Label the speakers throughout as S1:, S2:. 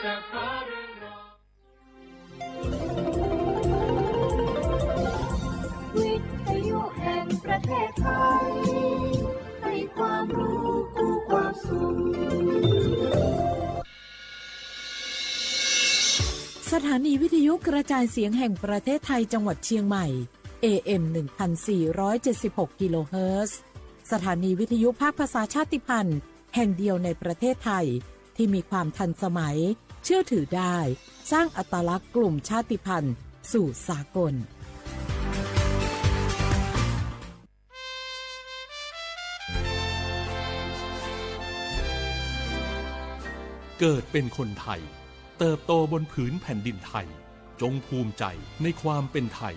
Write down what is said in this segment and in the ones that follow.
S1: วิทยุแห่งประเทศไทยให้ความรู้คู่ความสุข
S2: สถานีวิทยุกระจายเสียงแห่งประเทศไทยจังหวัดเชียงใหม่ AM 1476 กิโลเฮิรตซ์สถานีวิทยุภาคภาษาชาติพันธุ์แห่งเดียวในประเทศไทยที่มีความทันสมัยเชื่อถือได้สร้างอัตลักษณ์กลุ่มชาติพันธุ์สู่สากล
S3: เกิดเป็นคนไทยเติบโตบนผืนแผ่นดินไทยจงภูมิใจในความเป็นไทย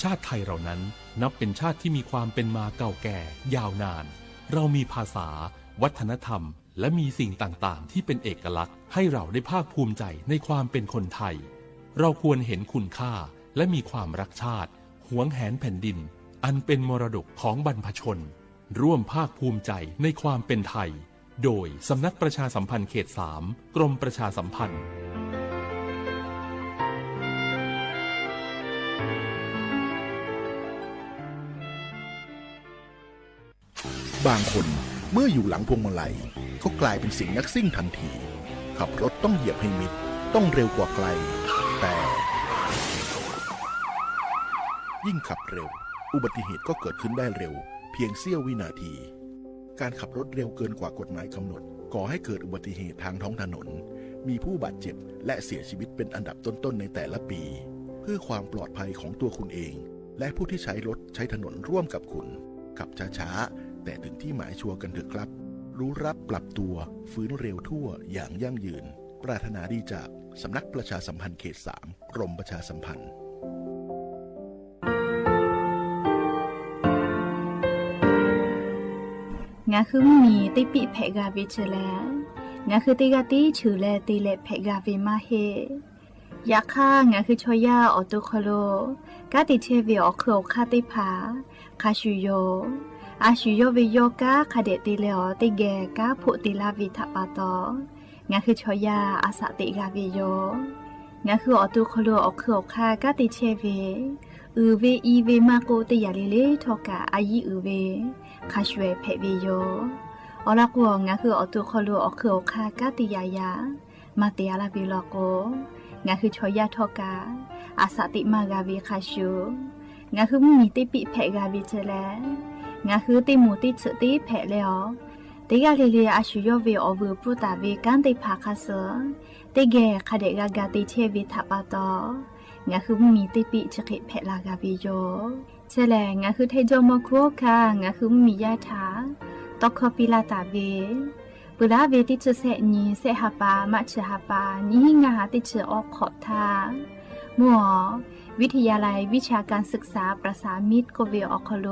S3: ชาติไทยเรานั้นนับเป็นชาติที่มีความเป็นมาเก่าแก่ยาวนานเรามีภาษาวัฒนธรรมและมีสิ่งต่างๆที่เป็นเอกลักษณ์ให้เราได้ภาคภูมิใจในความเป็นคนไทยเราควรเห็นคุณค่าและมีความรักชาติหวงแหนแผ่นดินอันเป็นมรดกของบรรพชนร่วมภาคภูมิใจในความเป็นไทยโดยสำนักประชาสัมพันธ์เขต 3 กรมประชาสัมพันธ์
S4: บางคนเมื่ออยู่หลังพวงมาลัยก็กลายเป็นสิ่งนักซิ่งทันทีขับรถต้องเหยียบให้มิดต้องเร็วกว่าไกลแต่ยิ่งขับเร็วอุบัติเหตุก็เกิดขึ้นได้เร็วเพียงเสี้ยววินาทีการขับรถเร็วเกินกว่ากฎหมายกำหนดก่อให้เกิดอุบัติเหตุทางท้องถนนมีผู้บาดเจ็บและเสียชีวิตเป็นอันดับต้นๆในแต่ละปีเพื่อความปลอดภัยของตัวคุณเองและผู้ที่ใช้รถใช้ถนนร่วมกับคุณขับช้าๆแต่ถึงที่หมายชัวร์กันเถอะครับรู้รับปรับตัวฟื้นเร็วทั่วอย่างยั่งยืนปรารถนาดีจากสำนักประชาสัมพันธ์เขต 3 กรมประชาสัมพันธ์
S5: งาคือมีติปิเพกาเวชแลงาคือติกาติฉือแลติเลเพกาเวมาเฮยาค่างาคือชอยาออโตโคโลกาติเชเวอโคคาติผาคาชุโยอาชุโยเวโยกาคาเดติเลอติแกกาพุติลาวิทปาตองาคือชอยาอาสติกาเวโยงาคือออโตโคโลอโคคากาติเชเวเวอีเวมาโกติยาเลเลทอกาอายีเวคาชเวเพเวโยอลักวงงาคืออตุคอลูอคืออคากาติยายามาเตียลาบิลโกงาคือชอยาทอกาอาสติมากาเวคาชูงาคือมีติปิเพกาบิเจเลงาคือติมูติฉติเพเลอติกาเลเลอาชุโยเวอเวปุตาเวกันติภาคาเซติเกคาเดกากาติเชวิทัปาตองาคือมีติปิฉกิเพลากาบิโยเชลงาคือเทโจโมโคคางาคือมียาถาตอกคอปิลาตาเวปุราเวติชเสนีเสหปามัชหปานิหิงาติชออกขอทามัววิทยาลัยวิชาการศึกษาประสานมิตรโกเวออคโล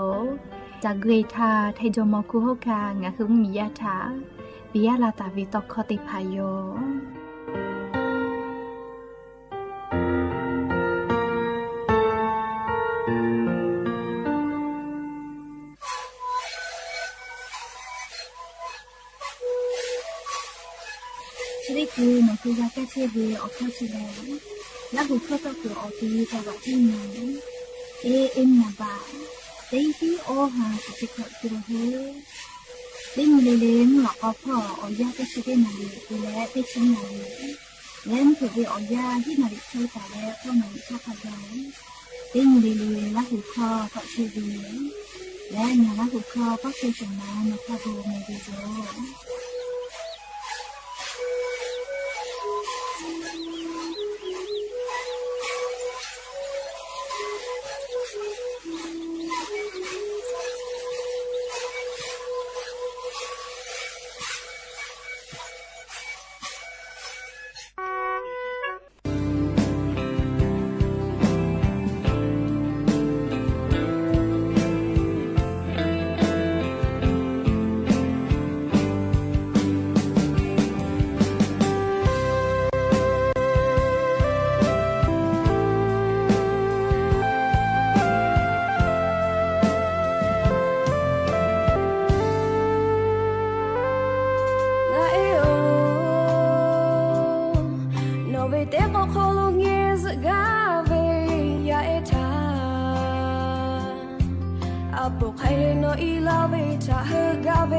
S5: จากเกรทาเทโจโมโคโฮคางาคือมียาถาปิยาลาตาเวตอกคอติพายโยคือมันคือยาแก้เชื้อเวออกเข้าชิลแล้วหูเข้าตัวออกทีจังหวัดที่ไหนเอ็มนาบาเต็งที่โอหาสุดที่เขาตัวเฮเล่นเล่นหลอกเอาพ่อเอายาแก้เชื้อได้มาเลยดูแลได้ชิ้นมาเลยแล้วถือว่าเอายาที่มาดิช่วยตาแล้วก็มาชอบพยายเล่นเล่นแล้วหูคอเขาเชื้อเวและงานแล้วหูคอก็เชื้อสมานมาพาโบมาดีโจ
S1: แต่ก็ขอลงเงสกาเวยาเอทาอาบุกให้เลยnoอีลาเวทาเฮกาเว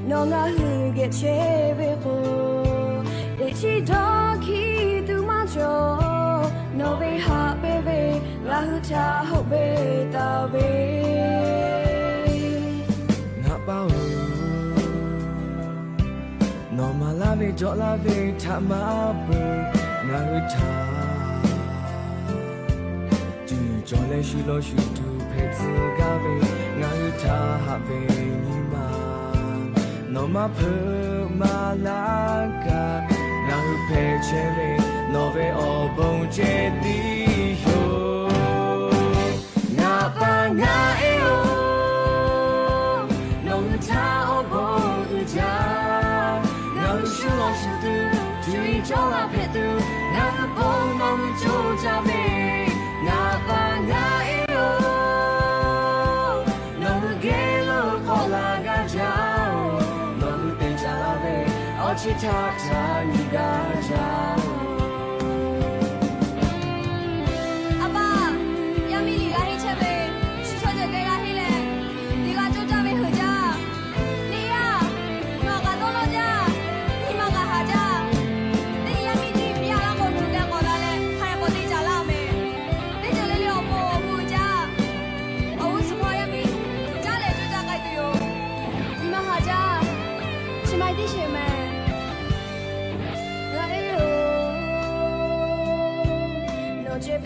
S1: นองาฮือเกเชเวโกเดชิดอคีตูมาโจโนเวฮาเบเวลาฮูชาโฮเบตาเว
S6: ngã bao nó mà la về chỗ la về thả má bờ ngã hư thả chỉ cho lấy suy lo suy tu phải tự ga về ngã hư thả hạ về nhị mà nó mà phơ mà la cả ngã hư phê chế về nó về ở bông chế đi ho ngã ba ngã yêu他哦不家，我是老师的，最早那陪的，我不能就加倍，我把我有，我给了好那个家，我等下那呗，我去他家你个家。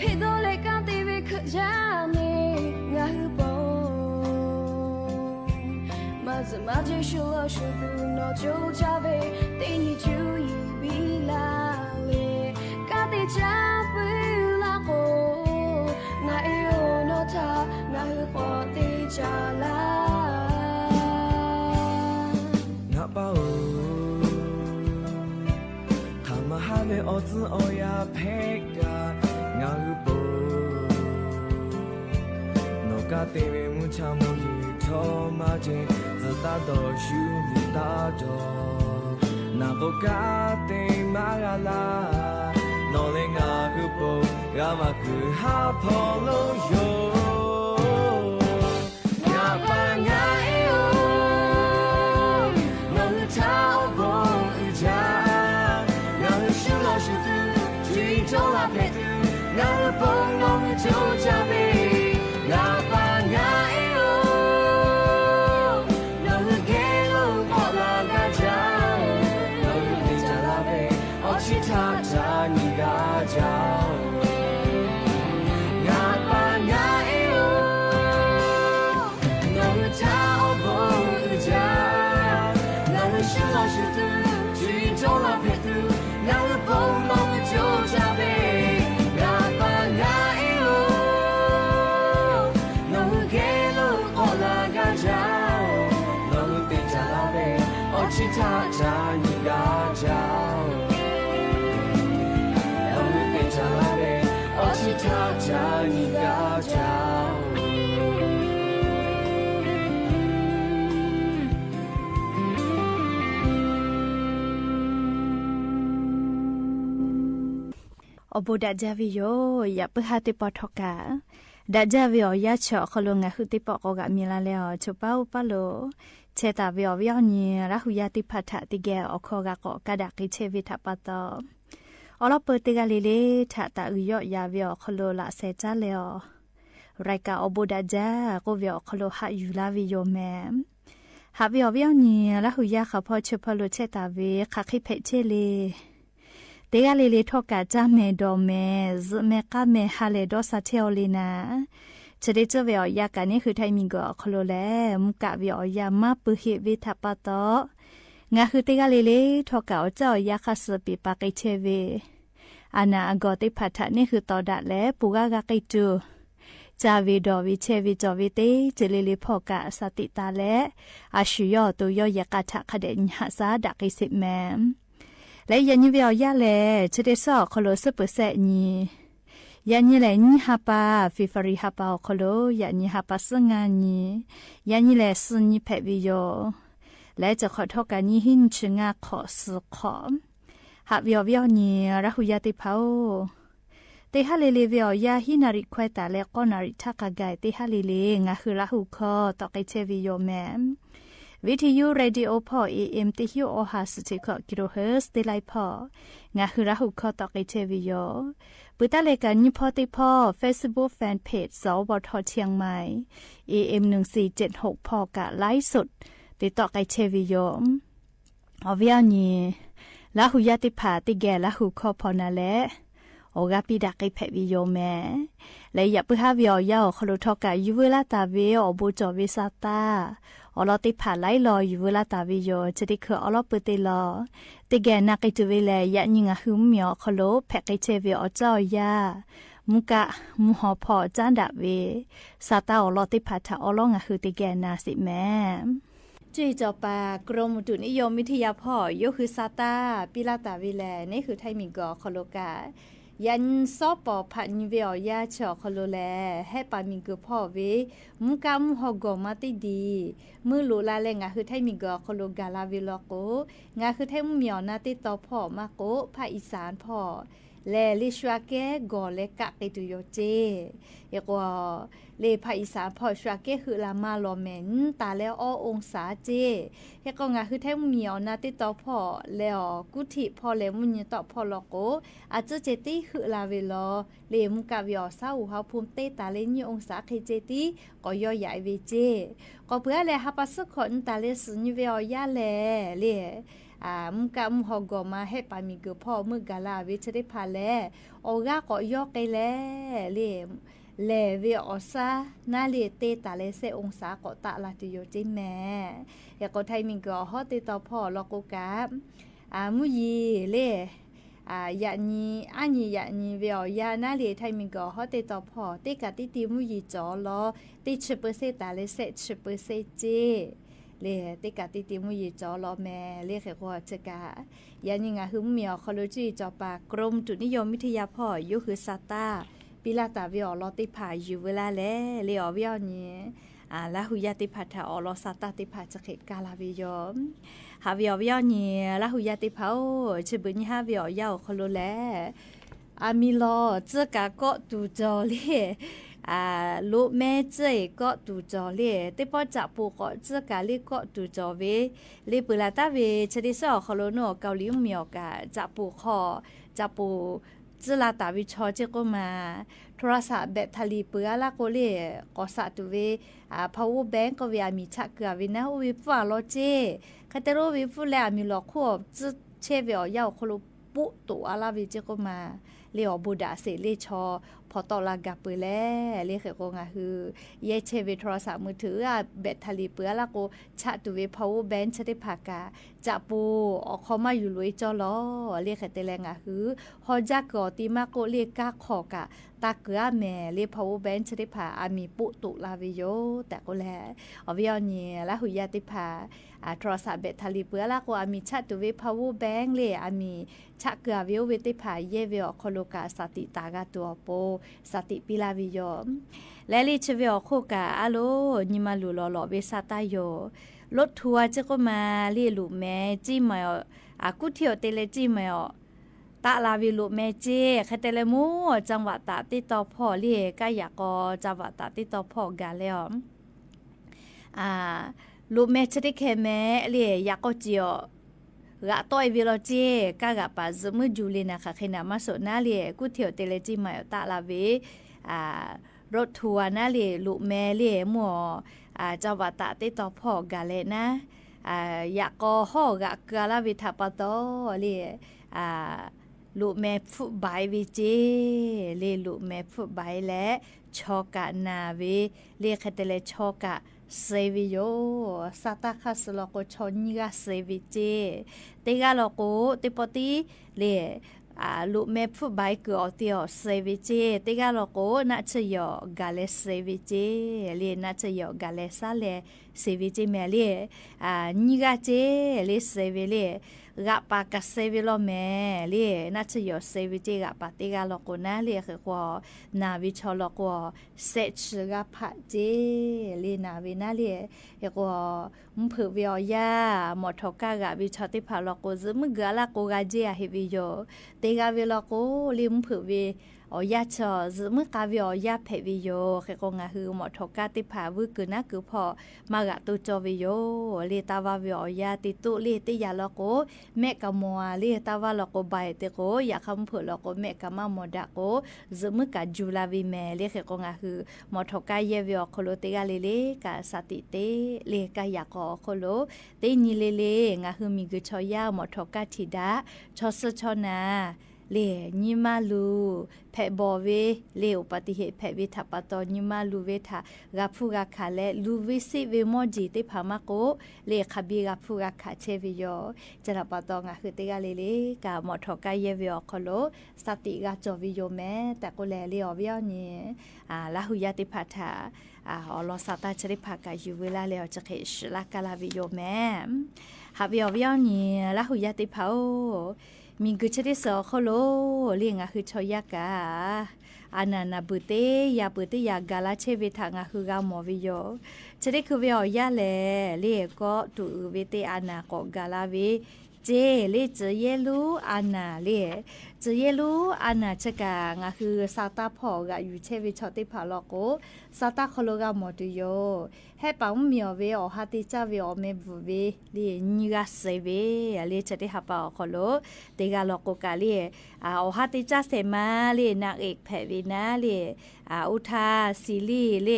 S1: 陪到来讲对为可家呢，我不，马子马结束了说不那就加倍，对你就一比拉嘞，家的家不拉过，我有那他我活的家啦，
S6: 我包，他们还没儿子儿呀陪个。ngã bồ nó cả tê về muốn chăm môi thọ mà trên giờ ta đổ siêu mi ta đổ na vô cả tê mà la nó lên ngã bồ gà mà cứ hát phô lô yo ngã ba ngã yêu nó thao bồ cha ngã siêu lo siêu tư truy cho là phê tư ngã bông ngông cho cha về ngã ba ngã yêu nó ghé lâu bỏ là ngã cháo nó đi cha la về ở chỉ tha cha nhị gà cháo ngã ba ngã yêu nó thao bông cha ngã siêu lo siêu tư truy cho là phê tư ngã bông ngông cho cha về chỉ ta cha nhị gà cháo, lòng người tên cha la về, chỉ ta cha nhị gà cháo.
S5: Obo đã ra video ya perhati potoka đã ra video ya cho kalau ngahuti pokok mila leo coba upalo ceta video ni rahuyati patha tiga okoga ko kada kiche vita pato ola pertiga lele thata uyo ya video kalau la secha leo raika obo đã ra ko video kalau ha yula video mem ha video ni rahuya khapo chopalo ceta ve khakhi phechele tế ga lê thọ cả cha mẹ đồ mẹ giữ mẹ cá mẹ hà lê đó sa theo lê na chỉ để cho về ya cả nàyคือไทยมีก็ขลุ่ยมุกะvề yaมาปุเหวิทัปตองาคือtế ga lê thọ cảเจ้าyaคัสปีปากเชเวอานาก็ติพัฒนี่คือต่อดะแลปูกะกะกิจูจาวีดอวิเชวิจอวิเตจิเลลิพอกะสติตาและอาชุยอตุยอยากะทะคะเดญหาซาดักอิสิแมมและยันยี่เวียวยาแลจะได้สอคโลสุปเสนียันยี่แลนี่ฮาปาฟิฟารีฮาปาคโลยันยี่ฮาปาสงานียันยี่แลสุนีเพวิโยและจะขอโทษกันยี่หินชงาขอสุขอ หาเวียวเวียวนี่รักหุยาติเผาเตฮาเลเลเวียวยาฮินาริควายตาและก็นาริทักกะไกเตฮาเลเลงาคือรักหุคอตอกไอเชวิโยแมมวิทยุเรดิโอพอ AM ติฮิโอฮาสติคกิโลเฮิร์ตติไลพองาคือรักหุคอตอกไอเชวิโยปุตตะเลกันยุพอติพอ Facebook Fanpage สวทเชียงใหม่ AM 1476พอกะไลฟ์สดติดต่อไกเชวิโยอเวียนี่ละหุยาติผาติแกละหุคอพอนาแลโอกาปิดักไอแพวิโยแม่และอย่าเพื่อหาวิอยาคลุทอกะยูเวลาตาเวอบูจอวิซาตาอลอติผาไลลอยูเวลาตาวิโยจะได้คืออลอเปติลอติแกนักไอตุเวเลยะยิงะหุมเมียวคลุแพกไอเชวิอเจ้ายามุกะมุหอพอจานดาเวซาตาอลอติผาทาอลองะคือติแกนาสิแม่จุยจอปากรมอุตุนิยมวิทยาพ่อยกคือซาตาปิลาตาวิแลนี่คือไทมิกอคโลกายันซอปอพันเวียยาชอคโลแลให้ปามิกอพ่อเวมุกามุฮอกอมาติดีมือโลลาแลงาคือไทมิกอคโลกาลาวิลโกงาคือไทมุเมียวนาติตอพ่อมาโกภาคอีสานพ่อแลลิชวาเกกอเลกะกิตุโยเจเอกว่าเลภาคอีสานพอชวาเกคือลามาลอเมนตาแล้วอ้อองศาเจเฮก็งาคือแท้เมียวนาติตอพอแล้วกุธิพอแล้วมุญตอพอลโกอาจจะเจติคือลาเวลอเลมุกาวิอซาอูเฮาภูมิเตตาเลญองศาเคเจติก็ย่อใหญ่เวเจก็เพื่อแลฮับปัสขอนตาเลสุญเวียาแลเลมุกามุฮอกอมาให้ปามิกอพ่อมึกาลาวิชได้พาแลโอกาก็ยอกไกแลเลเวอซานาเลเตตาเลเซองศาก็ตะลาติโยจิแม่ยาก็ไทมิกอฮอติตอพ่อลอกกามุยีเลยานีอันยานีเวียานาเลไทมิกอฮอติตอพ่อติกะติติมุยีจอลอติ10%ตาเลเซ10%เจเลติกาติติมุยจอลอแม่เลขก็จะกะยันยิงะหึมเมียวคอโลจีจอปากรมจุนิยมวิทยาพ่อยุคือซาตาปิลาตาวิอลอติผาอยู่เวลาแลเลอวิอนี้ละหุยาติผาทาอลอซาตาติผาจะเขกาลาวิยมหาวิอวิอนี้ละหุยาติผาฉบุญหาวิอยาวคอโลแลมีลอเจกะก็ตูจอเลลูกแม่เจ้ก็ตูจอเล่แต่พอจับปูก็เจ้ากะเล่ก็ตูจอเวเล่เปลาตาเวชดิซอคอโลโนเกาหลีเมียวกะจับปูคอจับปูเจลาตาวิชอเจก็มาโทรศัพท์แบตทาลีเปือละก็เล่ก็สะตุเวpower bank ก็เวมีชักเกะเวนะวิฟังโลเจคาเตโรวิฟุแลมีหลอกควบจะเชเวอยาวคโลปุตัวลาวิเจก็มาเลียวบูดาเสเลชอพอตอลากาปือแลเรียกก็งาคือเยเชเวโทรศัพท์มือถือแบตทาลีเปือละก็ชะตุเว power bank ชะได้พากาจะปูออกเข้ามาอยู่ลุยจอลอเรียกแต่แรงอ่ะคือฮอจักกอติมาโกเรียกกาขอกะตาเกือแม่เรียก power bank ชะได้พามีปุตุลาวิโยแต่ก็แลอวิอนี่ละหุยาติพาโทรศัพท์แบตทาลีเปือละก็มีชะตุเว power bank เลยมีชะเกือวิวเวติพาเยเวอคโลกาสติตากาตัวโปสติปิลาวิโยและลิชเวอโคกาอะโลนิมาลูลอลอเวซาตาโยรถทัวร์จะก็มาเรียลูแม่จี้มากุเที่ยวเตเลจี้มาตะลาวิลูแม่เจคเตเลมูจังหวัดตาติตอพ่อเรียกายากอจังหวัดตาติตอพ่อกาแล้วลูแม่จะได้แค่แม่เรียยากอเจียวกะต้อยวิโลเจกะกะปาซมือจูเลนะคะขณะมาสนาเรียกุเที่ยวเตเลจี้มาตะลาเวรถทัวร์นะเรียลูแม่เรียมัวจังหวัดตาติตอพ่อกาเลนะอยากก็ฮอกะกะลาวิทาปะตอเรียลูแม่ฟุบายวิเจเรียลูแม่ฟุบายและชอกะนาเวเรียกเตเลชอกะเซวิโยซาตาคาสโลโกชอนิกาเซวิเจเตกาโลโกเตปติเรียลูแม่ฟุบายกือเตียวเซวิเจเตกาโลโกนาชยอกาเลเซวิเจเรียนาชยอกาเลซาเล
S7: เซวิจิแม่เลยนี่กะเจเลยเซวิเลยกะปากะเซวิโลแม่เลยน่าจะอยู่เซวิจิกะปาติกะลอกนะเลยคือกว่านาวิชอลอกว่าเซชกะพะเจเลยนาวินะเลยกว่ามุเผือวิอยาหมดทกะกะวิชอติพาลอกซึมกะละกกะเจอะฮิวิโยเตกะวิลอกลิมุเผือวิอยาชอซึมกะวิอยาเพวิโยคือกงะฮือหมดทกะติพาวุกนะคือพอมากะตุจอวิโยเลตาวาวิอยาติตุเลติยาลอกแม่กะมัวเลตาวาลอกบายเตโกอยากคำเผือลอกแม่กะมาโมดะโกซึมกะจูลาวิแม่เลคือกงะฮือหมดทกะเยวิอโคโลเตกะเลกะสติเตเลกะอยากอโคโลเตนิเลงะฮือมีกึชอยาหมดทกะทิดาชอสชอนาเลนิมาลูแพบอเวเลอุปติเหตุแพวิทัปตอนิมาลูเวทากาฟูกาคาเลลูวิสิเวโมจิเตพามาโกเลคาบีกาฟูกาคาเชวิโยจราปตองะคือเตกาเลกาหมอทอกาเยวิอคโลสติกาจอวิโยแมแต่ก็แลเลอวิอนี่ลาหุยาติพัทาอลอสาตาชริภากายูเวลาเลอจะเคชลากาลาวิโยแมฮาวิอวิอนี่ลาหุยาติพาโอมีกุชดิสอโคโลเลียงอะคือชอยากาอานานาบุเตยาบุเตยากาลาเชวิทางอะคือกามอวิโยชดิคือเวียเลเลียก็ตูเวเตอานาก็กาลาเวเจเลเจเยลูอานาเลเจเยลูอานาชกางะคือซาตาพอกะอยู่เชวิชอติพาลอโกซาตาโคโลกามอตุโยให้ปังมีอเวอหาติจาเวอเมบุเวลีนิกาเซเวเลชติหาปาโคโลเตกาลอกกาเลอหาติจาเสมาเลนางเอกแพวินาเลอุทาซีลีเล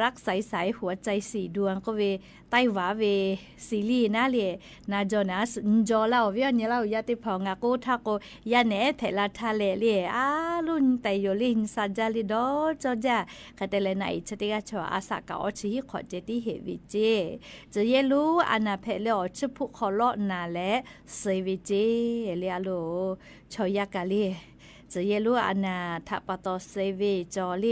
S7: รักใสๆหัวใจสีดวงก็เวไต้หวาเวซีรีนะเลนาจอนะจอเล่าเวียนเล่ายาติพองาโกทาโกยาเนเพลาทาเลเลลุนแต่โยลินซาจาลิดอจอจาคาเตเลนาอิชติกาชออาสากาอชิขอเจติเฮวิเจจะเยลูอานาเพเลอชพุขอลอนาและเซวิเจเลอโลชอยากาเลจะเยลูอานาทัปตอเซเวจอเล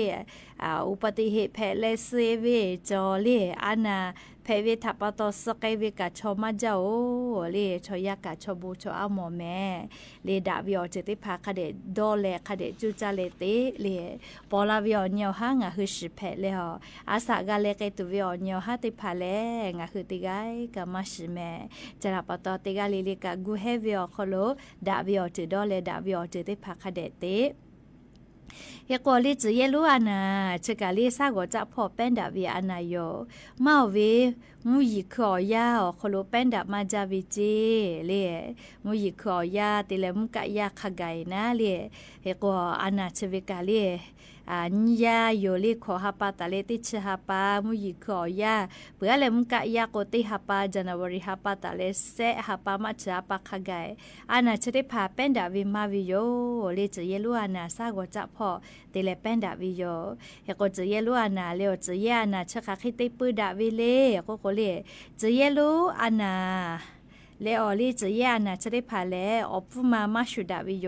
S7: อุปติเหตุแพเลเซเวจอเลอานาเพเวทัปตอสกเวกะชอมาเจ้าเลชอยากะชอบูชออามอแม่เลดาวิอเจติพาคเดดอเลคเดจูจาเลเตเลปอลาวิอเนียวหางะคือสิเพเลออาสากาเลเกตุวิอเนียวหาติพาเลงะคือติไกกะมาชิแม่จราปตอติกาเลเลกะกูเฮวิอคโลดาวิอเจดอเลดาวิอเจติพาคเดเตเฮกอลิจเยลูอานาชกาลิซาโกจะพอเป็นดาวิอานาโยมาเวมูยิขอยาโคโลเป็นดามาจาวิเจเลมูยิขอยาติเลมุกะยาขะไกนะเลเฮกออานาชเวกาเลนิยาโยลิขอฮาปาตาเลติชฮาปามุยิขอยาเปื่อเลมุกะยาโกติฮาปาจันวริฮาปาตาเลเซฮาปามัจจาปะขะไกอานาชเดพาเป็นดาวิมาวิโยเลจเยลูอานาซาโกจะพอติเลเป็นดาวิโยเฮกอจเยลูอานาเลอจเยอานาชะคาคิติปืดาวิเลโกเลจเยลูอานาเลอลีจะยานะจะได้พาเลอปุมาชุดาวิโย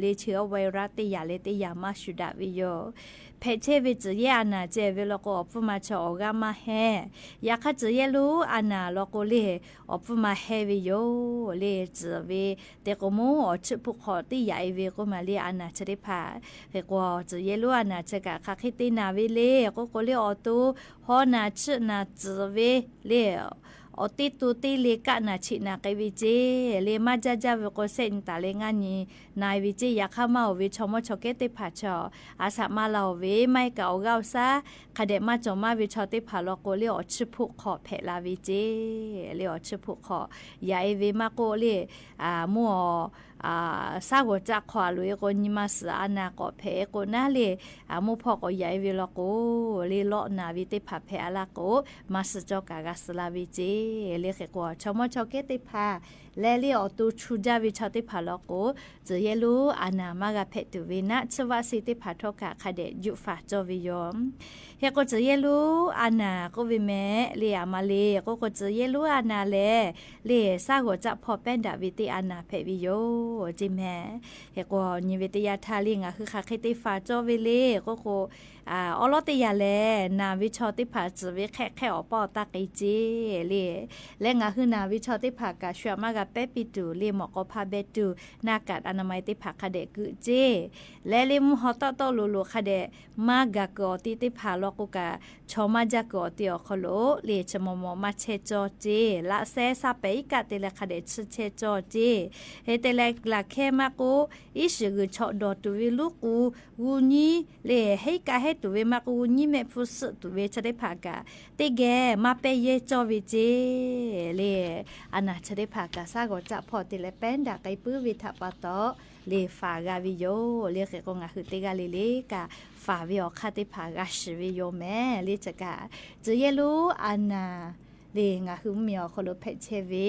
S7: เลเชื้อไวรัสติยาเลติยามาชุดาวิโยเพเชวิจะยานะเจวิโลโกอปุมาชอกามาเฮยาคาจะยลูอานาโลโกเลอปุมาเฮวิโยเลจะเวเตโกโมอชุปุขอติยาเวโกมาเลอานาจะได้พาเฮกวจะยลูอานาจะกะคาคิตินาวิเลโกโกเลอตูฮอนาชนาจะเวเลอติตุติเลกะนาชินาเกวิเจเลมาจาจาเวโกเซนตาเลงานีนายวิเจยาคามาเวชมชเกติผาชออาสามาลาเวไม่เก่าเกาซาคเดมาจอมาวิชอติผาลโกเลอชพุขอเพลาวิเจเลอชพุขอยาเอเวมาโกเลมัวซาโกจักขวาลุยโกนิมาสอานาโกเพโกนาเลมุพอโกยาเอเวลโกเลโลนาวิติผาเพอาลาโกมาสจอกากาสลาวิเจเลขกว่าชมชเกติพาเลลีอตูชูจาวิชติพาลโกจะเยลูอานามากาเพตุวินะชวสิติพาทกะคเดยุฟาจอวิยอมเฮก็จะเยลูอานาก็วิเมเลียมาเลก็จะเยลูอานาเลเลซาโกจะพอเป็นดาวิติอานาเพวิโย จิแม่เฮก็นิเวตยาทาลิงอ่ะคือคาเคติฟาโจเวเลก็โคอลอติยาแลนาวิชอติผาจวิแค่อปอตาไกจีเลและงาคือนาวิชอติผากะชัวมากะเปปิตูเลหมอกอพาเบตูนากัดอนามัยติผาคาเดกุเจและเลมฮอตโตโลโลคาเดมากะกอติติผาลอกุกะชอมาจากอติอคโลเลชมมมาเชจอเจละเซซาเปอิกะเตเลคาเดเชจอเจเฮเตเลลาเคมากูอิชกุชอดอตุวิลูกูวูนีเลเฮกะเฮตุเวมากูนี่แม่ฟุสตุเวชะได้ผากะเตแกมาเปเยจอวิเจเลอนาชะได้ผากะซากอจะพอติเลแป้นดาไกปื้อวิทะปะตอเลฟากาวิโยเลเกกงะคือเตกาเลเลกะฟาวิโอคาติผากะชิวิโยแม่เลจะกะจะเยลูอานาเลงะคือมีอคโลเพเชวิ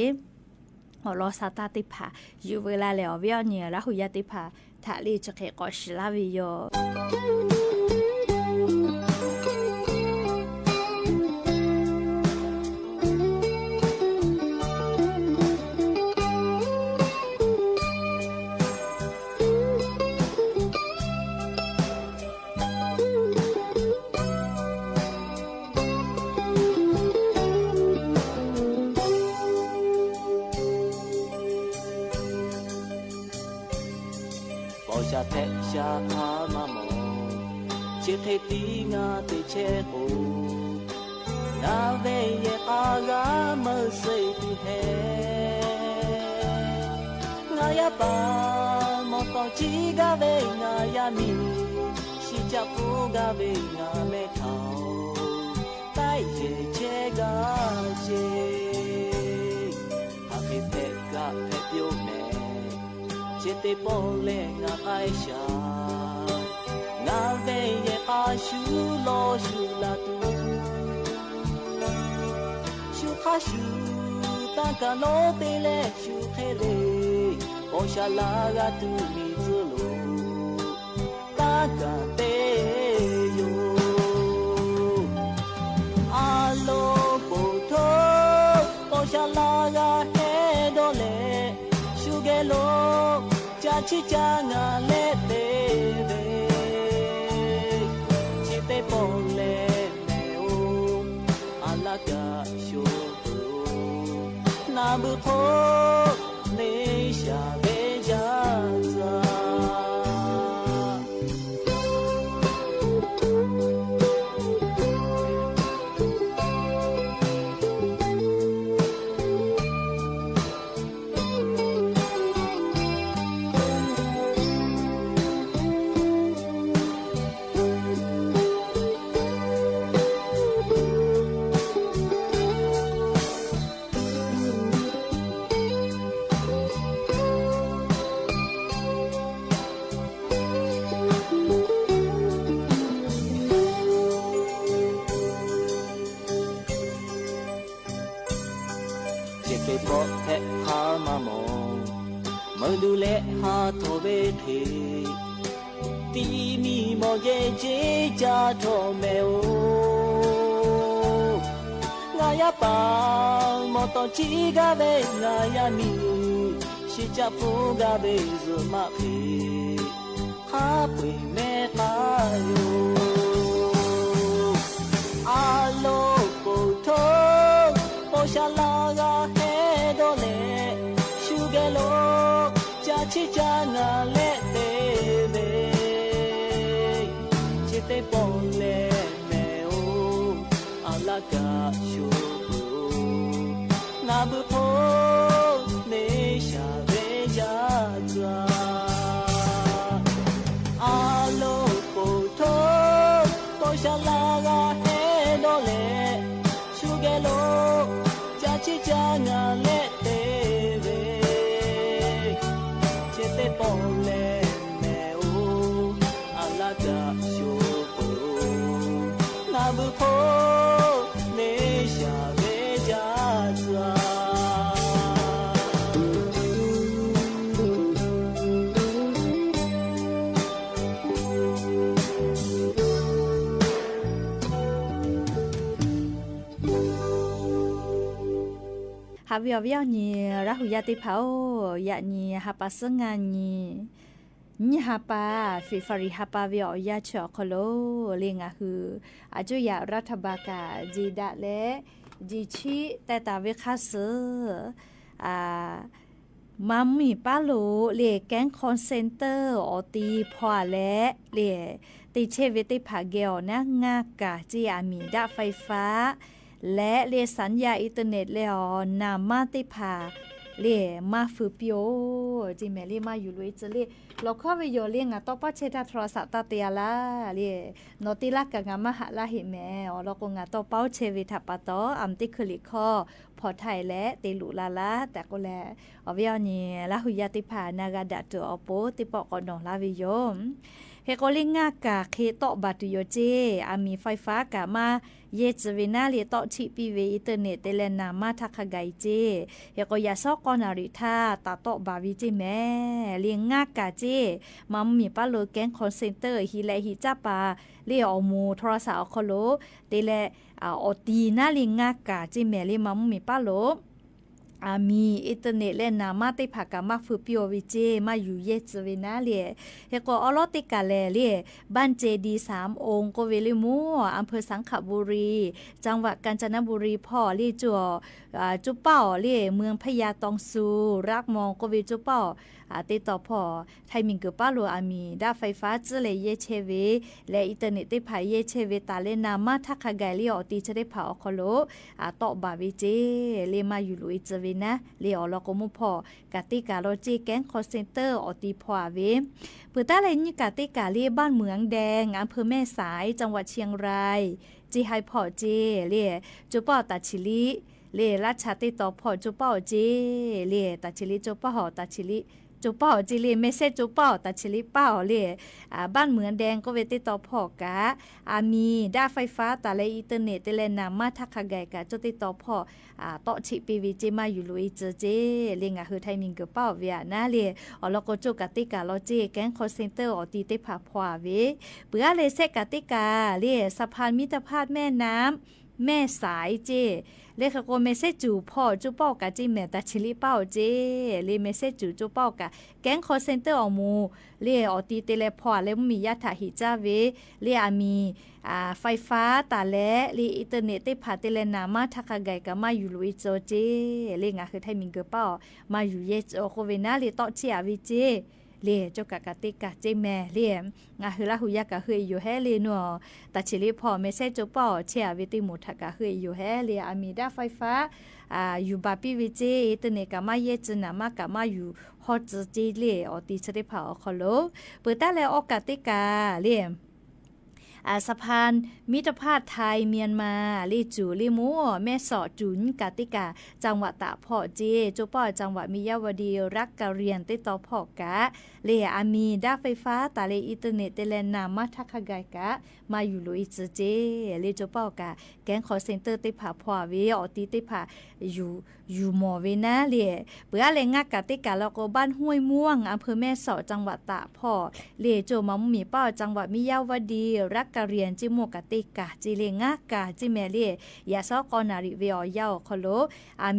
S7: โอโลซาตาติผายูเวลาเลอวิอเนียละหุยาติผาทะเลจะเกกอชิลาวิโย
S6: ชาเทชาพามามองเชื่อเทตีงาเตเชโอนาเวเยอากาเมื่อใส่ตุเฮงายาปามอตอจีกาเวงายามีชิจับฟูกาเวงาเมทาวไตเจเจกาเจฮาเฟเตกาเฟเปียวเมเจเตโปเลงาไอชางาเวเยอาชูโลชูลาตูชูคาชูตากาโลเตเลชูเคเลโอชาลากาตูมิซุโลตากาเตโยอาโลโปโทโอชาลากาเฮโดเลชูเกโลchicha nga le te ve chite pole me o alaga sho na bu kho ne sha be ja zaดูเลหาโทเวเทตีมีโมเยเจจาโทเมโองายาปามอตอจีกาเวงายามีชิจับฟูกาเวซุมาเพฮาปุยเมตาโยอาโลโปโทโอชาลากาเฮโดเลชูเกโลchicha nga le te ve chite pole me o alaga shu na bu pho ne sha ve ja za
S7: ฮาวิอวิอนี่ราหุยาติเผายะนี่ฮาปัสงานี่ฮาปาฟิฟาริฮาปาวิอยาชอคโลเลงาคืออาจุยารัฐบากาจีดะและจีชิแต่ตาเวคาเซมัมมี่ป้าโลเลแก๊งคอนเซนเตอร์ออตีพอและเลติเชเวติผาเกลนะงากาจีอามีดาไฟฟ้าและเลสัญญาอินเทอร์เน็ตเลอนามาติผาเลมาฟืเปียวจีแมลีมาอยู่ลุยจะเลเราเข้าไปโยเลี้ยงต่อป้าเชตาโทรศัพท์ตาเตียละเลนอติลักกะงามาหาละเห็นแม่เราก็งาต่อเป้าเชวิทัปะตออัมติคลิคอพอไทยและเตลุลาละแต่ก็แลอวิอนี่ละหุยาติผานากาดะตัวอโปติปอกอนอลาวิโยมเฮโกลิงากาเคโตบาตุโยเจอามีไฟฟ้ากะมาเยจเวนาเลโตชิปีเวอินเทอร์เน็ตเตเลนามาทักไกเจเฮโกยาซอกอนาริธาตาโตบาวิเจแม่เลียงงากาเจมัมมีปาโลแก๊งคอนเซนเตอร์ฮิเลฮิจัปาเลอมูโทรศัพท์คโลเตเลอตีนาเลียงงากาเจแม่เลมัมมีปาโลอามีอินเทอร์เน็ตและนามาติผักกามาฟืปิโอวิเจมาอยู่เยจเวนาเลเฮโกอลอติกาเลบ้านเจดี3องค์โกเวลิมูอำเภอสังขบุรีจังหวัดกาญจนบุรีพ่อลีจัวจุเป้าเลเมืองพญาตองซูรักมองโกเวจุเป้าติดต่อพ่อไทยมิงเกป้าโลอามีดาไฟฟ้าจะเลยเยเชเวและอินเทอร์เน็ตได้ผายเยเชเวตาเลนามาทักขไกลีออตีจะได้ผาอคโลต่อบาวิเจเลมาอยู่ลุยเจเวนะเลอลอกมุพอกาติกาโลจีแก๊งคอลเซ็นเตอร์ออตีพอเวปืตาเลนี่กาติกาเลบ้านเมืองแดงอำเภอแม่สายจังหวัดเชียงรายจีไฮพอเจเลจุปอตาชิลิเลราชาติต่อพอจุปอเจเลตาชิลิจุปอตาชิลิจุเป้าจิลีไม่ใช่จุเป้าแต่ชิลิเป้าเลยบ้านเหมือนแดงก็เวติต่อพอกะมีด้าไฟฟ้าแต่ละอินเทอร์เน็ตแต่ละนามาทักขะไกกะจะติดต่อพอต่อชิปีวีเจมาอยู่ลุยเจเจเลียงคือไทยมิงเกเป้าเวียนะเลยแล้วก็จุกติกาลอเจแก๊งคอลเซ็นเตอร์อตีเตผาพวาเวเปื่อเลยเซกติกาเลยสะพานมิตรภาพแม่น้ำแม่สายเจเลขก็ไม่ใช่จูพ่อจูเป้ากะจิแม่ตาชิลิเป้าเจเลไม่ใช่จูเป้ากะแก๊งคอลเซ็นเตอร์อมูเลอตีเตเลพอเลมียาถาหิจาเวเลมีไฟฟ้าตาและเลอินเทอร์เน็ตได้ผ่าเตเลนามาทักไกกะมาอยู่ลุยโจเจเลงาคือไทยมิงเกเป้ามาอยู่เยโอโคเวนาเลตอเชียวิเจเลจกกะติกะเจแม่เลงาคือละหุยากะคืออยู่แฮเลนัวตาชิลิพอไม่ใช่จูเป้าเชียวิติมุทกะคืออยู่แฮเลอามีดาไฟฟ้าอยู่บาปีวิเจอินเทอร์เน็ตกะมาเยจนามากะมาอยู่ฮอตเจเลอติชะได้เผาคอโลเปิดตาแล้วออกกะติกาเลสะพานมิตรภาพไทยเมียนมาลีจูลีมูแม่สอจุนกาติกาจังหวัดตะพอเจจุป้อจังหวัดมิยาวดีรักกะเรียนติต่อพอกะเลอามีด้าไฟฟ้าตาเลอินเทอร์เน็ตเตเลนามาทักขไกกะมาอยู่ลุยเจเลจุป้อกะแก๊งคอลเซ็นเตอร์ติผาพอเวอติติผาอยู่หมอเวนะเลเปื่อเลงากาติกาแล้วก็บ้านห้วยม่วงอำเภอแม่สอจังหวัดตะพอเลโจมัมมีป้อจังหวัดมิยาวดีรักกะเรียนจิโมกติกาจิเลงากาจิเมเลยาซอกอนาริเวอยาวคโล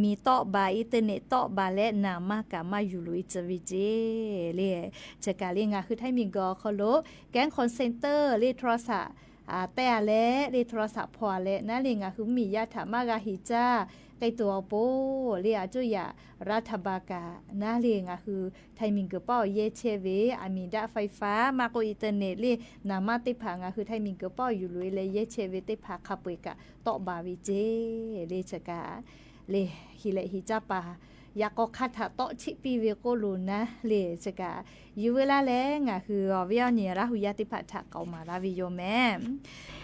S7: มีโตบาอินเทอร์เน็ตโตบาและนามากามาอยู่ลุยจวิเจเลเจกาเลงาคือไทยมีกอคโลแก๊งคอนเซนเตอร์เลโทรศัพท์แต่และเลโทรศัพท์พอและนั่นเลงาคือมียาถามากาฮิจ้าไกตัวโปเรียจุยารัฐบากานาเลงคือไทยมิงเกเป้าเยเชเวอามีดาไฟฟ้ามาโกอินเทอร์เน็ตเลนามาติผางคือไทยมิงเกเป้าอยู่ลุยเลยเยเชเวติผาคาเปกะโตบาวิเจเลชกาเลฮิเลฮิจาปายาก็คัดโตชิปีเวโกลูนะเลชกาอยู่เวลาแลงคือวิญญาณราหุยติผาถักเอามาลาวิโยแม่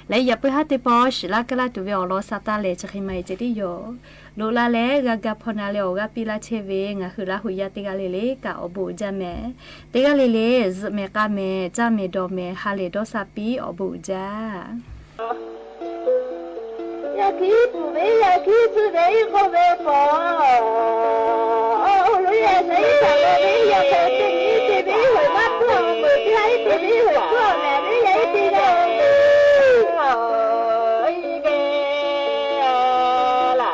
S7: และอย่าไปหาติปอชลากะลาตุเวอลอซาตาเลจะให้ไม่จะได้โยโลลาเลกะพอนาเลโอกะปิลาเชเวงะคือราหุยติกาเลกะอบูจาเมติกาเลซเมกะเมจาเมโดเมฮาเลโดซาปีอบูจา
S8: อยากคิดผู้ไม่อยากคิดผู้ใดก็ไม่พอรู้ยังไงแต่ไม่อยากเป็นที่นี้ที่ไม่หวยมากเพื่อเปิดที่ให้ที่ไม่หวยเพื่อแม่ไม่อยากที่เราแกล่ะ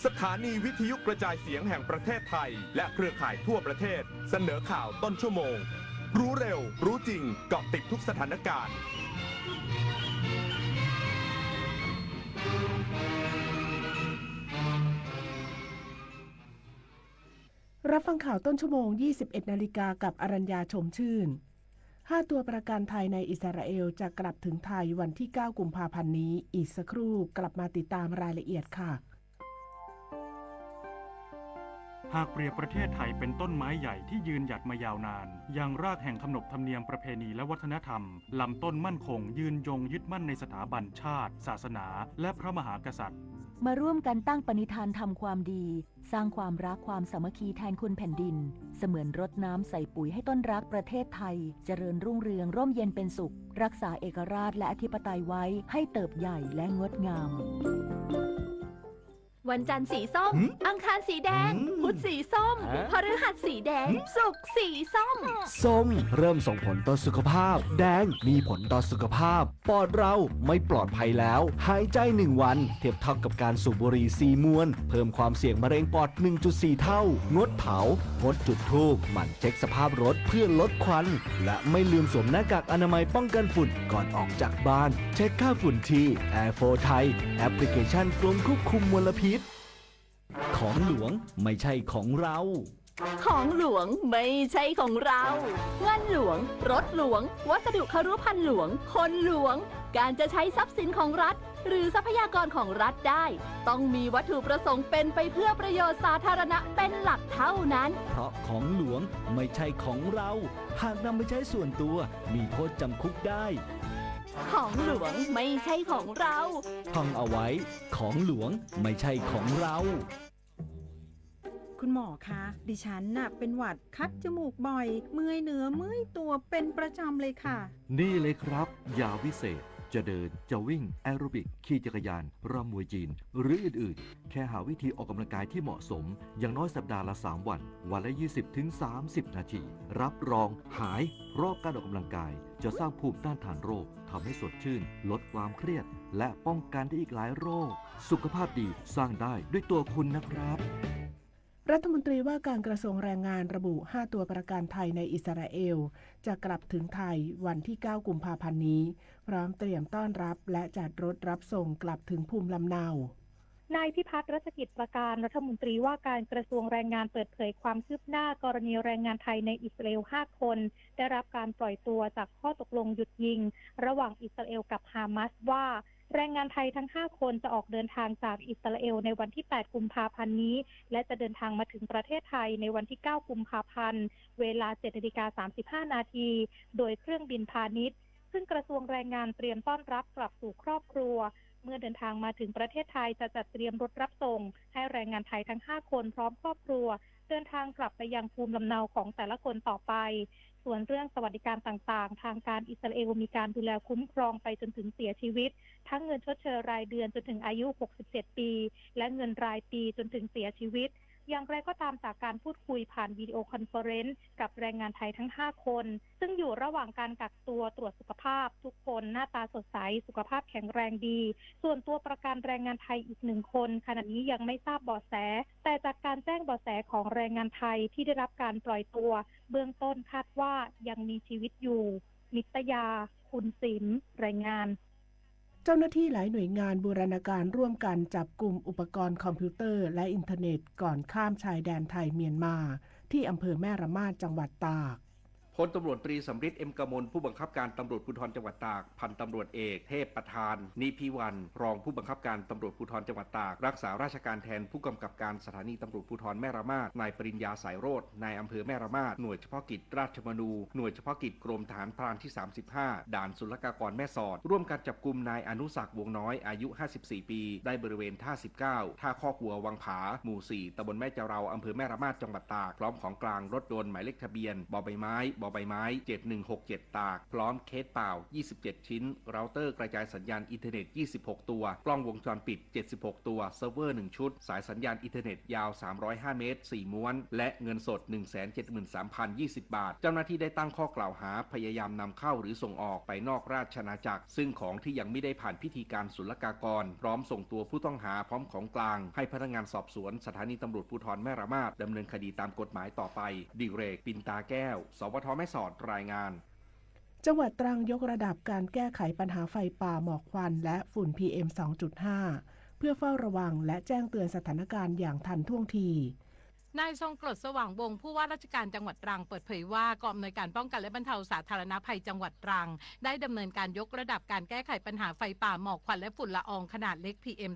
S9: สถานีวิทยุกระจายเสียงแห่งประเทศไทยและเครือข่ายทั่วประเทศเสนอข่าวต้นชั่วโมงรู้เร็วรู้จริงเกาะติดทุกสถานการณ์
S10: รับฟังข่าวต้นชั่วโมง 21 นาฬิกากับอรัญญาชมชื่น 5 ตัวประกันไทยในอิสราเอลจะกลับถึงไทยวันที่ 9 กุมภาพันธ์นี้อีกสักครู่กลับมาติดตามรายละเอียดค่ะ
S11: หากเปรียบประเทศไทยเป็นต้นไม้ใหญ่ที่ยืนหยัดมายาวนานยังรากแห่งขนบธรรมเนียมประเพณีและวัฒนธรรมลำต้นมั่นคงยืนยงยึดมั่นในสถาบันชาติศาสนาและพระมหากษัตริย์
S12: มาร่วมกันตั้งปณิธานทำความดีสร้างความรักความสามัคคีแทนคุณแผ่นดินเสมือนรดน้ำใส่ปุ๋ยให้ต้นรักประเทศไทยเจริญรุ่งเรืองร่มเย็นเป็นสุขรักษาเอกราชและอธิปไตยไว้ให้เติบใหญ่และงดงาม
S13: วันจันทร์สีส้มอังคารสีแดงพุธสีส้มพฤหัสสีแดงศุกร์สีส้ม
S6: ส้มเริ่มส่งผลต่อสุขภาพแดงมีผลต่อสุขภาพปอดเราไม่ปลอดภัยแล้วหายใจ1วันเทียบเท่ากับการสูบบุหรี่4มวนเพิ่มความเสี่ยงมะเร็งปอด 1.4 เท่างดเผางดจุดธูปหมั่นเช็คสภาพรถเพื่อลดควันและไม่ลืมสวมหน้ากากอนามัยป้องกันฝุ่นก่อนออกจากบ้านเช็คค่าฝุ่นที่ Air4 ไทยแอปพลิเคชันกรมควบคุมมลพิษของหลวงไม่ใช่ของเรา
S13: ของหลวงไม่ใช่ของเราเงินหลวงรถหลวงวัสดุครุภัณฑ์หลวงคนหลวงการจะใช้ทรัพย์สินของรัฐหรือทรัพยากรของรัฐได้ต้องมีวัตถุประสงค์เป็นไปเพื่อประโยชน์สาธารณะเป็นหลักเท่านั้น
S6: เพราะของหลวงไม่ใช่ของเราหากนำไปใช้ส่วนตัวมีโทษจำคุกได้
S13: ของหลวงไม่ใช่ของเรา
S6: ท่องเอาไว้ของหลวงไม่ใช่ของเรา
S14: คุณหมอคะดิฉันน่ะเป็นหวัดคัดจมูกบ่อยเมื่อยเนื้อเมื่อยตัวเป็นประจำเลยค่ะ
S15: นี่เลยครับยาวิเศษจะเดินจะวิ่งแอโรบิกขี่จักรยานรำมวยจีนหรืออื่นๆแค่หาวิธีออกกำลังกายที่เหมาะสมอย่างน้อยสัปดาห์ละ3วันวันละ 20-30 นาทีรับรองหายเพราะการออกกำลังกายจะสร้างภูมิต้านทานโรคทำให้สดชื่นลดความเครียดและป้องกันได้อีกหลายโรคสุขภาพดีสร้างได้ด้วยตัวคุณนะครับ
S10: รัฐมนตรีว่าการกระทรวงแรงงานระบุ 5 ตัวประกันไทยในอิสราเอลจะกลับถึงไทยวันที่ 9 กุมภาพันธ์นี้พร้อมเตรียมต้อนรับและจัดรถรับส่งกลับถึงภูมิลำเนานายพิพัฒน์รัชกิจประการรัฐมนตรีว่าการกระทรวงแรงงานเปิดเผยความคืบหน้ากรณีแรงงานไทยในอิสราเอล 5 คนได้รับการปล่อยตัวจากข้อตกลงหยุดยิงระหว่างอิสราเอลกับฮามาสว่าแรงงานไทยทั้ง 5 คนจะออกเดินทางจากอิสราเอลในวันที่ 8 กุมภาพันธ์นี้และจะเดินทางมาถึงประเทศไทยในวันที่ 9 กุมภาพันธ์เวลา 7:35 นาทีโดยเครื่องบินพาณิชย์ซึ่งกระทรวงแรงงานเตรียมต้อนรับกลับสู่ครอบครัวเมื่อเดินทางมาถึงประเทศไทยจะจัดเตรียมรถรับส่งให้แรงงานไทยทั้ง 5 คนพร้อมครอบครัวเดินทางกลับไปยังภูมิลำเนาของแต่ละคนต่อไปส่วนเรื่องสวัสดิการต่างๆทางการอิสราเอลมีการดูแลคุ้มครองไปจนถึงเสียชีวิตทั้งเงินชดเชยรายเดือนจนถึงอายุ 67 ปีและเงินรายปีจนถึงเสียชีวิตอย่างไรก็ตามจากการพูดคุยผ่านวิดีโอคอนเฟอเรนซ์กับแรงงานไทยทั้ง 5 คนซึ่งอยู่ระหว่างการกักตัวตรวจสุขภาพทุกคนหน้าตาสดใสสุขภาพแข็งแรงดีส่วนตัวประกันแรงงานไทยอีก1 คนขณะนี้ยังไม่ทราบเบาะแสแต่จากการแจ้งเบาะแสของแรงงานไทยที่ได้รับการปล่อยตัวเบื้องต้นคาดว่ายังมีชีวิตอยู่นิตยาคุณศิลป์รายงานเจ้าหน้าที่หลายหน่วยงานบูรณาการร่วมกันจับกลุ่มอุปกรณ์คอมพิวเตอร์และอินเทอร์เน็ตก่อนข้ามชายแดนไทยเมียนมาที่อำเภอแม่ระมาดจังหวัดตากพลตำรวจตรีสำริด เอ็มกมลผู้บังคับการตำรวจภูธรจังหวัดตากพันตำรวจเอกเทพประธานนิพิวันรองผู้บังคับการตำรวจภูธรจังหวัดตากรักษาราชการแทนผู้กำกับการสถานีตำรวจภูธรแม่ระมาดนายปริญญาสายโรจน์นายอำเภอแม่ระมาดหน่วยเฉพาะกิจราชมนูหน่วยเฉพาะกิจกรมทหารพรานที่35ด่านศุลกากรแม่สอดร่วมกันจับกุมนายอนุศักดิ์วงน้อยอายุ54ปีได้บริเวณท่า19ท่าข้อกัววังผาหมู่4ตำบลแม่เจาเราอำเภอแม่ระมาดจังหวัดตากพร้อมของกลางรถยนต์หมายเลขทะเบียนบอใบไม้บ
S16: บใบไม้7167ตากพร้อมเคสเปล่า27ชิ้นเราเตอร์กระจายสัญญาณอินเทอร์เน็ต26ตัวกล้องวงจรปิด76ตัวเซิร์ฟเวอร์1ชุดสายสัญญาณอินเทอร์เน็ตยาว305เมตร4ม้วนและเงินสด 173,020 บาทเจ้าหน้าที่ได้ตั้งข้อกล่าวหาพยายามนำเข้าหรือส่งออกไปนอกราชอาณาจักรซึ่งของที่ยังไม่ได้ผ่านพิธีการศุลกากรพร้อมส่งตัวผู้ต้องหาพร้อมของกลางให้พนักงานสอบสวนสถานีตำรวจภูธรแม่ระมาดดำเนินคดีตามกฎหมายต่อไปดิเรกปินตาแก้วสวทแม่สอดรายงาน
S10: จังหวัดตรังยกระดับการแก้ไขปัญหาไฟป่าหมอกควันและฝุ่น PM 2.5 เพื่อเฝ้าระวังและแจ้งเตือนสถานการณ์อย่างทันท่วงที
S2: นายทรงกรดสว่างวงศ์ผู้ว่าราชการจังหวัดตรังเปิดเผยว่ากองอำนวยการป้องกันและบรรเทาสาธารณภัยจังหวัดตรังได้ดำเนินการยกระดับการแก้ไขปัญหาไฟป่าหมอกควันและฝุ่นละอองขนาดเล็ก PM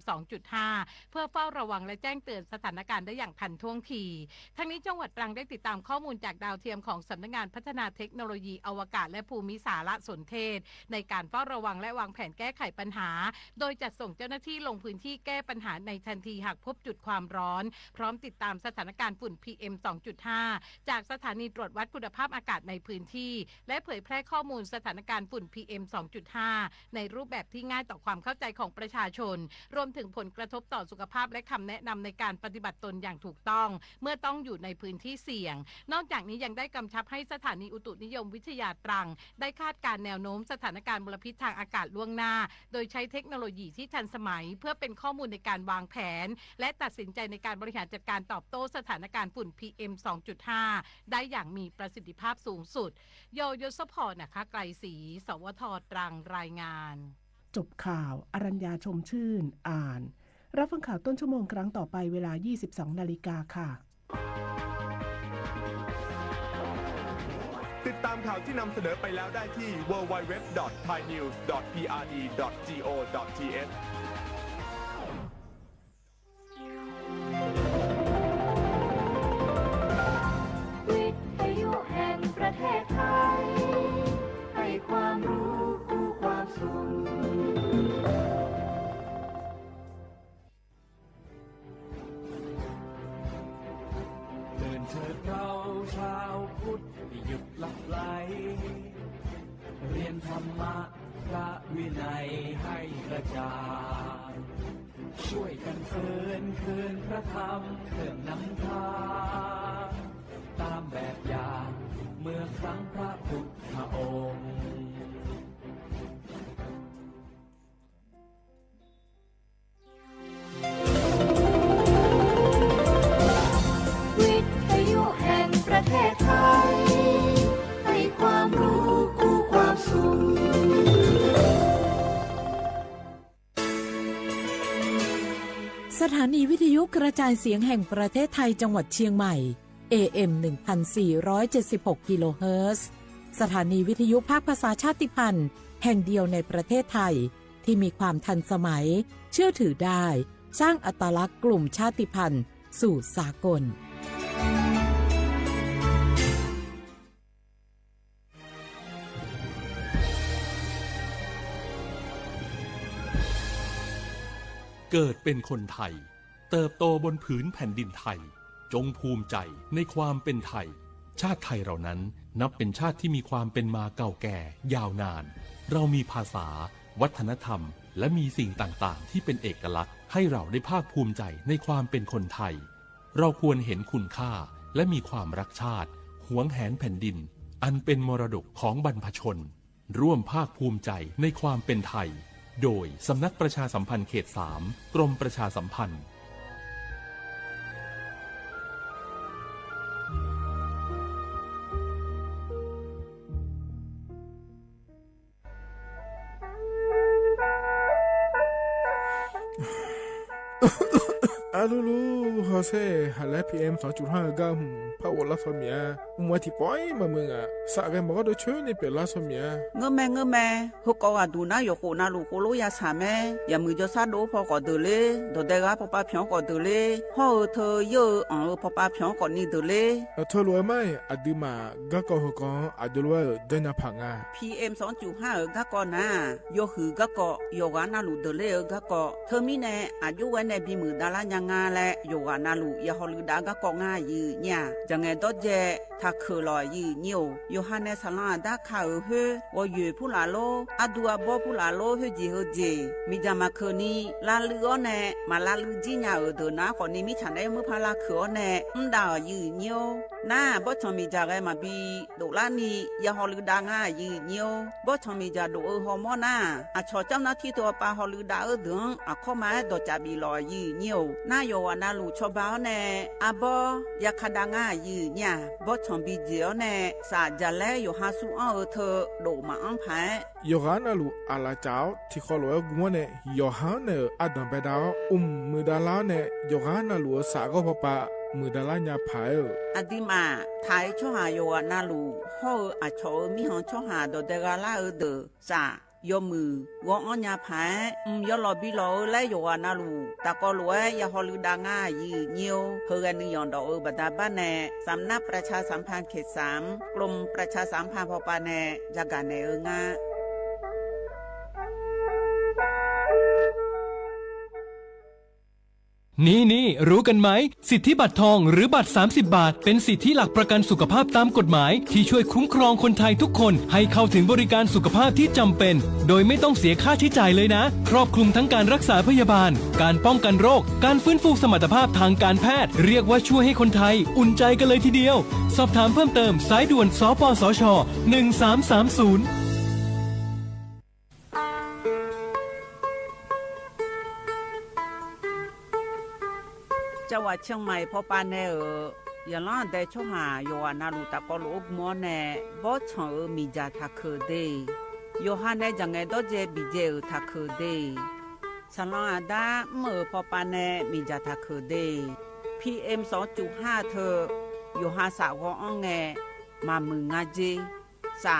S2: 2.5 เพื่อเฝ้าระวังและแจ้งเตือนสถานการณ์ได้อย่างทันท่วงทีทั้งนี้จังหวัดตรังได้ติดตามข้อมูลจากดาวเทียมของสำนักงานพัฒนาเทคโนโลยีอวกาศและภูมิสารสนเทศในการเฝ้าระวังและวางแผนแก้ไขปัญหาโดยจัดส่งเจ้าหน้าที่ลงพื้นที่แก้ปัญหาในทันทีหากพบจุดความร้อนพร้อมติดตามสถานการณ์ฝุ่น PM 2.5 จากสถานีตรวจวัดคุณภาพอากาศในพื้นที่และเผยแพร่ข้อมูลสถานการณ์ฝุ่น PM 2.5 ในรูปแบบที่ง่ายต่อความเข้าใจของประชาชนรวมถึงผลกระทบต่อสุขภาพและคำแนะนำในการปฏิบัติตนอย่างถูกต้องเมื่อต้องอยู่ในพื้นที่เสี่ยงนอกจากนี้ยังได้กำชับให้สถานีอุตุนิยมวิทยาตรังได้คาดการณ์แนวโน้มสถานการณ์มลพิษทางอากาศล่วงหน้าโดยใช้เทคโนโลยีที่ทันสมัยเพื่อเป็นข้อมูลในการวางแผนและตัดสินใจในการบริหารจัดการตอบโต้สถานการณ์ฝุ่น PM 2.5 ได้อย่างมีประสิทธิภาพสูงสุดโยศพรนะคะไกลศรีสวทตรังรายงาน
S10: จบข่าวอรัญญาชมชื่นอ่านรับฟังข่าวต้นชั่วโมงครั้งต่อไปเวลา 22 นาฬิกาค่ะ
S9: ติดตามข่าวที่นำเสนอไปแล้วได้ที่ www.thainews.prd.go.th
S1: ประเทศไทยให้ความรู้คู่ความสุข
S6: เดินเถิดเราชาวพุทธหยุดหลับไหลเรียนธรรมะพระวินัยให้กระจ่างช่วยกันเฟื่อนพระธรรมเครื่องนำทางตามแบบอย่างเมื่อครั้งพระพุทธองค์
S1: วิทยุแห่งประเทศไทยให้ความรู้คู่ความสุข
S2: สถานีวิทยุกระจายเสียงแห่งประเทศไทยจังหวัดเชียงใหม่ AM 1476 กิโลเฮิรตซ์สถานีวิทยุภาคภาษาชาติพันธุ์แห่งเดียวในประเทศไทยที่มีความทันสมัยเชื่อถือได้สร้างอัตลักษณ์กลุ่มชาติพันธุ์สู่สากล
S3: เกิดเป็นคนไทยเติบโตบนผืนแผ่นดินไทยจงภูมิใจในความเป็นไทยชาติไทยเรานั้นนับเป็นชาติที่มีความเป็นมาเก่าแก่ยาวนานเรามีภาษาวัฒนธรรมและมีสิ่งต่างๆที่เป็นเอกลักษณ์ให้เราได้ภาคภูมิใจในความเป็นคนไทยเราควรเห็นคุณค่าและมีความรักชาติหวงแหนแผ่นดินอันเป็นมรดกของบรรพชนร่วมภาคภูมิใจในความเป็นไทยโดยสำนักประชาสัมพันธ์เขต 3 กรมประชาสัมพันธ์
S17: อาลูลูฮอเซ่ฮัลโหล PM 2.5 กัมพาวลาสเมียมัวที่ปอยมามึงอ่ะสักแกมันก็ดูช่วยในเปลาสเมีย
S18: เงแม่ฮกก็ดูนะอยู่คนน่ะลูกโลยาสาแม่อย่ามือจะซาโดพอก็เดเลยโดเดกาพอป้าเพียงก็เดเลยฮอเธอเยอะพอป้าเพียงก็นี่เดเลย
S17: เธอรวยไหมอดีมาก็ก็ฮกก็อดีรวยเดินพังอ่ะ
S18: PM 2.5 ก็ก็นะโยหือก็ก็โยกาน่ะลูกเดเลยก็ก็เธอมีแน่อายุวันในบีมือดารายัง งาและโยกานาลุยาฮอลืดากะกองายืเนี่ยจังไงดอเจทักคือลอยยืนิวโยฮันเนสลาดาคาเฮวอยูผู้ลาโลอดัวบอผู้ลาโลเฮจีเฮเจมีจามาคืนนี้ลาลืออเนมาลาลือจีญาเดนะคนนี้มีฉันได้มือพาลาคืออเนดายืนิวน่าบ่ชมีจาไกมาบีโดลานียาฮอลืดางายืนิวบ่ชมีจาโดฮอมอนาอะชอเจ้าหน้าที่ตัวปาฮอลืดาดึงอะเข้ามาดอจาบีลอยยืนิวนายโยวานาลูชอบาเนอะบอยาคดางายืเนี่ยบ่ชมบีเจียวเนสาจะแลโยฮาสุอเธอโดมาอังไผ
S17: โยฮานาลูอาลาเจ้าที่ขอลอยกัวเนโยฮานเนอดัมเบดามือดาลาเนโยฮานาลูสาก็พปะมือดาลาญาไผ
S18: อดิมาไทยชอหาโยวานาลูฮออะชอมีหอนชอหาดอเดกาลาเดสายมือวออัญญาไผยอลอบิลอและโยอานาลูตะกอลวยยาฮอลืดางายีเนียวเฮกันนิยอนดอกบัดาบ้านแนสำนักประชาสัมพันธ์เขต3กรมประชาสัมพันธ์พอปาแนจักาเนงา
S19: นี่รู้กันไหมสิทธิบัตรทองหรือบัตร30 บาทเป็นสิทธิหลักประกันสุขภาพตามกฎหมายที่ช่วยคุ้มครองคนไทยทุกคนให้เข้าถึงบริการสุขภาพที่จำเป็นโดยไม่ต้องเสียค่าใช้จ่ายเลยนะครอบคลุมทั้งการรักษาพยาบาลการป้องกันโรคการฟื้นฟูสมรรถภาพทางการแพทย์เรียกว่าช่วยให้คนไทยอุ่นใจกันเลยทีเดียวสอบถามเพิ่มเติมสายด่วนสปสช1330
S18: จังหวัดเชียงใหม่พอปานแน่อย่าล้อได้ช่วหาโยนาลูตะกอลูกมอแน่บ่ชอมีจาทักคือเดโยฮันแน่จังไงดอเจบิเจทักคือเดสลองอาดาเมื่อพอปานแน่มีจาทักคือเด PM 2.5 เธอโยฮาสาวอองแงมามึงงาเจสา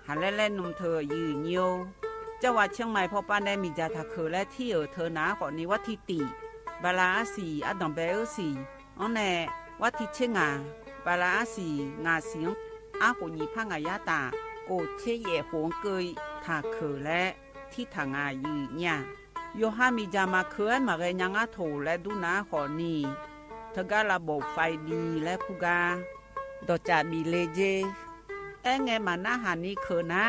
S18: หาเล่นนมเธอยืนโยจังหวัดเชียงใหม่พอปานแน่มีจาทักคือและที่เธอนาก่อนนี้วัดที่ติบาลาสีอดอมเบลสีอันแน่วัดที่เชงาบาลาสีงาเสียงอากุญีพังอายาตาโกเชเยหงเกยทาเคและที่ทางอายืเนี่ยโยฮามีจามาเคยมาเรยังอาโถและดูนาขอนีเธอก็ระบบไฟดีและพูกาดอจามีเลเจไงมาหน้าหานี้เคนา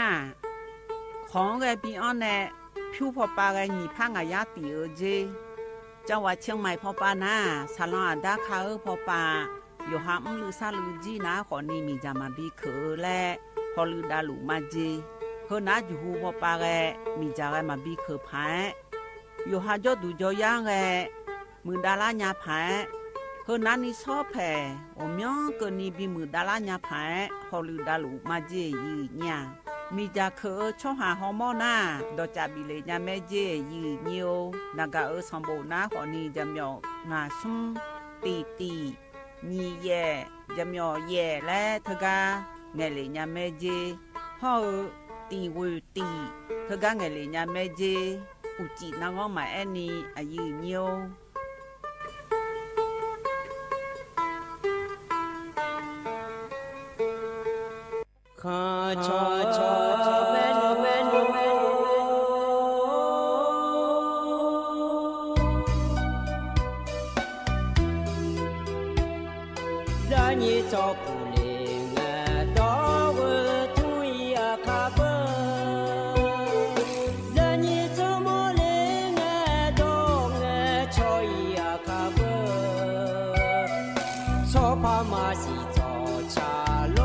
S18: ของไงปีอันแน่ผิวพอปาไงญีพังอายาตีเจจังหวัดเชียงใหม่พอปานาซาลอนอาดาคาพอปาโยฮามลือซาลือจีนาขอนี่มีจามาบีเคและพอลือดาลูมาจีเฮนาจูฮูพอปาแกมีจาแกมาบีเคพายโยฮาจอดูจอย่างแกมือดาลาญาพายเฮนานี่ชอบแผ่โอมยองเกินนี่บีมือดาลาญาพายพอลือดาลูมาจียืเนี่ยมีจาเคชอหาฮอร์โมนาดอจาบิเลญาแม่เจยืเนียวนากาสมบูนาขอนีจำยองาซุมตีนีแย่จำยอแย่และเธอกาเงเลญาแม่เจฮอตีวตีเธอกาเงเลญาแม่เจอุจินางอมาแอนีอายืเนียว
S20: ข้าชอแม่นจะนี่จอผู้เลี้ยงดอกทุยอาคาเบจะนี่จอโมเลี้ยงดอกชอยอาคาเบชอพามาสิจอชาโล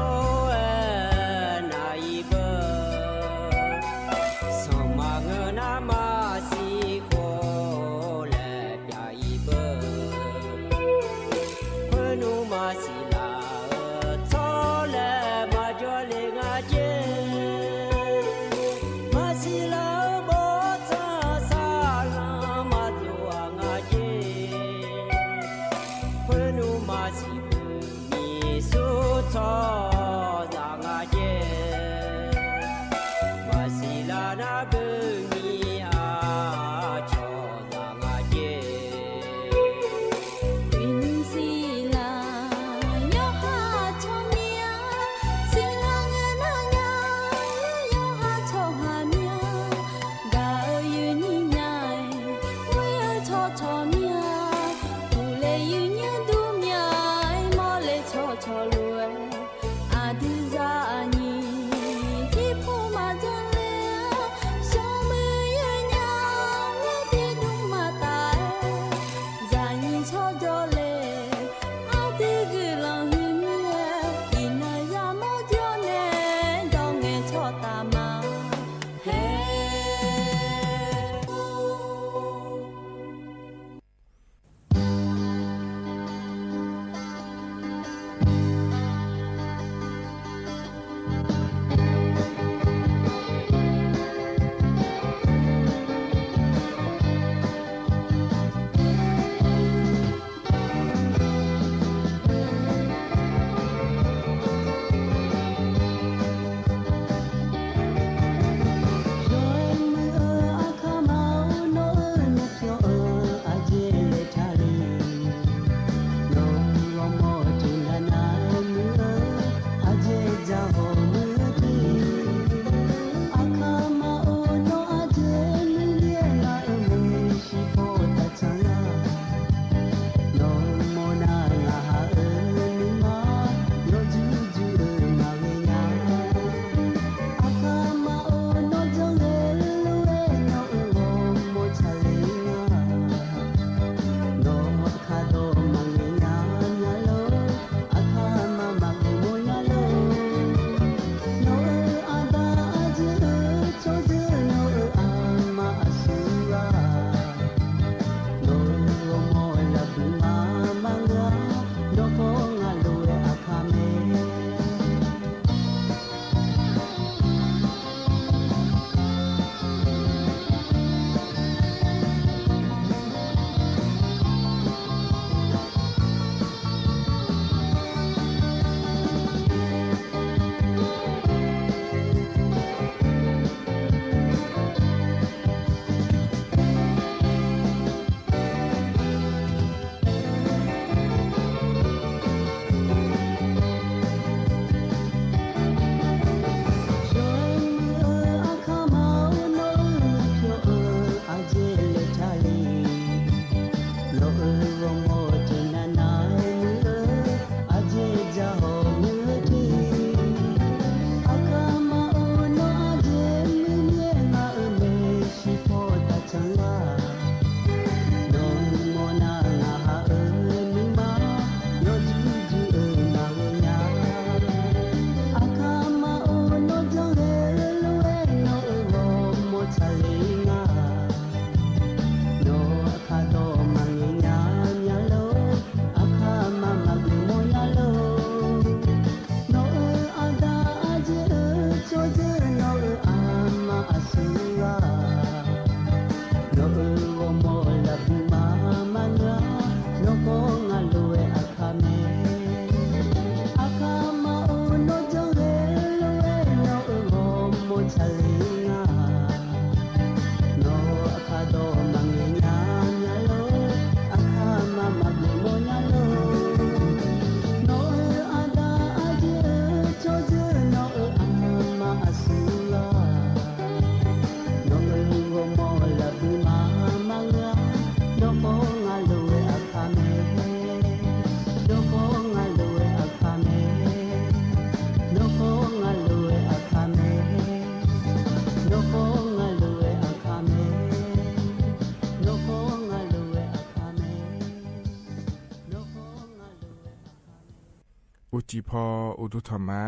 S17: อุจิพออุตุธรรมา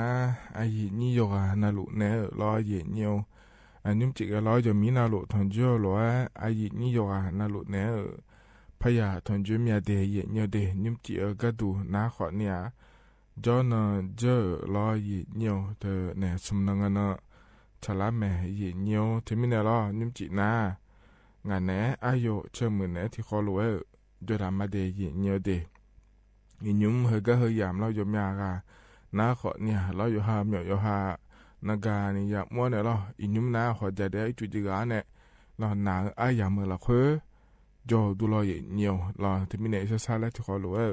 S17: อายินิโยกานาลุเนรอเยเนียวอันยุมจิกรอจะมีนาลุทอนจ่อรออายินิโยกานาลุเนพยาทอนจ่อมีเดเยเนียวเดยุมจิกะดูนาขอเนี่ยจอนเจอรอเยเนียวเธอเนี่ยสมนังนะฉลาแม่เยเนียวเทมิเนรอยุมจินางานแหนอายุเชื่อมือแหนที่ขอรวยจดามาเดเยเนียวเดยินยุมเฮก็เฮยามเราอยู่มีอะไรน้าขอเนี่ยเราอยู่หาเมียวหานากานี่อยากมัวเนี่ยเรายินยุมน้าขอจะได้จุดจีการเนี่ยเราหนาอายามเมื่อเราเคยจอดูเราอย่างเนียวเราที่มีเนี่ยชาแล้วที่ขอรู้ว่า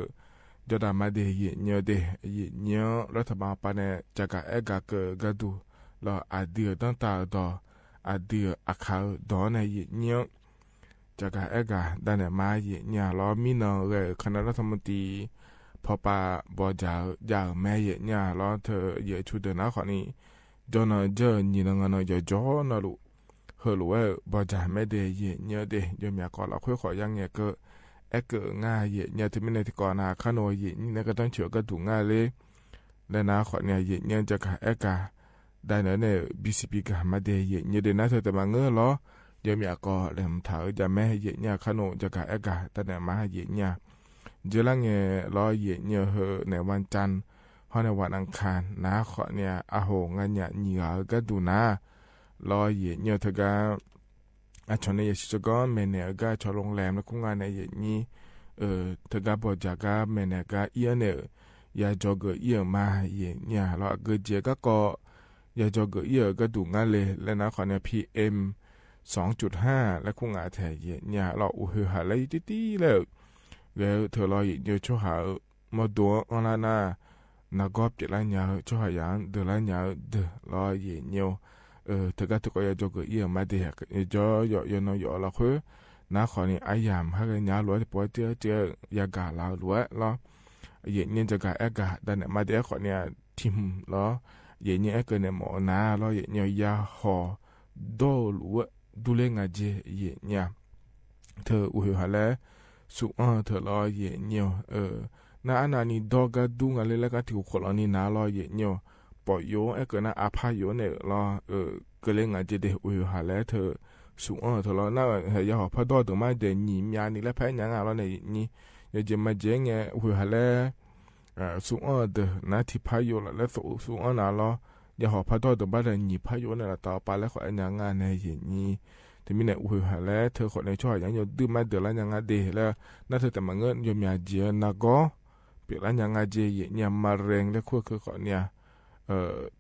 S17: จะได้มาเดียเนียวเดียเนียวรัฐบาลปานเนี่ยจะกะเอกะเกิดกระดูเราอาเดียตั้งตาดออาเดียอาคาดอเนี่ยเนียวจะกะเอกะได้เนี่ยมาเนี่ยเรามีน้องเลยคณะรัฐมนตรีพอปาบอจาอยากแม่เยเนี่ยแล้วเธอเยชุดเดินนะขอนี้จนเจอนี่นงานจะจ่อนะลูเฮลูเอบอจาแม่เดยเนี่ยเดยยมีก่อนเราค่อยขอยังเนี่ยก็เอกง่ายเยเนี่ยที่ไม่ในที่ก่อนนะขนมเยนี่ก็ต้องเชื่อก็ถูกง่ายเลยและนะขอเนี่ยเยเนี่ยจะกะเอกะได้เนี่ยบีซีพีกะมาเดยเนี่ยเดนะเธอแต่มาเงื้อล้อยมีก่อนเริ่มถามจะแม่เยเนี่ยขนมจะกะเอกะแต่เนี่ยมาเยเนี่ยเจลังเงรอเยเนี่ยเฮในวันจันทร์ฮอในวันอังคารนะขอเนี่ยอาโหงานเนี่ยเหนียวก็ดูนะรอเยเนี่ยเธอก็อาชนเนี่ยชิจก็เมเนี่ยก็ชอโรงแรมแล้วคุ้งงานในเยนี้เธอก็บอกจาก็เมเนี่ยก็เอียเนี่ยยาจอกเอียมาเยเนี่ยเราเกิดเจก็ยาจอกเอียก็ดูงานเลยแล้วนะขอเนี่ย PM 2.5 และคุ้งงานแถเยเนี่ยเราอุเหหาเลยตีแล้วแล้วเธอรออยู่ช่วยหามาดูอันนั้นนักกอบจะไล่ยาช่วยหาอย่างเดือดไล่ยาเดือดรอเยี่ยวเธอก็ถูกยาจกเยี่ยมมาเดียกจ่อยนอยละคือน้าขอนี่ไอยามให้ยาล้วนปวดเจอยากาลาล้วนล้อเยี่ยเนี่ยจะกาเอกาดันเนี่ยมาเดียขอเนี่ยทิมล้อเยี่ยเนี่ยเอกเนี่ยหมอน้าล้อเยี่ยเนี่ยยาหอโดล้วนดูเลงอาเจเยี่ยเนี่ยเธออุหะแล้วสุเธอรอเยเนียวนาอันนี้ดอกก็ดูงานเลยแล้วก็ที่ขอนี่นารอเยเนียวปอยโยเอกนะอาพายโยเนี่ยรอก็เลยงานจะเดอุยหาแล้วเธอสุเธอรอน่าเฮียหอพอดอตัวมาเดนี่มีอันนี้แล้วแพ้ยังอะไรเนี่ยนี่อยากจะมาเจงเงี้ยอุยหาแล้วสุเดนาที่พายโยแล้วสุน่ารออยากหอพอดอตัวบ้านนี่พายโยเนี่ยต่อไปแล้วขออันยังงานในเยนี่ที่มีเนี่ยอุยหาแล้วเธอคนในช่วยยังอยู่ดื้อมาเดือดแล้วยังงานเดแล้วน่าเธอแต่มาเงินยมีอาเจียนักก็เปลี่ยนแล้วยังงานเจียเนี่ยมาเร่งแล้วคุยคือขอเนี่ย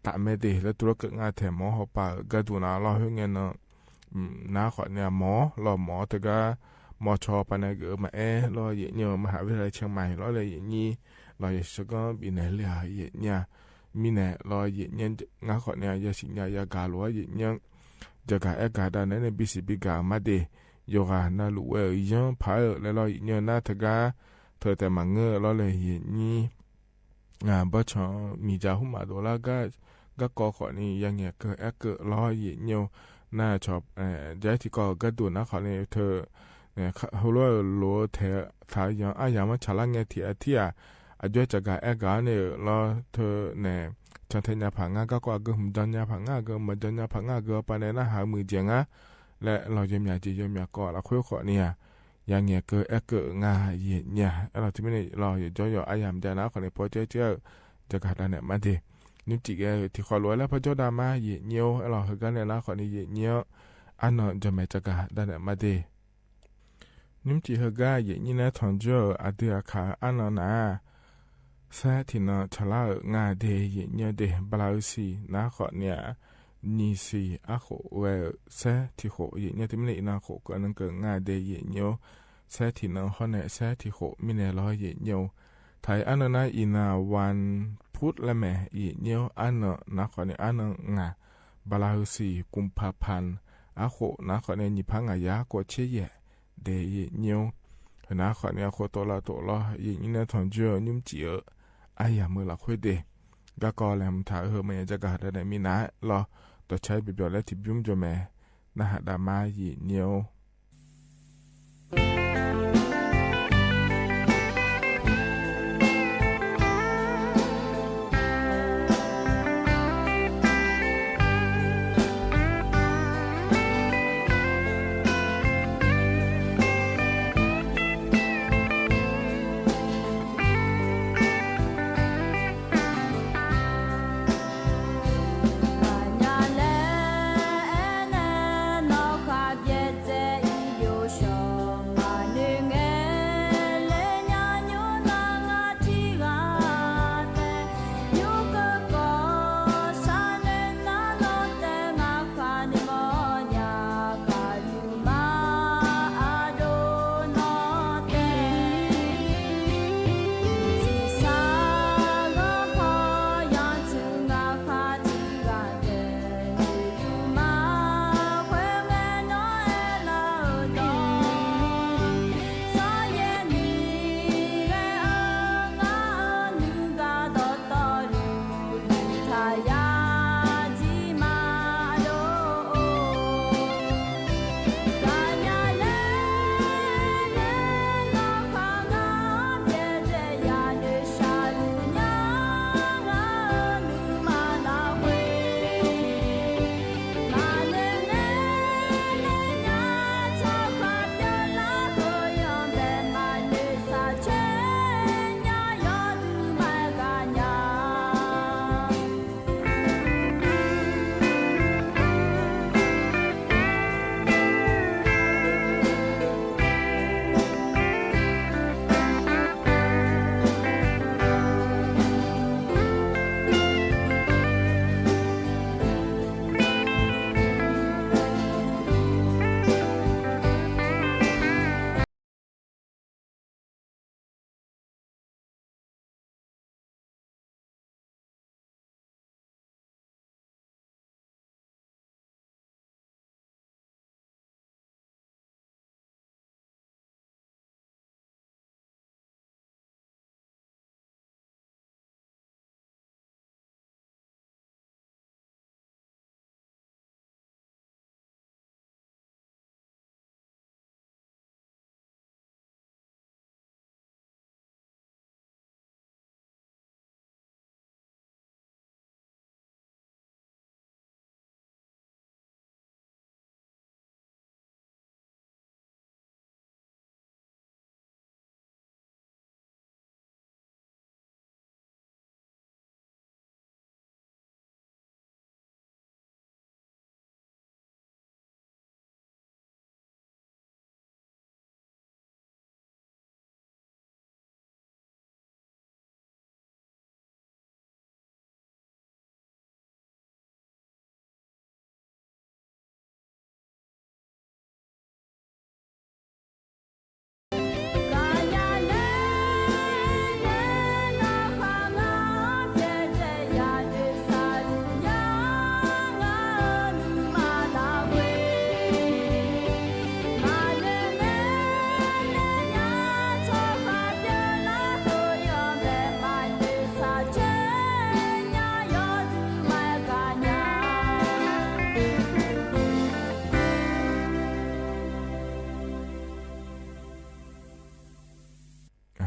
S17: ตาไม่เดแล้วตัวก็งานแถมหมอเขาปะก็ดูน่าเราเฮงเงินน้าขอเนี่ยหมอรอหมอแต่ก็หมอชอปะเนี่ยเกิดมารอเนี่ยมหาวิทยาลัยเชียงใหม่รอเลยอย่างนี้รออย่างนี้ก็มีเนี่ยเรียเนี่ยมีเนี่ยรอเนี่ยงานขอเนี่ยยาสิญญายากาลัวเนี่ยจะกะเอกาดานในบิสิบิกามาเดโยกานาลุเอยังพายแล้วเราเนี่ยน่าทกาเธอแต่มังเงอเราเลยเห็นนี่บ่ชอมีจาหุมาโดลาก็กอขอนี่ยังเนี่ยเกิดเกิดรอเห็นเนี่ยน่าชอบใจที่ก็ดูนะขอเนี่ยเธอเนี่ยเขาเรียกโลเทสายยังยังมันฉลาดเงี้ยที่อาจจะกะเอกาเนี่ยเราเธอเนี่ยฉันเทียนผังก็กว่าก็หุ่นจันยาผังก็มันจันยาผังก็ไปในหน้าหามือเจียงและเราจะมีจีจะมีก่อเราคุยขอเนี่ยยังเงี้ยเกิดเกิดงาเยี่ยเนี่ยเราที่ไม่ได้เราอยู่จ่อยอายามใจนะคนในพอเจ้าจะกัดอะไรมาดินึกจีกที่ขอรวยแล้วพอเจ้าดามาเยี่ยเนียวเราเห็นกันเนี่ยนะคนนี้เยี่ยเนียวอันนั้นจะไม่จะกัดได้มาดินึกจีเห็นกันเยี่ยนี่นะทอนเจ้าอาเดียขาอันนั้นนะแท้ที่น่าฉลาดงาเดียเนี่ยเดบลาวซีนะขอเนี่ยนี่สิอาโคเวแท้ที่โคเนี่ยที่ไม่ได้น่าโคก็นั่งเกิดงาเดียเนี่ยแท้ที่น่าเขาเนี่ยแท้ที่โคไม่แน่ร้อยเนี่ยไทยอันนั้นอินาวันพุธละแม่เนี่ยอันนั้นนะขอเนี่ยอันนั้นงาบลาวซีกุมภาพันธ์อาโคนะขอเนี่ยนิพังอายากดเชี่ยเดียเนี่ยนะขอเนี่ยโคตัวละอย่างนี้นะทอนเจอนุ่มเจี๋อไอ้ยามือละคุยเดก็กอแลมถ่ายมันจะกระดาษได้มีนะรอตัวใช้ไปเบียวและทิบยุ่งจะแม่นะฮะดามาหยีเนียว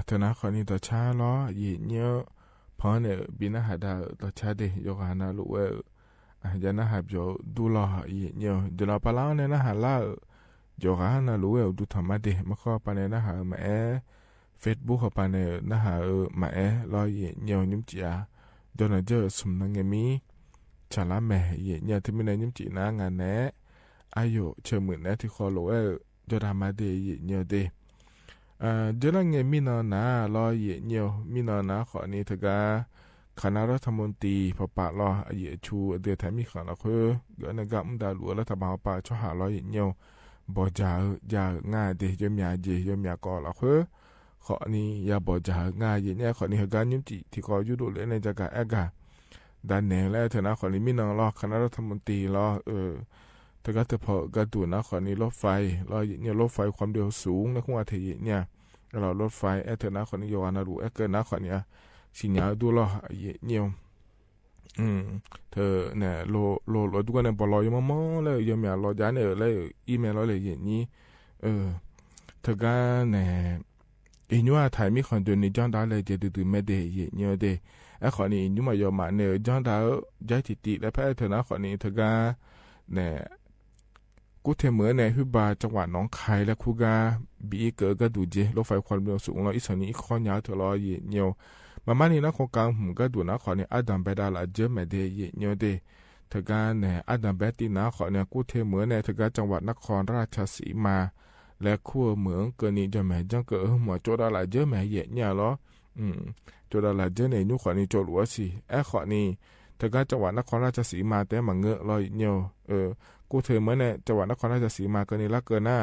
S17: เธอนะคนนี้ตัวช้าล้อเย็นเยอะพอเนี่ยบินหาดาตัวช้าเดยกหานาลุเอจะนะหาบอยู่ดูล้อเย็นเยอะเดี๋ยวเราไปเล่าเนี่ยนะหาล่ายกหานาลุเอดูธรรมะเดมาข้อไปเนี่ยนะหามาเฟซบุ๊กเข้าไปเนี่ยนะหามาล้อเย็นเยอะยุ่มจีอาเดี๋ยวเราเจอสมนังเงมีชาลาแม่เย็นเยอะที่มีในยุ่มจีนะงานแน่อายุเชื่อเหมือนแน่ที่คอลุเอจะทำมาเดยเย็นเยอะเดเดี๋ยวเงี้ยมีนอนะรอเย็นเยอะมีนอนะขอนี้เถอะกาคณะรัฐมนตรีพอปะรอเยชูเดือดแถมมีขอละคือเกิดในกำดาหลวงรัฐบาลปะช่วยหารอเย็นเยอะบ่จ่าง่ายเดียมยาเจยมยาก่อละคือขอนี้อย่าบ่จ่าง่ายเย็นเนี่ยขอนี้เหตุการณ์ยุ่งจีที่ขอยุดเลยในจักรแอกาด้านเหนือแล้วเถอะนะขอนี้มีนอรอคณะรัฐมนตรีรอแต่ก็จะพอกระดูนะขอนี้รถไฟเราเนี่ยรถไฟความเร็วสูงในขั้วเทียเนี่ยเรารถไฟเถอะนะขอนี้โยนาดูเกินนะขอนี้สิญญาดูรอเนี่ยเธอเนี่ยโลดูกันเนี่ยบอลอยมอเลยยังมีรอจานเนี่ยเลยอีเมลเราเลยอย่างนี้เธอก็เนี่ยอีนัวไทยมีคนเดินในจังได้เลยจะดูไม่ได้เนี่ยเดขอนี้นัวมายอมาเนี่ยจังได้ใจติดแล้วแพ้เธอนะขอนี้เธอก็เนี่ยกูเทเหมือนในฮิบาจังหวัดหนองคายและคูกาบีเกิดก็ดูเจรถไฟความเร็วสูงเราอีสานนี้ข้อยาวเธอรอเยี่ยวมานี่นะโครงการผมก็ดูนะขอเนี่ยอาดัมเบดาลาเจอไม่ได้เยี่ยวเดเธอการเนี่ยอาดัมเบตินะขอเนี่ยกูเทเหมือนในเธอการจังหวัดนครราชสีมาและขั้วเหมืองเกินนี้จะแม่จังเกิดหัวโจดาลาเจอแม่เยี่ยเหรอโจดาลาเจอเนี่ยนุ่ขอนี่โจหลัวสิขอนี่เธอการจังหวัดนครราชสีมาแต่มาเงอะรอเยี่ยวกูเธอเหมือนในจังหวัดนครราชสีมาเกินนี้ละเกินหน้า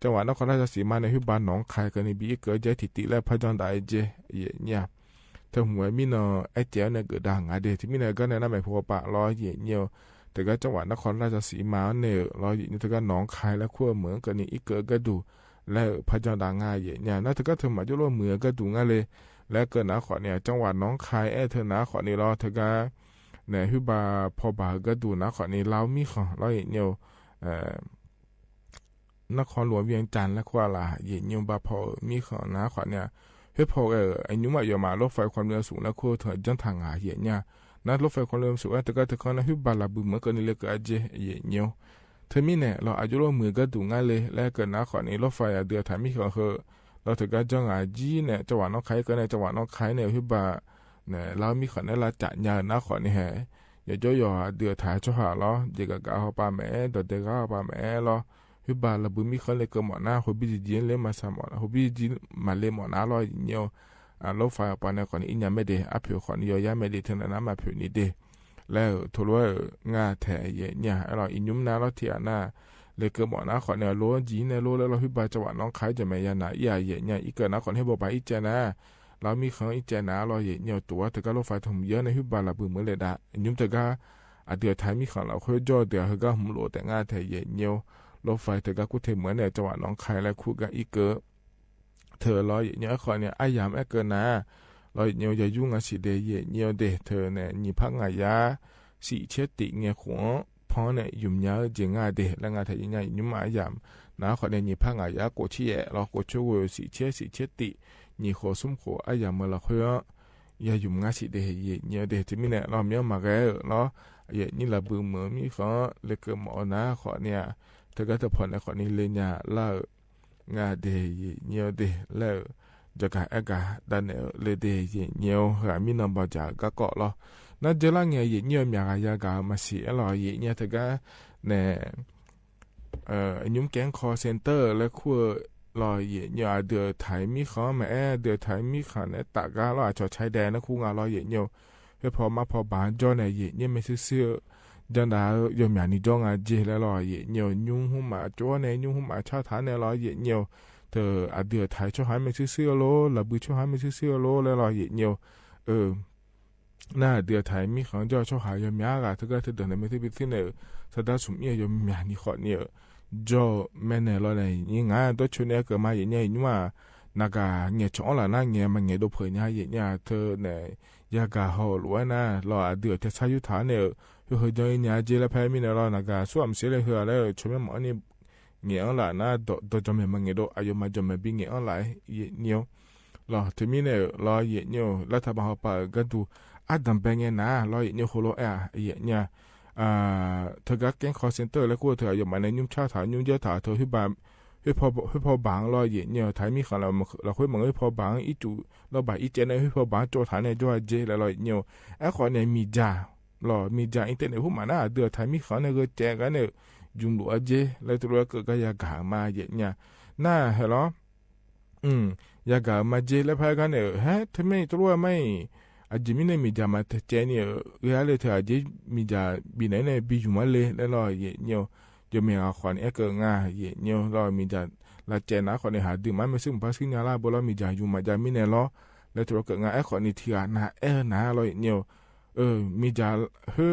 S17: จังหวัดนครราชสีมาในฮิบานหนองคายเกินนี้บีเกิดใจติและพระจันทร์ได้เจเนี่ยเธอหัวมีนอไอเจ้าเนี่ยเกิดดังที่มีเนี่ยก็เนี่ยน่าไม่พอปะรอเยี่ยวแต่ก็จังหวัดนครราชสีมาเนี่ยรอเธอก็หนองคายและขั้วเหมืองเกินนี้อีเกิดก็ดูและพระจันทร์ดังง่ายเนี่ยน่าเธอก็เธอมาจุลเหมืองก็ดูง่ายเลยและเกิดนะขอเนี่ยจังหวัดหนองคายเธอนะขอนี่รอเธอก็เนี่ยฮิบาพอบาก็ดูนะขอนี่เรามีของเราเนี่ยนครหลวงเวียงจันทร์และกว่าล่ะเยี่ยมบาพอมีของนะขอเนี่ยเฮ้ยพอไอ้นุ่มอย่ามารถไฟความเร็วสูงแล้วคู่เธอจังทางหาเหี้ยเนี่ยนัดรถไฟความเร็วสูงแต่ก็เธอคนนั้นฮิบาลาบุเหมือนกันนี่เลยก็อาจจะเยี่ยมเธอมีเนี่ยเราอาจจะรู้มือก็ดูง่ายเลยและเกิดนะขอนี้รถไฟเดือดถ่ายมีของเราเธอก็จังอาจีเนี่ยจังหวัดน้องไข่ก็ในจังหวัดน้องไข่เนี่ยฮิบาเนี่ยเรามีของในละจัดยานะขอนี่แฮอย่าจ่อยเดือดถ่ายช่วยหาล้อเด็กก็เอาปลาแม่เด็กก็เอาปลาแม่ล้อฮิบาลาบุมีคนเลยก็หมดหน้าฮบิจีนเลยมาสามฮบิจีนมาเลยหมดหน้าล้อเนี่ยรถไฟปานในคนนี้ยังไม่ได้อภิวคนยอยาไม่ได้ถึงนั้นมาผิวนี้เดแล้วทุลงาแถเนี่ยเราอินยุมนาเราเทียนาเลยก็หมดหน้าคนเนี่ยล้วนจีนเนี่ยล้วนแล้วเราฮิบาจังหวัดน้องคายจะไม่ยานาใหญ่เนี่ยอีกเกิดนะคนให้บอกไปอีเจนะเรามีของอีเจนะเราเนี่ยตัวแต่ก็รถไฟถมเยอะในฮิบาลาบุเหมือนเลยด่ายุมแต่ก็เดือดไทยมีของเราค่อยจ่อเดือดเขาก็หุ่มโหลแต่งาแถเนี่ยรถไฟแต่ก็กูเทเหมือนเนี่ยจังหวัดน้องคายและคู่กับอีเกิดเธอรอเนี่ยขอเนี่ยไอ้ยามเกินนะรอเนี่ยอย่ายุ่งสิเดย์เนี่ยเดเธอเนี่ยมีพักงายาสีเชติเนี่ยหัวพอเนี่ยยุ่มยาเจงาเดแล้วงาไทยเนี่ยยุ่มไอ้ยามนะขอเนี่ยมีพักงายาโกชีรอโกชูสีเชตินี่ขอสมขอไอ้ยามเมื่อละเพื่ออย่ายุ่มงาสิเดย์เนี่ยเดที่มีเนี่ยเราเมียมาแก่เนาะนี่ละบือเหมือนมีขอเลยเกิดหมอนะขอเนี่ยเธอก็จะผ่อนในขอนี้เลยเนี่ยเล่างาเดย์เนี่ยเดแล้วจะกะกะดันเลเดย์เนี่ยหามีนำบาจาก็เกาะ咯那这两年เนี่ยมีอะไรก็มาสิอะไรเนี่ยเธอก็เนี่ยยุ่งแก๊ง call center และคู่รอเนี่ยเดือดไทยมีเขาแม่เดือดไทยมีเขาเนี่ยตากาเราอาจจะใช้แดนนะคู่งานรอเนี่ยเพื่อพอมาพอบานจอเนี่ยไม่ซื้อจังดายมยานี่จ้องอาเจแล้วรอเนี่ยยุ่งหุ่มมาจ้อเนี่ยยุ่งหุ่มมาชาฐานเนี่ยรอเนี่ยเธอเดือดไทยช่วยหายไม่ซื้อโลระบือช่วยหายไม่ซื้อโลแล้วรอเนี่ยน่าเดือดไทยมีของเจ้าช่วยหายยมยากเธอก็เธอเดินในไม่ที่พิธีเนี่ยสดาสมัยยมยานี่ขอเนี่ยจ้าแม่เนี่ยรอเนี่ยยิ่งงานตัวชนเนี่ยเกิดมาเนี่ยยุ่งว่านักเนี่ยช่องละนักเนี่ยมันเนี่ยดูเผยเนี่ยเธอเนี่ยยากาหอล้วนนะรอเดือดเธอใช้ยุทธาเนี่ยเฮ้ยจอยเนี่ยเจริญแพ้มีเนี่ยรอนักส่วนเสียเลยเหรอแล้วชมหมอนี่เงี้ยละนะตัวจอมมันเงี้ยดูอายุมาจอมบิเงี้ยอะไรเนี่ย รอถึงมีเนี่ยรอเย็นเนี่ยรัฐบาลปะกันดูอัดดำเป็นไงนะรอเย็นเนี่ยโคโลเย็นเนี่ยเธอก็แก๊งคอร์เซนเตอร์แล้วก็เธออยู่มาในยุ่งชาถายุ่งเยอะถาเธอที่บ้านให้พอบางรอเย็นเนี่ยถ่ายมีของเราคุยมึงให้พอบางอีจูเราบ่ายอีเจนให้พอบางโจฐานในจ้าเจแล้วรอเนี่ยไอ้คนเนี่ยมีจ่ารอมีจ่าอินเทอร์เน็ตพวกมันน่ะเดือดถ่ายมีของเนี่ยก็แจกันเนี่ยยุ่งหลัวเจแล้วตัวก็อยากหามาเย็นเนี่ยน่าเหรออยากมาเจแล้วพายกันเนี่ยฮะทำไมตัวไม่อาจจะมีในมีจามาเจเนี่ยเรื่องอะไรเธออาจจะมีจาบีไหนเนี่ยบีอยู่มาเลยแล้วรอเยี่ยวจะมีอาขวัญเอกง่ายเยี่ยวรอมีจาละเจนะขวัญหาดื่มมันไม่ซึ่งภาษาเนี่ยละบุรุษมีจาอยู่มาจามีเนี่ยล้อแล้วตัวก็ง่ายขวัญนี่ที่น่าน่ารอเยี่ยวมีจาเฮ้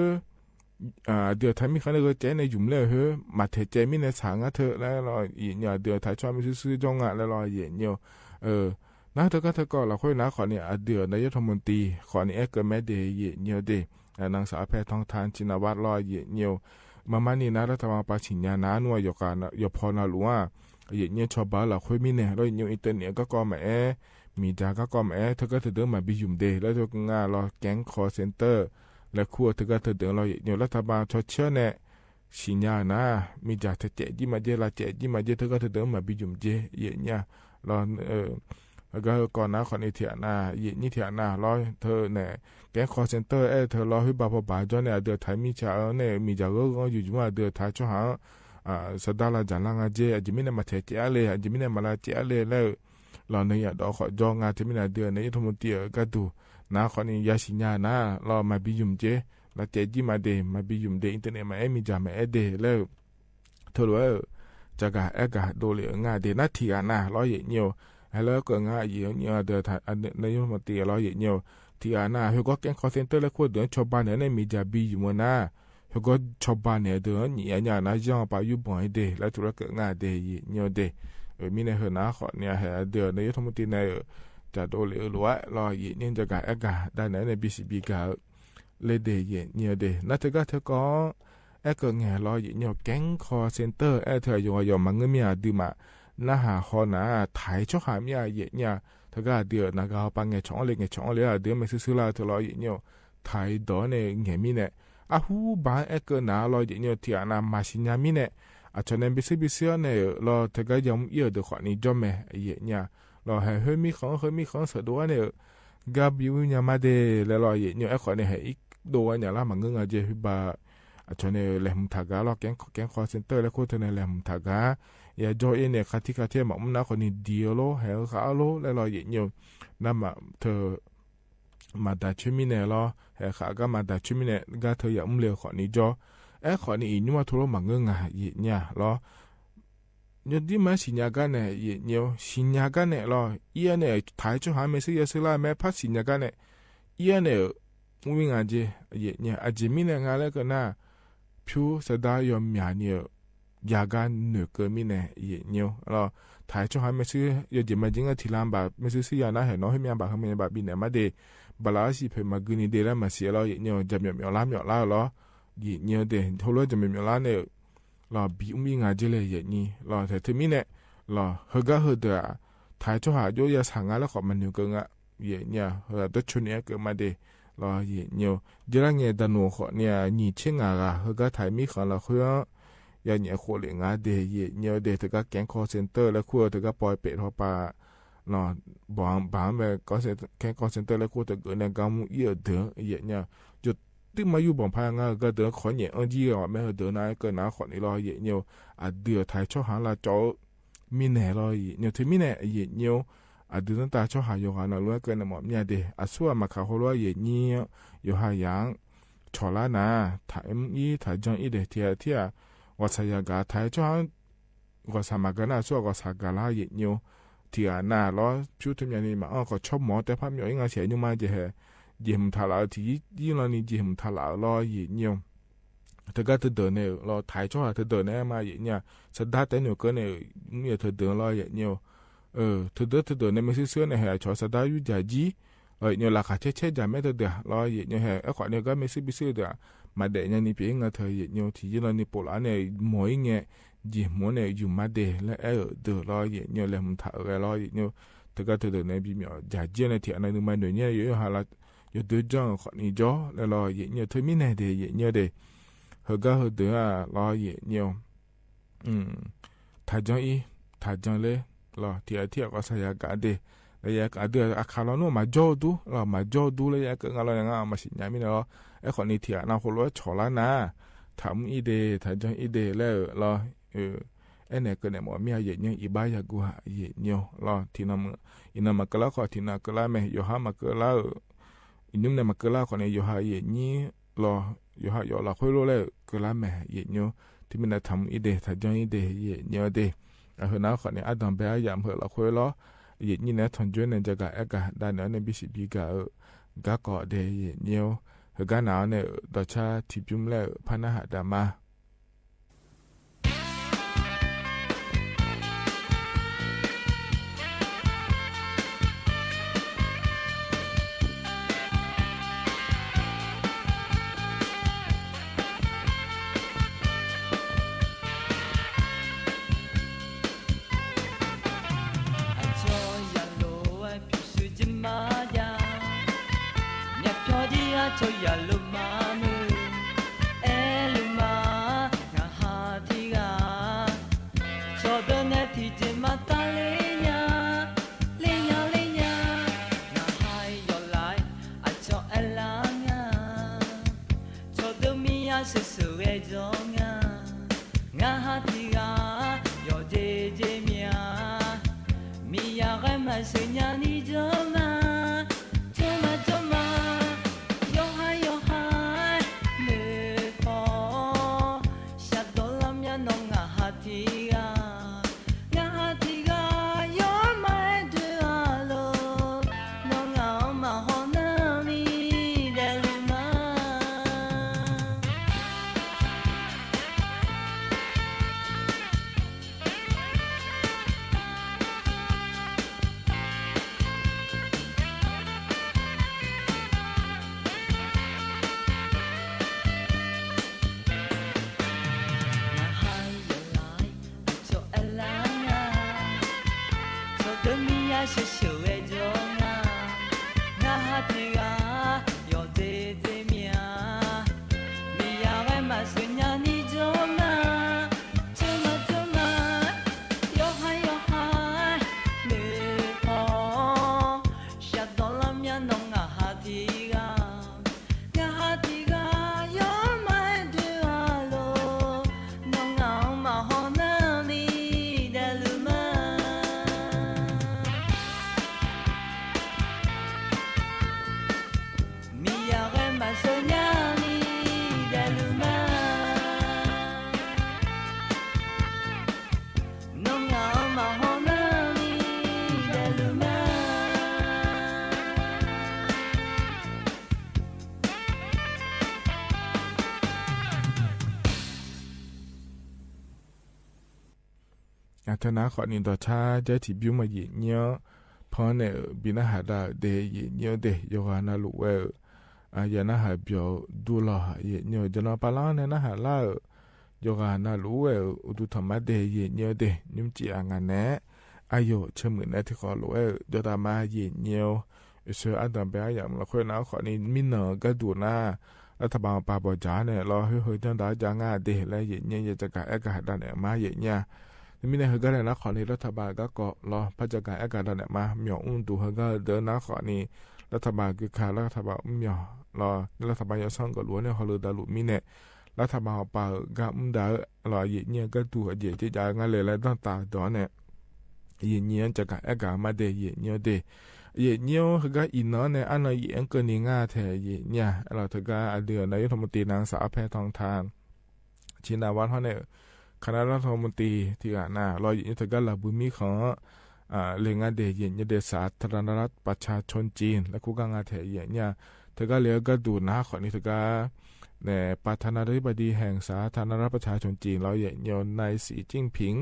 S17: เดือดท้ายมีขนาดก็เจในยุ่มเลยเฮ้มาเทเจมีในฉางอ่ะเธอแล้วรอเยี่ยวเดือดท้ายชอบมีซื้อจงอ่ะแล้วรอเยี่ยวนะเธอก็เราค่อยนะขอเนี่ยเดือนนายกรัฐมนตรีขอเนี่ยเกิดแม่เดียเนียวเดนางสาวแพทองทานจินวัตรลอยเนียวมานี่นะรัฐบาลปาชิญญานาหน่วยยการยพนาหลวงเนียวชาวบ้านเราค่อยมีเนี่ยเราเนียวอินเตอร์เน็ตก็แม่มีจาก็แม่เธอก็เธอเดินมาบิยุมเดแล้วเธอง่ายเราแก๊งคอเซ็นเตอร์และครัวเธอก็เธอเดินเราเนียวรัฐบาลชดเชยเนี่ยชิญญานะมีจากเธอเจยี่มาเจละเจยี่มาเจเธอก็เธอเดินมาบิยุมเจเนี่ยเราแล้วก็ก่อนนะคนอีเทียนายี่นี่เทียนาร้อยเธอเนี่ยแก๊งคอร์เซ็นเตอร์เธอรอให้บาพบาจอเนี่ยเดือดไทยมีชาเนี่ยมีจากก็อยู่จุ่มเดือดไทยช่วงสดาลาจันลังอาเจอาจจะไม่ได้มาเทเจเลยอาจจะไม่ได้มาลาเจเลยแล้วเราเนี่ยดอกขอจองงานที่ไม่ได้เดือนในทมุตีก็ดูนะคนนี้ยาสิญญานะเรามาบิยุมเจละเจจีมาเดมาบิยุมเดอินเทอร์เน็ตมามีจามาเดแล้วเธอรู้จากกะโดเลยงานเดนัททีอานะร้อยเนียวแล้วก็ง่ายอย่างเดือดถ่ายในยุคตีเราอย่างเดียวที่น่าเขาก็แก๊งคอเซ็นเตอร์แล้วก็เดือดชาวบ้านเนี่ยมีจะบีอยู่มั้งนะเขาก็ชาวบ้านเนี่ยเดือดเนี่ยน่าจะไปอยู่บ่อยเดย์แล้วธุรกิจง่ายเดย์เนี่ยเดย์มีในหัวหน้าเขาเนี่ยเดือดในยุคตีเนี่ยจะโดนเลยหรือว่าเราอย่างนี้จะการเอกาได้ไหนในบีซีบีก็เลยเดย์เนี่ยเดย์นั่นเธอก็เอกเงี้ยเราอย่างเนี่ยแก๊งคอเซ็นเตอร์เธออยู่มันก็มีดื่ม那哈好那台出下面也呢，他个掉那个把眼窗เลย掉没事啦，他老也呢台多呢眼面呢，啊呼把一个拿了也呢天那马西那面呢，啊从那必须呢，了他个用药的话你做咩也呢，了还后面看实多呢，个比如呢嘛的了了也呢一块呢还一多呢啦，嘛个啊就把。ชนเนี่ยแหลมทากาล็อกแก๊งคอร์เซนเตอร์แล้วก็เธอเนี่ยแหลมทากาอย่าจอยเนี่ยคัดที่คัดเทียมมันน่าคนนี้เดียวโลเฮลขาโลแล้วเราอย่างเงี้ยนั่นมาเธอมาดัชมิเนี่ยล้อเฮลขาก็มาดัชมิเนี่ยก็เธออย่าเลี้ยวขอนี้จอขอนี้นี่ว่าทุกมันเงงอย่างเงี้ยล้อเนี่ยที่มาสิญญากันเนี่ยอย่างเงี้ยสิญญากันเนี่ยล้อเนี่ยถ่ายจุดหาไม่ซื้อยาซื้อละแม่พัดสิญญากันเนี่ยเนี่ยวิ่งอาเจอย่างเงี้ยอาจจะมีเนี่ยงานแล้วก็น่าพิวสดายอมหยาเนี่ยยากันเหนือเกินมีเนี่ยเนี่ยเราถ่ายช่วงให้ไม่ซื้อยาเดี๋ยวมาจริงก็ทีหลังแบบไม่ซื้อยาหน้าเห็นน้องให้มีแบบเขาไม่แบบบินเนี่ยมาเดบลาสิเพิ่มมากินเดแล้วมาเสียเราเนี่ยจะมีล้าเราเนี่ยเดทั่วโลกจะมีล้าเนี่ยเราบีอุ้มงานเจเลยอย่างนี้เราแต่ที่มีเนี่ยเราเฮก็เฮเดอถ่ายช่วงหาโยยาสั่งงานแล้วขอมันเหนือเกินอ่ะเนี่ยเฮตัวชุนเนี่ยเกิดมาเดเราเนี่ยเจริญเนี่ยดันหัวเขาเนี่ยนี่เช่นอะไรเขาก็ถ่ายมีของเราเขาอย่างเนี่ยคนเลยงาเดียเนี่ยเดี๋ยวถึงก็แก๊งคอเซ็นเตอร์แล้วคู่ถึงก็ปล่อยเป็ดเขาไปเนาะบางแบบก็แก๊งคอเซ็นเตอร์แล้วคู่ถึงก็เนี่ยก็มุ่งเยอะเดือเนี่ยจุดที่มาอยู่บางพายงาก็เดือขอเนี่ยจีอ่ะไม่เดือนะก็น่าขอนี่เราเนี่ยเดือถ่ายช่อหาละจ่อมีแน่เราเนี่ยถึงมีแน่เนี่ยเดือนตาช่อหายงานเราเกินหมดเนี่ยเดี๋ยวส่วนมาเขาเราเนี่ยอยู่หายังชอละนะถ่ายจังอีเดียที่ว่าใช้ยากาถ่ายช่างว่าสามารถกันนะส่วนว่าสักการะยิ่งอยู่ที่น่าล้อพูดถึงอย่างนี้มาก็ชอบหมอแต่พันอย่างงี้เสียยุ่งมาจะเหยิ่งทาราที่ยิ่งเรานี่ยิ่งทาราล้อยิ่งอยู่แต่ก็เธอเดินเนี่ยเราถ่ายช่างเธอเดินเนี่ยมายิ่งเนี่ยสัตว์แต่เนี่ยก็เนี่ยเนี่ยเธอเดินล้อยิ่งอยู่เธอเดินเนี่ยไม่ซื้อเนี่ยเหรอชอบสัตว์อยู่จ่ายจีเนี่ยราคาเช่ๆจ่ายไม่เธอเดือดล้อยิ่งเนี่ยเหรอขวานเนี่ยก็ไม่ซื้อเดือดมาเดเนี่ยนี่เพียงเธอเนี่ยที่เรานี่ปลาเนี่ยหมวยเนี่ยยิ่งหมวยเนี่ยอยู่มาเดและเดือดร้อยเนี่ยเลยมันถ่ายร้อยเนี่ย这个头头那比苗家见了天那你们年有哈了有对账和你着来了也有特别的也有的和个和对啊老也有他讲他讲嘞了天个saya ga de ya ga de akala no ma jodu la ma jodu le ya ka ngala nga ma si nyami no e khon ni thia na kholo chola na tham ide ta jang ide le lo ene ko ne mo mi ye nyen ibaya gu ha ye nyo lo tinam ina makala ko tina kala me yo ha makala inum ne makala ko ne yo ha ye ni lo yo ha yo la kholo le kala me ye nyo timina tham ide ta jang ide ye nyo de a hna ko ne adam ba yam ho la kholo ye ni ne thon jwen ne jaga aka da ne ne bi si bi ga ko de ye nyo ga na ne da cha tipum le phana ha da ma
S6: cho ya lumanu eluma nga hatiga cho done ti jimata lenya nga hai yo lai a cho elanga cho do mi ya se su e jonga nga hatiga yo je mia mi ya ga ma se nya ni jongaธนาขอนินต่อชาจะที่บิวมาเยเนียพอเนี่ยบินาหาดาเดเยเนียเดโยฮานาลุเวยานาหาเบียวดูลอเยเนียจนปาลาเนี่ยนะหาลาโยฮานาลุเวอุดุธรรมะเดเยเนียเดนิมจีอางานแนะอายุเชื่อมือเนี่ยที่ขอลุเวโยตามาเยเนียเสืออันดับแบอย่างเราค่อยนะขอนี้มินเนอร์ก็ดูหน้ารัฐบาลปาบจาเนี่ยรอให้จังได้จางาเดและเยเนียจะกะเอกาดาเนี่ยมาเยเนียมีในเฮกาเลยนะขอนี้รัฐบาลก็รอพัฒนาอากาศเนี่ยมาเหมียวดูเฮกาเดินนะขอนี้รัฐบาลคือขารัฐบาลเหมียวรอรัฐบาลยาซ่องก็ล้วนเนี่ยเขาเลยดาลุมีเนี่ยรัฐบาลปากำดารอเยเนี่ยก็ดูเยที่จะงานเลยแล้วต้องตาดอนเนี่ยเยเนี่ยจะกะอากาศมาเดเยเนี่ยเดเยเนี่ยเฮกาอินเนาะเนี่ยอันนั้นเยก็นี่ง่าแท้เยเนี่ยเราเฮกาเดือนนายกรัฐมนตรีนางสาวแพทองทานชินาวัฒน์เขาเนี่ยคณะรัฐมนตรีที่อ่านรออยู่ที่การระบุมีของเรื่องเดียร์เดสาธารณรัฐประชาชนจีนและคู่กังอาเทียเนี่ยที่การเลี้ยงก็ดูนะขอนี้ที่การเนี่ยประธานาธิบดีแห่งสาธารณรัฐประชาชนจีนเราอย่างนายสีจิ้งผิง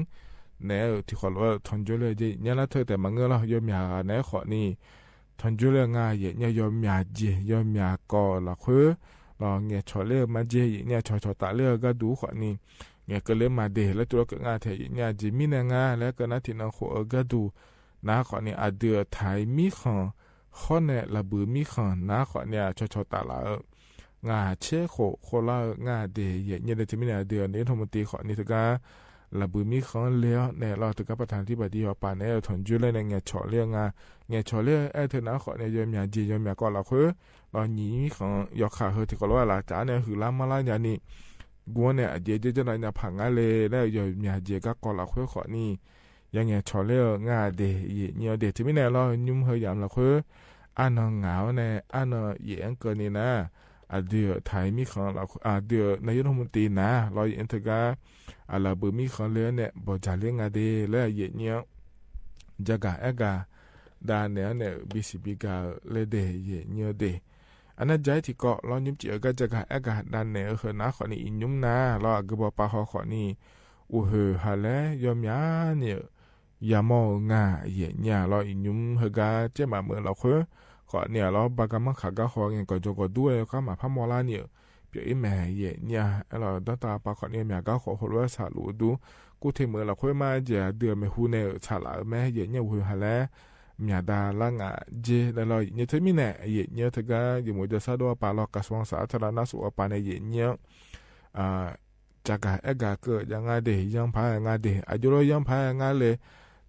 S6: เนี่ยที่ขอว่าทนจุเลยเนี่ยนะเธอแต่มาเงื่อเรายอมยาเนี่ยขอนี้ทนจุเลยง่ายเนี่ยยอมยาจียอมยาก่อละคือเราเนี่ยชอเลือกมาเจเนี่ยชอตาเลือกก็ดูขอนี้เนี่ยก็เลยมาเดแล้วตัวก็งาเทียเนี่ยจิมีนงาแล้วก็นัดที่นังโคก็ดู
S17: นาขอเนี่ยอาเดือไทยมีของข้อเนี่ยระบือมีของนาขอเนี่ยชตาละงาเชโคโคลางาเดเยเนี่ยจะมีเนี่ยเดือนนี้ธรรมตีขอนี่ถึงระบือมีของเลี้ยวเนี่ยเราถึงกับประธานที่บดีว่าป่านเนี่ยถอนจุเลยในเงี้ยเฉาะเลี้ยงาเงี้ยเฉาะเลี้ยเธอนาขอเนี่ยยอมยาจียอมยาก็ละคือเราหนีมีของยกขาเฮที่ก็รู้ว่าละจ้าเนี่ยคือลามาลาอย่างนี้กัวเนี่ยเจจะไหนเนี่ยผังอะไรแล้วยอมยาเจก็ก็ละคือขอนี่ยังเงี้ยเฉาะเลี้ยงาเดเนี่ยเดที่มีเนี่ยเรายุ่มเฮยามละคืออันนเหงาเนี่ยอันเย็นเกินนี่นะเดือไทยมีของเราเดือนายกรัฐมนตรีนะเราเอ็นเถกาเราบุมีของเลี้ยเนี่ยบอกจะเลี้ยงอะไรแล้วเย็นเนี่ยจะกะเอกาดานเนี่ยบิสิบิกาเลเดเย็นเนี่ยเดอันนั้นใจที่เกาะเรายุ่มจีก็จะกะเอกาดานเนี่ยคือนะขอนี่อินยุ่มนะเราก็บอกปะขอนี่เหฮาเลยยอมยาเนี่ยยามองาเย็นเนี่ยเราอินยุ่มเฮกาเจ้ามาเมื่อเราคือขอเนี่ยเราบางมันขาก็ขอเงินก็จะก็ด้วยก็มาพัมมอลาเนี่ยเปียแม่เย่เนี่ยเราตั้งตาปากขอเนี่ยแม่ก็ขอหัวสาลูดูกูเทมือเราค่อยมาจะเดือดไม่หูเนี่ยฉลาดแม่เย่เนี่ยหูหาแล้วแม่ดาล่างอ่ะเจแล้วเราเนี่ยเธอมีเนี่ยเย่เนี่ยเธอก็อยู่มือจะซาดัวปาเรากระทรวงสาธารณสุขปาในเย่เนี่ยจากการเอกาเกิดยังไงเดยังพายยังไงเดอายุเรายังพายยังไงเลย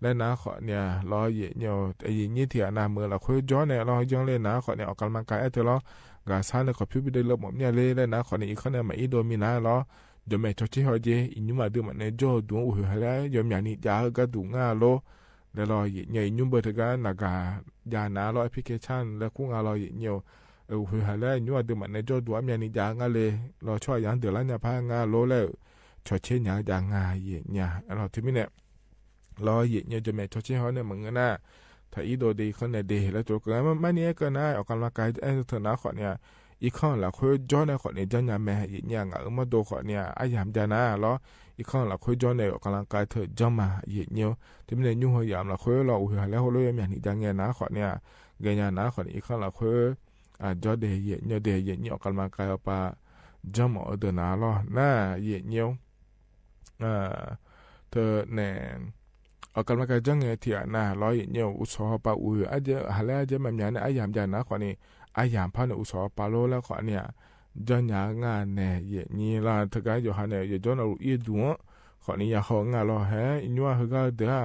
S17: และนาขอเนี่ยรอเย่เนี่ยไอ้ยี่ที่นาเมื่อเราคุยย้อนเนี่ยเราย้อนเลยนะขอเนี่ยออกกำลังกายเธอเรากาซาเนี่ยขอพิวไปได้ลบหมดเนี่ยเลยและนะขอเนี่ยอีกคนเนี่ยมาอีโดมินาเราเดี๋ยวแม่ชดเชยเขาเจอินยุ่มาดูมันเนี่ยจ่อดวงอุ้ยแล้วยอมอย่างนี้จ้าก็ดูง่าโลแล้วเราเย่เนี่ยยุ่มเบอร์เธอกันนักยานาเราแอปพลิเคชันแล้วคู่งานเราเย่เนี่ยอุ้ยแล้วยุ่มาดูมันเนี่ยจ่อดวงอย่างนี้จ้าง่าเลยเราช่วยอย่างเดือดแล้วเนี่ยพางง่าโลแล้วชดเชยอย่างอย่างง่าเย่เนี่ยเราที่นี่เนี่ยรอเย็นเนี่ยจะแม่ชดเชยเขาเนี่ยมึงนะถ้าอีโดดีคนเนี่ยดีแล้วตัวก็ไม่เนี่ยก็น่าออกกำลังกายเถอะนะขอเนี่ยอีกข้างละคุยย้อนในขอเนี่ยจะยังแม่เย็นยังมาดูขอเนี่ยอายามจะนะแล้วอีกข้างละคุยย้อนในออกกำลังกายเถอะจะมาเย็นเนี่ยที่มันยุ่งหยามละคุยเราอุ้ยแล้วเขาเลยอย่างนี้จังเงี้ยนะขอเนี่ยเงี้ยนะขออีกข้างละคุยจะเดย์เย็นเนี่ยออกกำลังกายเอาไปจะมาเดินนะล้อน่าเย็นเนี่ยเธอเนี่ยออกกำลังกายจังเงี้ยที่น่าร้อยเนี่ยอุตสาหปะอุ้ยอาจจะหาแล้วจะแบบนี้เนี่ยอายามจะนะขอนี่อายามพันอุตสาหปะโลแล้วขอเนี่ยจังงานเนี่ยเย็นนี่ละเธอก็อยู่หาเนี่ยอยู่จนเราอีดัวขอนี่อยากของงานเราแฮอินว่าเขาก็เดี๋ยว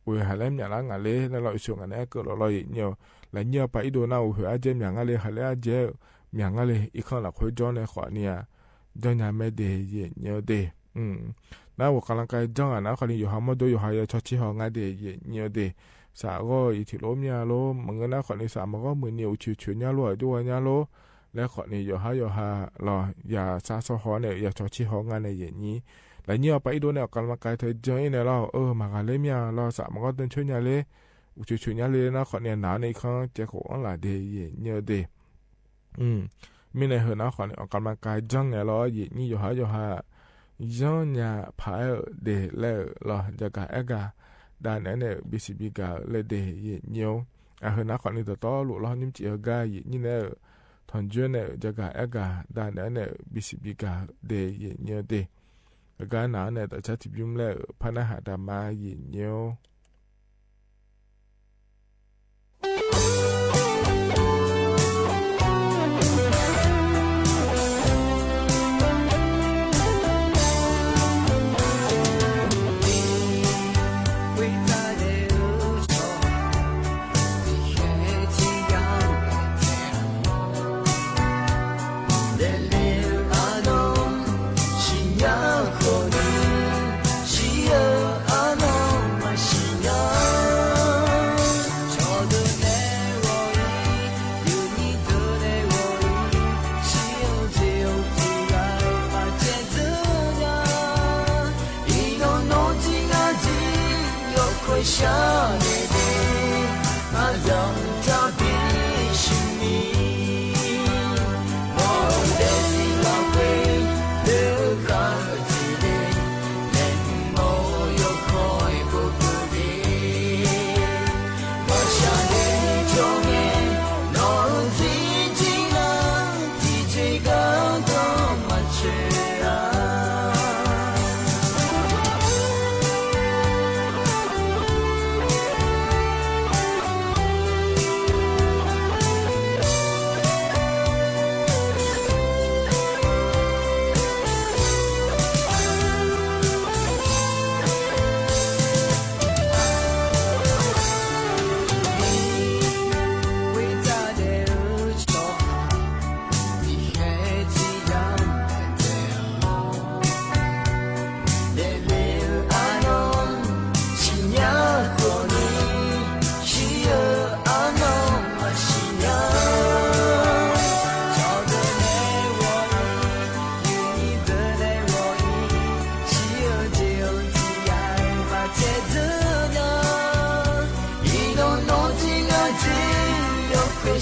S17: อุ้ยหาแล้วอย่างละงานเลยแล้วเราช่วงงานเนี่ยก็เราเนี่ยแล้วเนี่ยไปอีดูน่าอุ้ยอาจจะอย่างอะไรหาแล้วอาจจะอย่างอะไรอีกข้างหลังคุยจนเนี่ยขอเนี่ยจังไม่เดย์เย็นเนี่ยเดนะว่าการกายจังนะคนนี้อยู่หามาดูอยู่หายชดเชยงานเดียเนี่ยเดสาก็อีที่ล้มเนี่ยล้มมึงนะคนนี้สามก็มือเหนียวชิวๆเนี่ยล้วยด้วยเนี่ยล้และคนนี้อยู่หารออย่าซาซอหอเนี่ยอย่าชดเชยงานในอย่างนี้แล้วเนี่ยไปดูเนี่ยการกายเธอเจอเนี่ยเรามากันเลยเนี่ยเราสามก็เดินช่วยเนี่ยเลยชิวๆเนี่ยเลยนะคนนี้หนาในครั้งเจ้าของหลายเดียเนี่ยเดมีในเหตุนะคนนี้ออกกำลังกายจังเนี่ยเราอย่างนี้อยู่หาย้อนยาพายเดเลลอจะกะเอกาดานเนี่ยบิสิบิกาเลเดเยเนียวเหตุนะคนนี้ต่อลุลอนิมจิเอกาเยนี่เนี่ยทอนเจเนี่ยจะกะเอกาดานเนี่ยบิสิบิกาเดเยเนียวเดกาหนาเนี่ยแต่ชัดทิบิมเลพนะหาดามาเยเนียว
S6: 想你的，让它必须你。我的心浪费的感觉的，连我有开不不的。我想你中年，我自己呢，自己感动满全啊。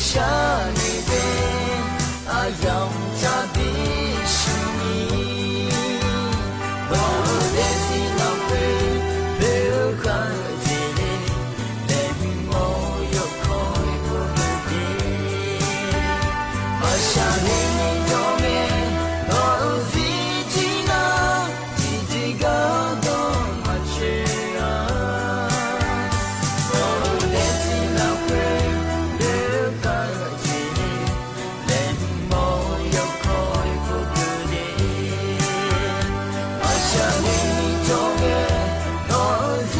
S6: 下你的啊，让家的是你，我的心浪费，别看见你，连我有可以不的，啊，下你中间，我自己呢，自己搞懂嘛去啊，我的心浪费，别看见你，连我有可以不的，啊，下你中间，我自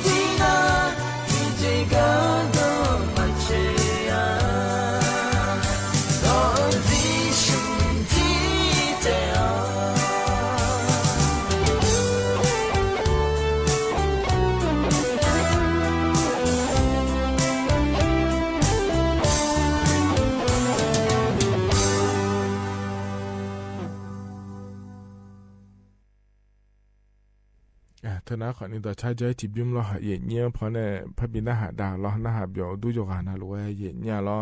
S6: 己呢，自己搞懂嘛去啊，我自己记得啊。
S17: ธนาขอนี่ต่อชาใจจิบยุ่มล้อเย็นเงี้ยเพราะเนี่ยพระบินหาดาล้อหน้าหาเบียวดูจกานาลัวเย็นเงี้ยล้อ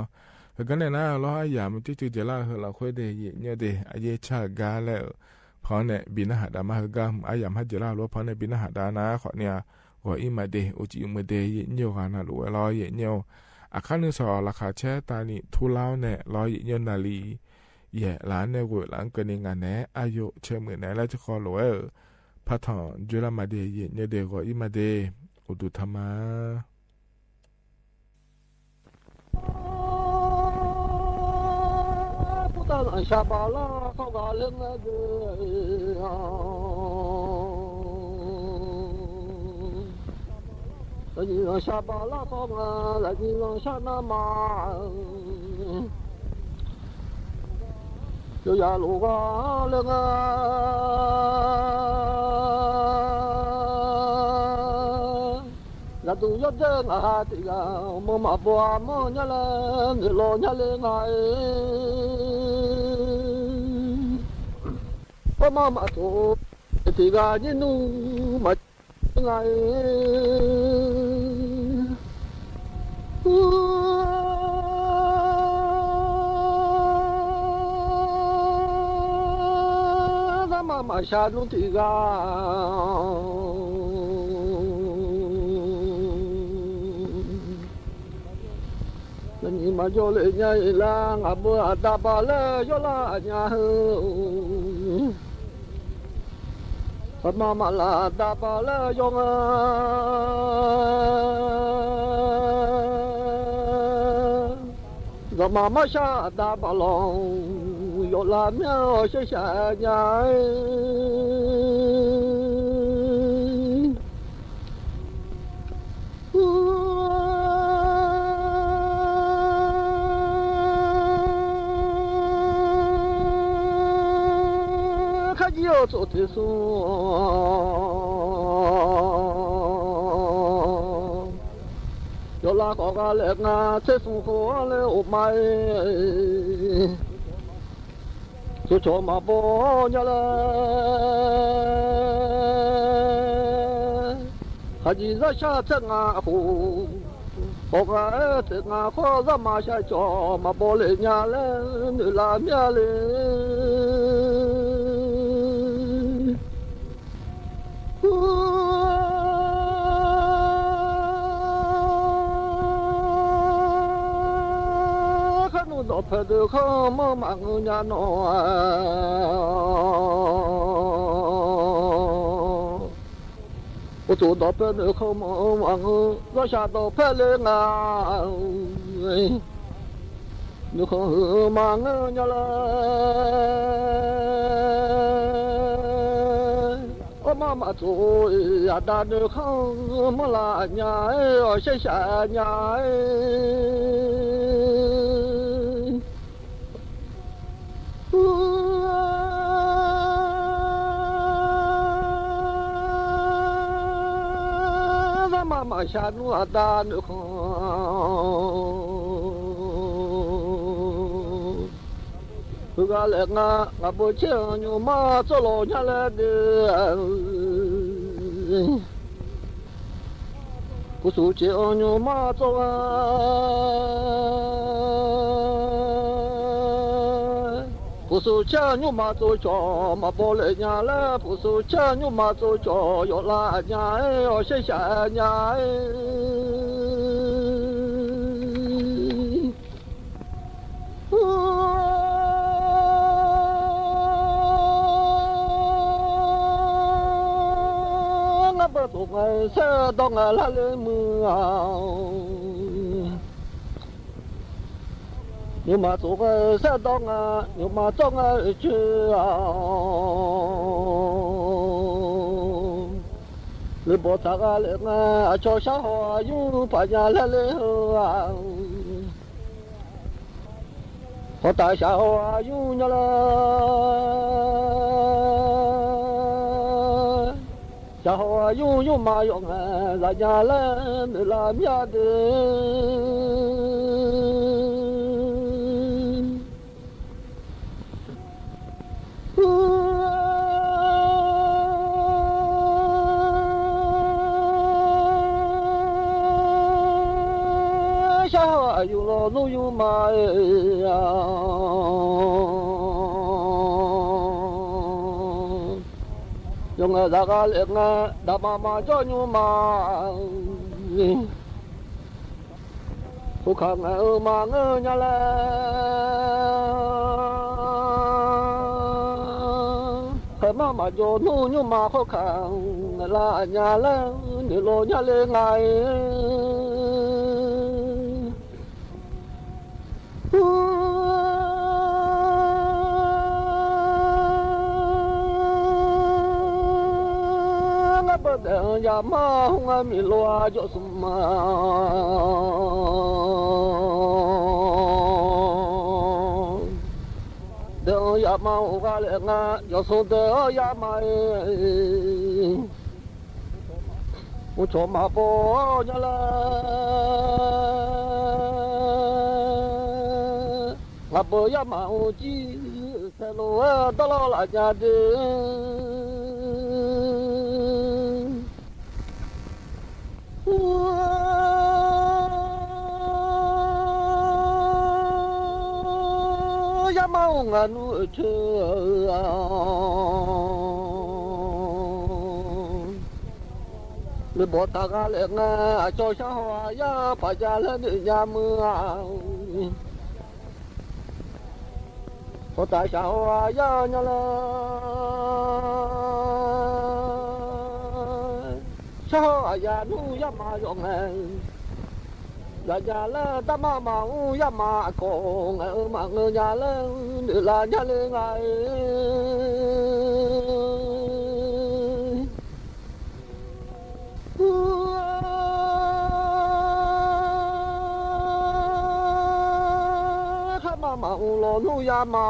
S17: กันเนี่ยนะล้อไอ้ยามันจืดๆจะล่าเราค่อยได้เย็นเงี้ยเดไอ้เยชากาแล้วเพราะเนี่ยบินหาดามากามไอ้ยามฮัจจะล่าล้อเพราะเนี่ยบินหาดานะขอเนี่ยก็อีมาเดอุจิมาเดเย็นเงี้ยกานาลัวล้อเย็นเงี้ยอาคารนึงสอราคาแช่ตานี่ทุเล่าเนี่ยล้อเย็นเงี้ยนาลีเย่ร้านเนี่ยกูร้านเกินงานแน่อายุเชื่อมือแน่แล้วจะขอลัวพัฒน์จุลมาเดยเนี่ยเด็กก็อีมาเดอุดุธรรมะ
S20: 不但俺下巴啦，放个冷那个啊，你让下巴啦放啊，来你让下那嘛，就呀路啊冷啊。là tu yo de na ti ga mo ma bo mo nya la ni lo nya le ngai po ma ma tu ti ga ni nu ma ngai da ma ma sha nu ti ga ni ma yo le nya la nga bo ta ba le yo la nya hu pa ma ma la ta ba le yo nga ga ma ma sha ta ba lo yo la mya sha sha nya要做的说，要拉高个来啊，这生活来我买，就叫嘛不伢了，还是在下正啊湖。我个这个可让马下叫嘛不来伢了，你拉面了。nó phải được không mà mang nhà nó我做到不能好忙忙，我下到拍了啊，你好忙啊呀啦，我妈妈做呀，但你好么啦呀，我谢谢呀。妈妈下路啊，大女孩，不个来我不请你妈做老家来的，不输叫牛马走啊，不输叫牛马走叫马波来伢嘞，不输叫牛马走叫要拉伢哎，要谢谢伢哎。bờ thuộc ngày xe đông ngày lá lên mưa nhưng mà thuộc ngày xe đông ngày nhưng mà trong ngày chưa lên bộ thạc lên cho xã hội yêu phải nhà lên họ tại xã hội yêu nhau xã hội yêu mà yêu là nhà lên làm nhà đi xã hội yêu lo nuôi yêu mà dùng người ta có liệt nghe đã mà cho như mà phụ khang ở mà ngơ nhà lẽ phải mà cho nu như mà phụ khang là nhà lẽ như lo nhà lẽ ngày ya ma hunga mi loa jo suma de ya ma hunga le nga jo so de ya ma u cho ma po nya la nga po ya ma u ji se lo da lo la nya de ya mau nganu chơi le bỏ ta ga le nga cho xã hội ya phải ra lên nhà mưa có tại xã hội ya nhà la xã hội ya nu ya mà dùng là nhà lên ta mà ya mà còn ở mà người nhà lên là nhà lên ngày mà lo nu ya mà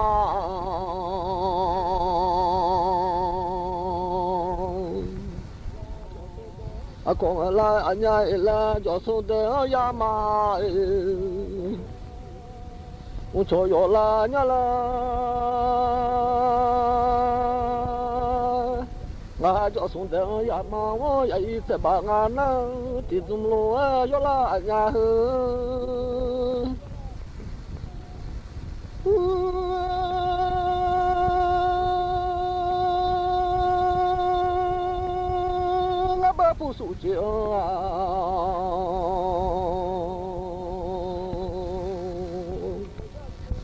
S20: còn là anh nhà là cho số de ya mà u cho yo la nhà la nga cho số de ya mà wo ya i se ba nga na ti zum lo yo la anh nhà不输酒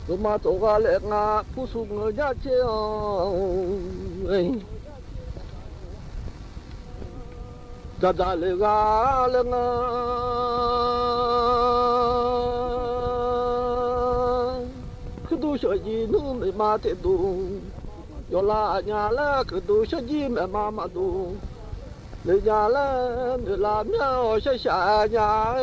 S20: 我嘛做个来啊，不输我家酒，咋咋来啊来啊，可都说一路没马得多，要拉伢啦，可都说一没妈妈多。người nhà lên người làm nhau sẽ xa nhà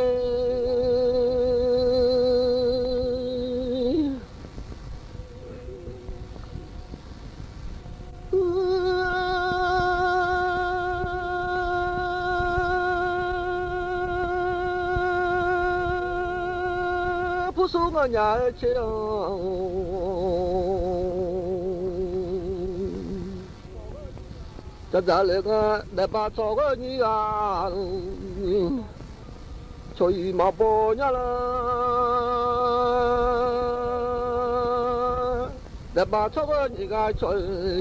S20: phụ xuống ở nhà chiều cha cha lên để bà cho cái gì à 저희 마보냐라 내 마차가 니가 저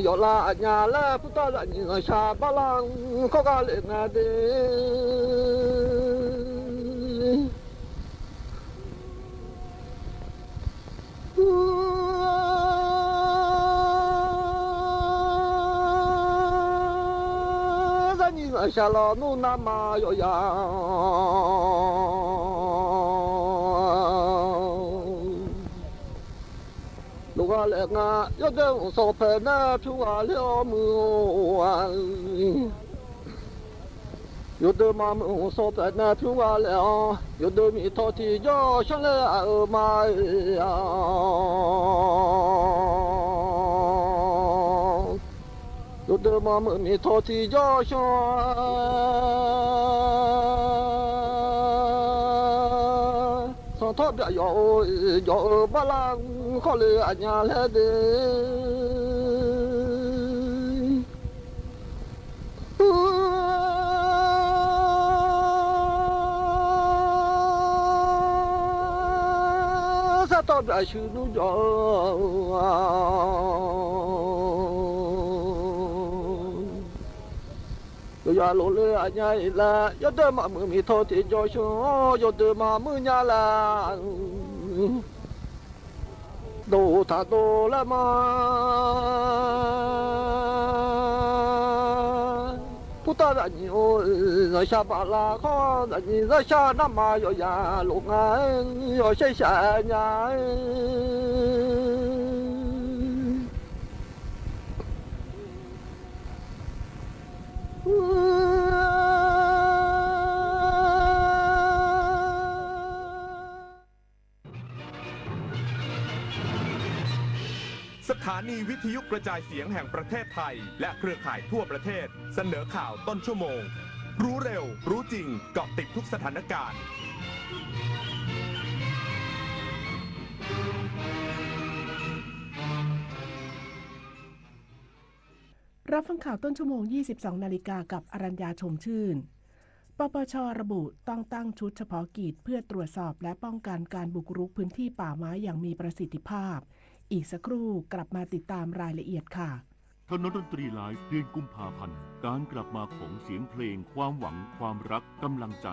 S20: 열라냐라 부따라 니가 샤발랑 거갈래나데 니가 샬라 누나마요야 누가 내가 여정 소패나 추가려무아 요드마무 소패나 추가려 요드미 토티죠 샬레 아마야 요드마무 미 토티죠 샬 thọ bị dỗ ba lang khó lừa ở nhà lẽ đi sao thọ bị sự nu dỗ giờ lỗ lừa ở nhà là giờ đêm mà mưa mi thọ thì cho số giờ đêm mà mưa nhà là đồ thà đồ là mà puta là nhiều rồi sao bà là khó là nhiều rồi sao năm mà rồi già lỗ ngay rồi xây xa nhà
S9: สถานีวิทยุกระจายเสียงแห่งประเทศไทยและเครือข่ายทั่วประเทศเสนอข่าวต้นชั่วโมงรู้เร็วรู้จริงเกาะติดทุกสถานการณ์
S10: รับฟังข่าวต้นชั่วโมง 22 นาฬิกากับอรัญญาชมชื่น ปปช.ระบุต้องตั้งชุดเฉพาะกิจเพื่อตรวจสอบและป้องกันการบุกรุกพื้นที่ป่าไม้อย่างมีประสิทธิภาพอีกสักครู่กลับมาติดตามรายละเอียดค่ะ
S21: ถนนดนตรีไลฟ์เดือนกุมภาพันธ์การกลับมาของเสียงเพลงความหวังความรักกำลังใจ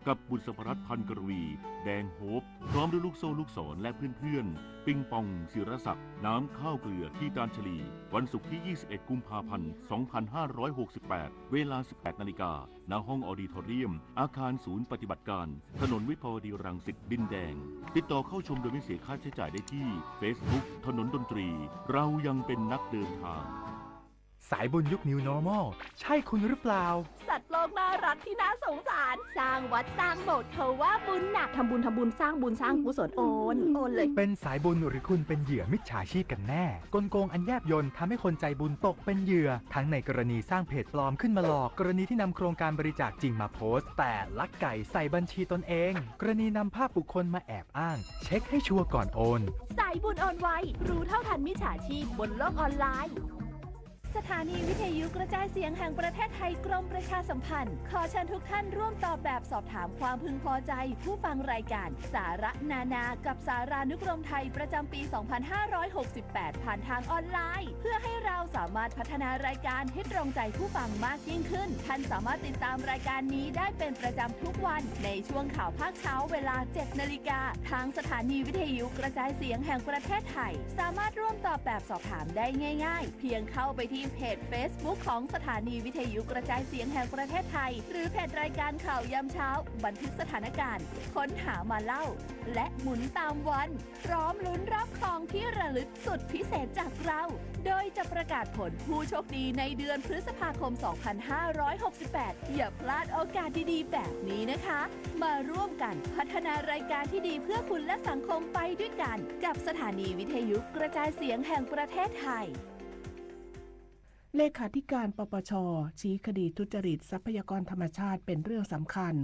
S21: กับบุษภรัตน์พันกรวีแดงโฮปพร้อมด้วยลูกโซ่ลูกศรและเพื่อนๆปิงปองศิรศักดิ์น้ำข้าวเกลือที่ตาลชลีวันศุกร์ที่ 21 กุมภาพันธ์ 2568 เวลา 18 นาฬิกาณห้องออดิทอเรียมอาคารศูนย์ปฏิบัติการถนนวิภาวดีรังสิตดินแดงติดต่อเข้าชมโดยไม่เสียค่าใช้จ่ายได้ที่ Facebook ถนนดนตรีเรายังเป็นนักเดินทาง
S22: สายบุญยุค New Normal ใช่คุณหรือเปล่า
S13: สัตว์โลกน่ารักที่น่าสงสารสร้างวัดสร้างโบสถ์เธอว่าบุญหนักทำบุญสร้างบุญสร้างกุศลโอนเลย
S22: เป็นสายบุญหรือคุณเป็นเหยื่อมิจฉาชีพกันแน่กลโกงอันแยบยลทำให้คนใจบุญตกเป็นเหยื่อทั้งในกรณีสร้างเพจปลอมขึ้นมาหลอกกรณีที่นำโครงการบริจาคจริงมาโพสต์แต่ลักไก่ใส่บัญชีตนเองกรณีนำภาพบุคคลมาแอบอ้างเช็คให้ชัวร์ก่อนโอน
S13: สายบุญโอนไวรู้เท่าทันมิจฉาชีพบนโลกออนไลน์สถานีวิทยุกระจายเสียงแห่งประเทศไทยกรมประชาสัมพันธ์ขอเชิญทุกท่านร่วมตอบแบบสอบถามความพึงพอใจผู้ฟังรายการสาระนานากับสารานุกรมไทยประจำปี 2568 ผ่านทางออนไลน์เพื่อให้เราสามารถพัฒนารายการให้ตรงใจผู้ฟังมากยิ่งขึ้นท่านสามารถติดตามรายการนี้ได้เป็นประจำทุกวันในช่วงข่าวภาคเช้าเวลา 7 นาฬิกาทางสถานีวิทยุกระจายเสียงแห่งประเทศไทยสามารถร่วมตอบแบบสอบถามได้ง่ายๆเพียงเข้าไปที่เพจ Facebook ของสถานีวิทยุกระจายเสียงแห่งประเทศไทยหรือเพจรายการข่าวยามเช้าบันทึกสถานการณ์ค้นหามาเล่าและหมุนตามวันพร้อมลุ้นรับของที่ระลึกสุดพิเศษจากเราโดยจะประกาศผลผู้โชคดีในเดือนพฤษภาคม 2568 อย่าพลาดโอกาสดีๆแบบนี้นะคะมาร่วมกันพัฒนารายการที่ดีเพื่อคุณและสังคมไปด้วยกันกับสถานีวิทยุกระจายเสียงแห่งประเทศไทย
S10: เลขาธิการปปช.ชี้คดีทุจริตทรัพยากรธรรมชาติเป็นเรื่องสำคัญ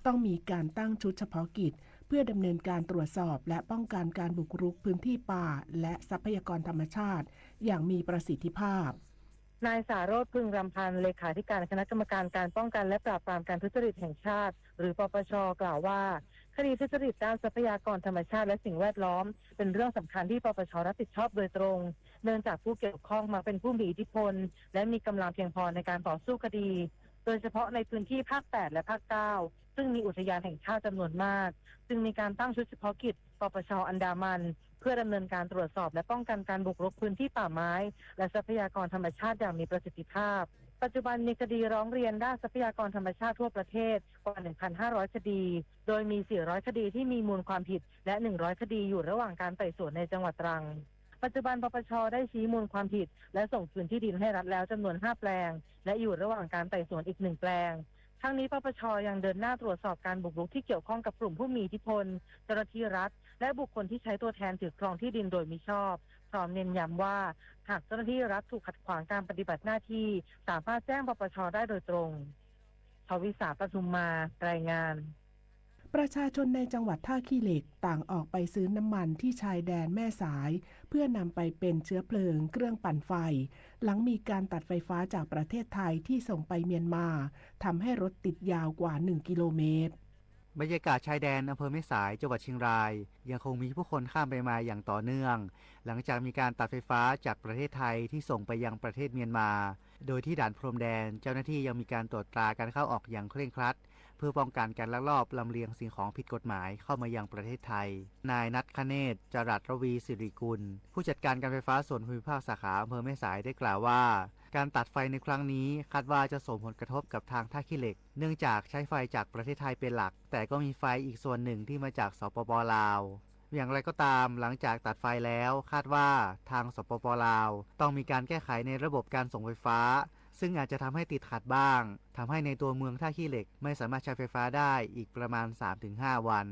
S10: ต้องมีการตั้งชุดเฉพาะกิจเพื่อดำเนินการตรวจสอบและป้องกันการบุกรุกพื้นที่ป่าและทรัพยากรธรรมชาติอย่างมีประสิทธิภาพ
S23: นายสาโรจน์พึงรำพันธ์เลขาธิการคณะกรรมการการป้องกันและปราบปรามการทุจริตแห่งชาติหรือปปช.กล่าวว่า ดีทุจริตด้านทรัพยากรธรรมชาติและสิ่งแวดล้อมเป็นเรื่องสำคัญที่ปปชรับผิดชอบโดยตรงเนื่องจากผู้เกี่ยวข้องมาเป็นผู้มีอิทธิพลและมีกำลังเพียงพอในการต่อสู้คดีโดยเฉพาะในพื้นที่ภาค 8 และภาค 9 ซึ่งมีอุทยานแห่งชาติจำนวนมากจึงมีการตั้งชุดเฉพาะกิจปปช.อันดามันเพื่อดำเนินการตรวจสอบและป้องกันการบุกรุกพื้นที่ป่าไม้และทรัพยากรธรรมชาติอย่างมีประสิทธิภาพปัจจุบันมีคดีร้องเรียนด้านทรัพยากรธรรมชาติทั่วประเทศกว่า 1,500 คดีโดยมี 400 คดีที่มีมูลความผิดและ 100 คดีอยู่ระหว่างการไต่สวนในจังหวัดตรังปัจจุบันปปช.ได้ชี้มูลความผิดและส่งคืนที่ดินให้รัฐแล้วจำนวน 5 แปลงและอยู่ระหว่างการไต่สวนอีก 1 แปลงทั้งนี้ปปช.ยังเดินหน้าตรวจสอบการบุกรุกที่เกี่ยวข้องกับกลุ่มผู้มีอิทธิพลเจ้าหน้าที่รัฐและบุคคลที่ใช้ตัวแทนถือครองที่ดินโดยมิชอบพร้อมเน้นย้ำว่าหากเจ้าหน้าที่รัฐถูกขัดขวางการปฏิบัติหน้าที่สามารถแจ้งปปช.ได้โดยตรงชวิสาปทุมมารายงาน
S10: ประชาชนในจังหวัดท่าขี้เหล็กต่างออกไปซื้อน้ำมันที่ชายแดนแม่สายเพื่อนำไปเป็นเชื้อเพลิงเครื่องปั่นไฟหลังมีการตัดไฟฟ้าจากประเทศไทยที่ส่งไปเมียนมาทำให้รถติดยาวกว่า1กิโลเมตร
S4: บรรยากาศชายแดนอำเภอแม่สายจังหวัดเชียงรายยังคงมีผู้คนข้ามไปมาอย่างต่อเนื่องหลังจากมีการตัดไฟฟ้าจากประเทศไทยที่ส่งไปยังประเทศเมียนมาโดยที่ด่านพรมแดนเจ้าหน้าที่ยังมีการตรวจตราการเข้าออกอย่างเคร่งครัดเพื่อป้องกันการลักลอบลำเลียงสิ่งของผิดกฎหมายเข้ามายังประเทศไทยนายนัทคเนศจรัสรวีสิริกุลผู้จัดการการไฟฟ้าส่วนภูมิภาคสาขาอำเภอแม่สายได้กล่าวว่าการตัดไฟในครั้งนี้คาดว่าจะส่งผลกระทบกับทางท่าขี้เหล็กเนื่องจากใช้ไฟจากประเทศไทยเป็นหลักแต่ก็มีไฟอีกส่วนหนึ่งที่มาจากสปป.ลาวอย่างไรก็ตามหลังจากตัดไฟแล้วคาดว่าทางสปป.ลาวต้องมีการแก้ไขในระบบการส่งไฟฟ้าซึ่งอาจจะทำให้ติดขัดบ้างทำให้ในตัวเมืองท่าขี้เหล็กไม่สามารถใช้ไฟฟ้าได้อีกประมาณ 3-5 วัน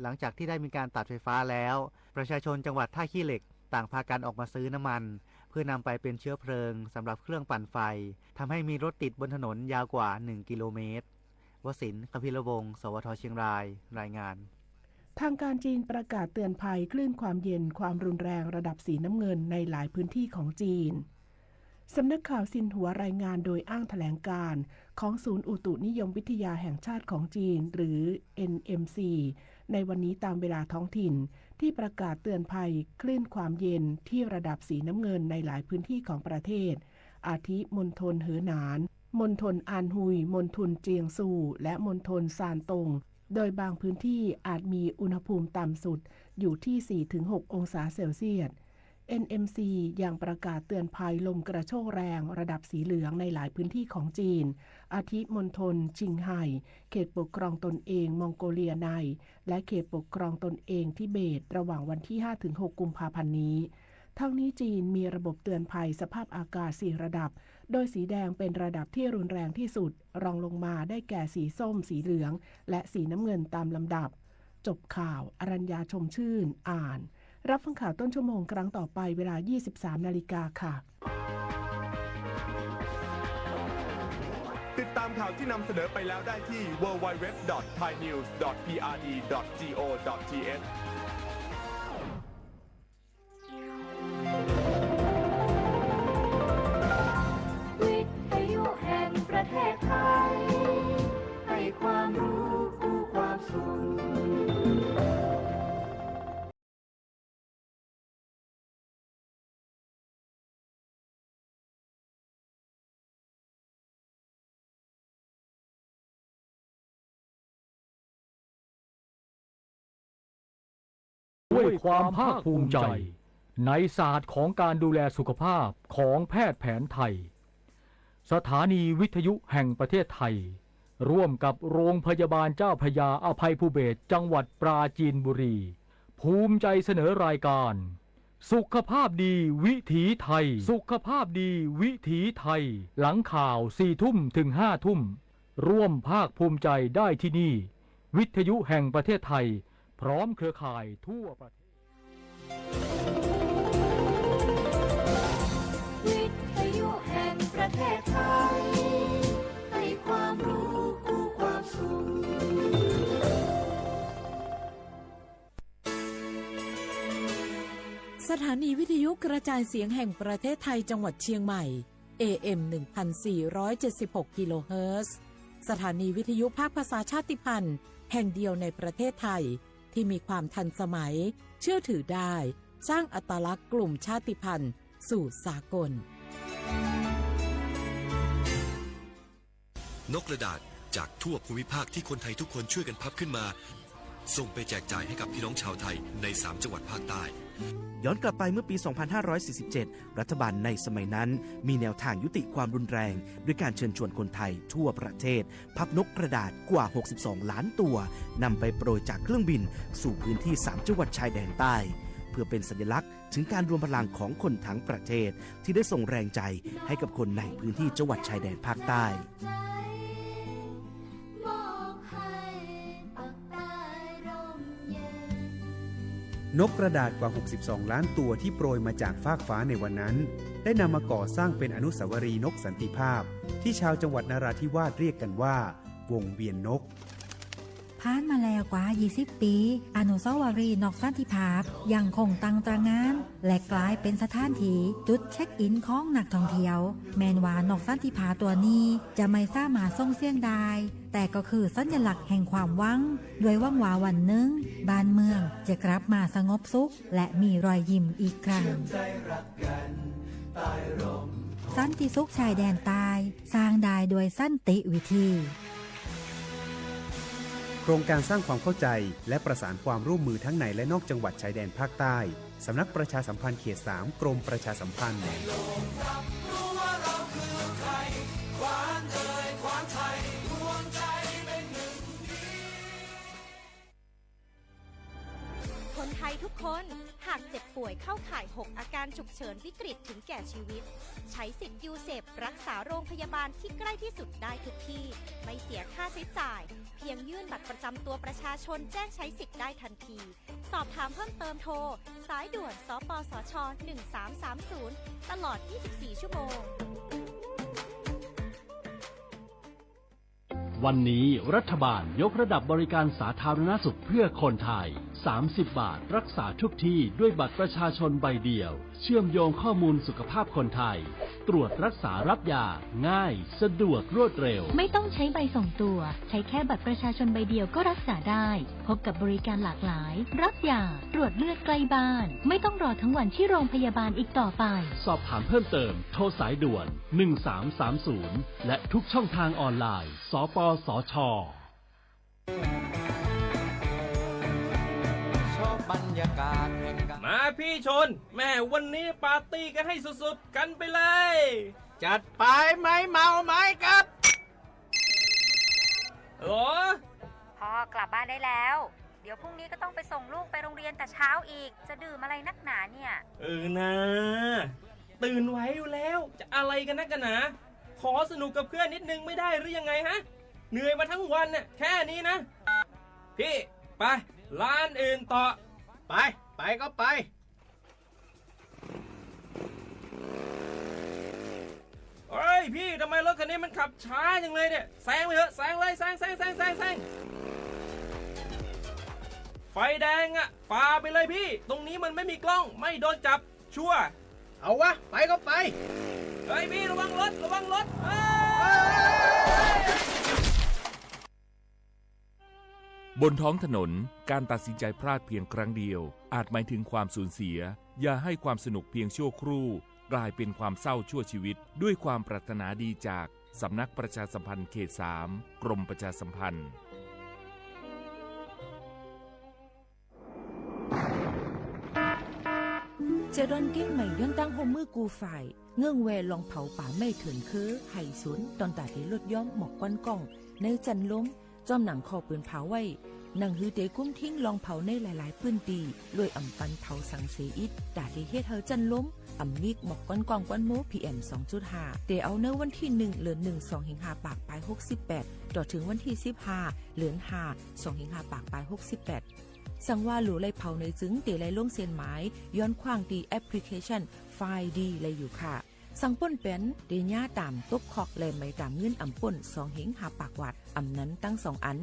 S4: หลังจากที่ได้มีการตัดไฟฟ้าแล้วประชาชนจังหวัดท่าขี้เหล็กต่างพากันออกมาซื้อน้ำมันเพื่อนำไปเป็นเชื้อเพลิงสำหรับเครื่องปั่นไฟทำให้มีรถติดบนถนนยาวกว่า1กิโลเมตรวสินทร์ คพิรวงศ์ สวท.เชียงรายรายงาน
S10: ทางการจีนประกาศเตือนภัยคลื่นความเย็นความรุนแรงระดับสีน้ำเงินในหลายพื้นที่ของจีนสำนักข่าวซินหัวรายงานโดยอ้างแถลงการณ์ของศูนย์อุตุนิยมวิทยาแห่งชาติของจีนหรือ NMC ในวันนี้ตามเวลาท้องถิ่นที่ประกาศเตือนภัยคลื่นความเย็นที่ระดับสีน้ำเงินในหลายพื้นที่ของประเทศอาทิมณฑลเหอหนานมณฑลอานฮุยมณฑลเจียงซูและมณฑลซานตงโดยบางพื้นที่อาจมีอุณหภูมิต่ำสุดอยู่ที่ 4-6 องศาเซลเซียสNMC ยังประกาศเตือนภัยลมกระโชกแรงระดับสีเหลืองในหลายพื้นที่ของจีนอาทิมณฑลชิงไห่เขตปกครองตนเองมองโกเลียในและเขตปกครองตนเองทิเบตระหว่างวันที่ 5-6 กุมภาพันธ์นี้ทั้งนี้จีนมีระบบเตือนภัยสภาพอากาศ4ระดับโดยสีแดงเป็นระดับที่รุนแรงที่สุดรองลงมาได้แก่สีส้มสีเหลืองและสีน้ำเงินตามลำดับจบข่าวอรัญญาชมชื่นอ่านรับฟังข่าวต้นชั่วโมงครั้งต่อไปเวลา 23 นาฬิกาค่ะ
S9: ติดตามข่าวที่นำเสนอไปแล้วได้ที่ www.thainews.prd.go.th
S1: วิทยุแห่งประเทศไทยให้ความรู้คู่ความสุข
S5: ด้วยความภาคภูมิใจในศาสตร์ของการดูแลสุขภาพของแพทย์แผนไทยสถานีวิทยุแห่งประเทศไทยร่วมกับโรงพยาบาลเจ้าพระยาอภัยภูเบศรจังหวัดปราจีนบุรีภูมิใจเสนอรายการสุขภาพดีวิถีไทยสุขภาพดีวิถีไทยหลังข่าว 4 ทุ่มถึง 5 ทุ่มร่วมภาคภูมิใจได้ที่นี่วิทยุแห่งประเทศไทยพร้อมเครือข่ายทั่วประเทศ
S1: วิทยุแห่งประเทศไทยให้ความรู้คู่ความสุข
S2: สถานีวิทยุกระจายเสียงแห่งประเทศไทยจังหวัดเชียงใหม่ AM 1476 กิโลเฮิรตซ์ สถานีวิทยุภาคภาษาชาติพันธุ์แห่งเดียวในประเทศไทยที่มีความทันสมัยเชื่อถือได้สร้างอัตลักษณ์กลุ่มชาติพันธุ์สู่สากล
S7: นกกระดาษจากทั่วภูมิภาคที่คนไทยทุกคนช่วยกันพับขึ้นมาส่งไปแจกจ่ายให้กับพี่น้องชาวไทยใน3จังหวัดภาคใต้
S8: ย้อนกลับไปเมื่อปี 2547 รัฐบาลในสมัยนั้นมีแนวทางยุติความรุนแรงด้วยการเชิญชวนคนไทยทั่วประเทศพับนกกระดาษกว่า 62 ล้านตัวนำไปโปรยจากเครื่องบินสู่พื้นที่3จังหวัดชายแดนใต้เพื่อเป็นสัญลักษณ์ถึงการรวมพลังของคนทั้งประเทศที่ได้ส่งแรงใจให้กับคนในพื้นที่จังหวัดชายแดนภาคใต้
S11: นกกระดาษกว่า 62 ล้านตัวที่โปรยมาจากฟากฟ้าในวันนั้นได้นำมาก่อสร้างเป็นอนุสาวรีย์นกสันติภาพที่ชาวจังหวัดนราธิวาสเรียกกันว่าวงเวียนนก
S24: ผ่านมาแล้วกว่า 20 ปี อนุสาวรีย์นกสันติภาพยังคงตั้งตระหง่านและกลายเป็นสถานที่จุดเช็คอินของนักท่องเที่ยวแม้ว่านกสันติภาพตัวนี้จะไม่สามารถส่งเสียงได้แต่ก็คือสัญลักษณ์แห่งความหวังด้วยหวังว่าวันหนึ่งบ้านเมืองจะกลับมาสงบสุขและมีรอยยิ้มอีกครั้งสันติสุขชายแดนใต้สร้างได้โดยสันติวิธี
S11: โครงการสร้างความเข้าใจและประสานความร่วมมือทั้งในและนอกจังหวัดชายแดนภาคใต้สำนักประชาสัมพันธ์เขต 3 กรมประชาสัมพันธ์
S25: คนไทยทุกคนหากเจ็บป่วยเข้าข่าย 6 อาการฉุกเฉินวิกฤตถึงแก่ชีวิตใช้สิทธิ์ยูเซปรักษาโรงพยาบาลที่ใกล้ที่สุดได้ทุกที่ไม่เสียค่าใช้จ่ายเพียงยื่นบัตรประจำตัวประชาชนแจ้งใช้สิทธิ์ได้ทันทีสอบถามเพิ่มเติมโทรสายด่วนสปสช1330ตลอด24ชั่วโมง
S26: วันนี้รัฐบาลยกระดับบริการสาธารณสุขเพื่อคนไทย30 บาทรักษาทุกที่ด้วยบัตรประชาชนใบเดียวเชื่อมโยงข้อมูลสุขภาพคนไทยตรวจรักษารับยาง่ายสะดวกรวดเร็ว
S27: ไม่ต้องใช้ใบส่งตัวใช้แค่บัตรประชาชนใบเดียวก็รักษาได้พบกับบริการหลากหลายรับยาตรวจเลือดใกล้บ้านไม่ต้องรอทั้งวันที่โรงพยาบาลอีกต่อไป
S26: สอบถามเพิ่มเติมโทรสายด่วน1330และทุกช่องทางออนไลน์สปสช.
S28: มาพี่ชนแม่วันนี้ปาร์ตี้กันให้สุดๆกันไปเลยจัดไปไหมเมาไหมครับโอ้
S29: พ่อกลับบ้านได้แล้วเดี๋ยวพรุ่งนี้ก็ต้องไปส่งลูกไปโรงเรียนแต่เช้าอีกจะดื่มอะไรนักหนาเนี่ย
S28: นะตื่นไว้อยู่แล้วจะอะไรกันนักกันหนาขอสนุกกับเพื่อนนิดนึงไม่ได้หรือยังไงฮะเหนื่อยมาทั้งวันเนี่ยแค่นี้นะพี่ไปร้านอื่นต่อไปก็ไปเฮ้ยพี่ทำไมรถคันนี้มันขับช้าจังเลยเนี่ยแซงไปเถอะแซงเลยแซงไฟแดงอ่ะฝ่าไปเลยพี่ตรงนี้มันไม่มีกล้องไม่โดนจับชัวร์เอาวะไปก็ไปเฮ้ยพี่ระวังรถ
S30: บนท้องถนนการตัดสินใจพลาดเพียงครั้งเดียวอาจหมายถึงความสูญเสียอย่าให้ความสนุกเพียงชั่วครู่กลายเป็นความเศร้าชั่วชีวิตด้วยความปรารถนาดีจากสำนักประชาสัมพันธ์เขต 3 กรมประชาสัมพันธ์
S2: เจรอนเก้งใหม่ย้อนตั้งโฮมมือกูฝ่ายเงื่องแวลองเผาป่าไม่เถินคือไห่สุนตอนตาที่ลดย้อมหมอกก้อนกล้องในจันล้มจอมหนังคอปืนเผาไว้หนังฮือเตกุ้มทิ้งลองเผาในหลายๆพื้นตีด้วยอ่ำปันเผาสังเสอิดดาที่เฮ็ดเธอจันล้มอ่ำมิกหมอกก้อนกองก้อนโม PM 2.5 เตเอาเนื้อวันที่1เดือน1 2หิงหาปากปลาย68ต่อถึงวันที่15เดือน5 2หิงหาปากปลาย68สั่งว่าหลูไล่เผาในจึงเตไล่ลงเส้นหมายย้อนขว้างดีแอปพลิเคชันไฟล์ดีเลยอยู่ค่ะสั่งป่นเป็นเดญ่าตามตบคอกแลไม่ตามเงินอ่ำป่น2หิงหาปากวัดอ่ำนั้นตั้ง2อัน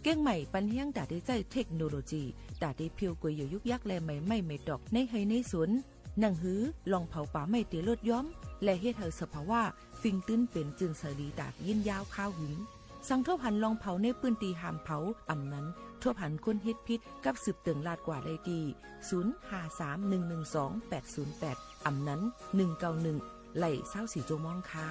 S2: เก้งใหม่ปันเฮียงดาได้ใจเทคโนโลยีดาได้เพียวกวยอยู่ยุกยักแลไม่ดอกในไฮในสวนหนังหือลองเผาป่าไม่เตลดย้อมและเฮ็ดเธอสภาวะฟิงตื้นเป็นจึงสรีดาดยินยาวข้าวหึง
S3: สั่งทั่วพันลองเผาในปืนตีหามเผาอำนั้นทั่วพันคนเฮ็ดพิษกับสืบเตืองลาดกว่าได้ดี0531128808อำนั้น191ไหล่24โจมองค่ะ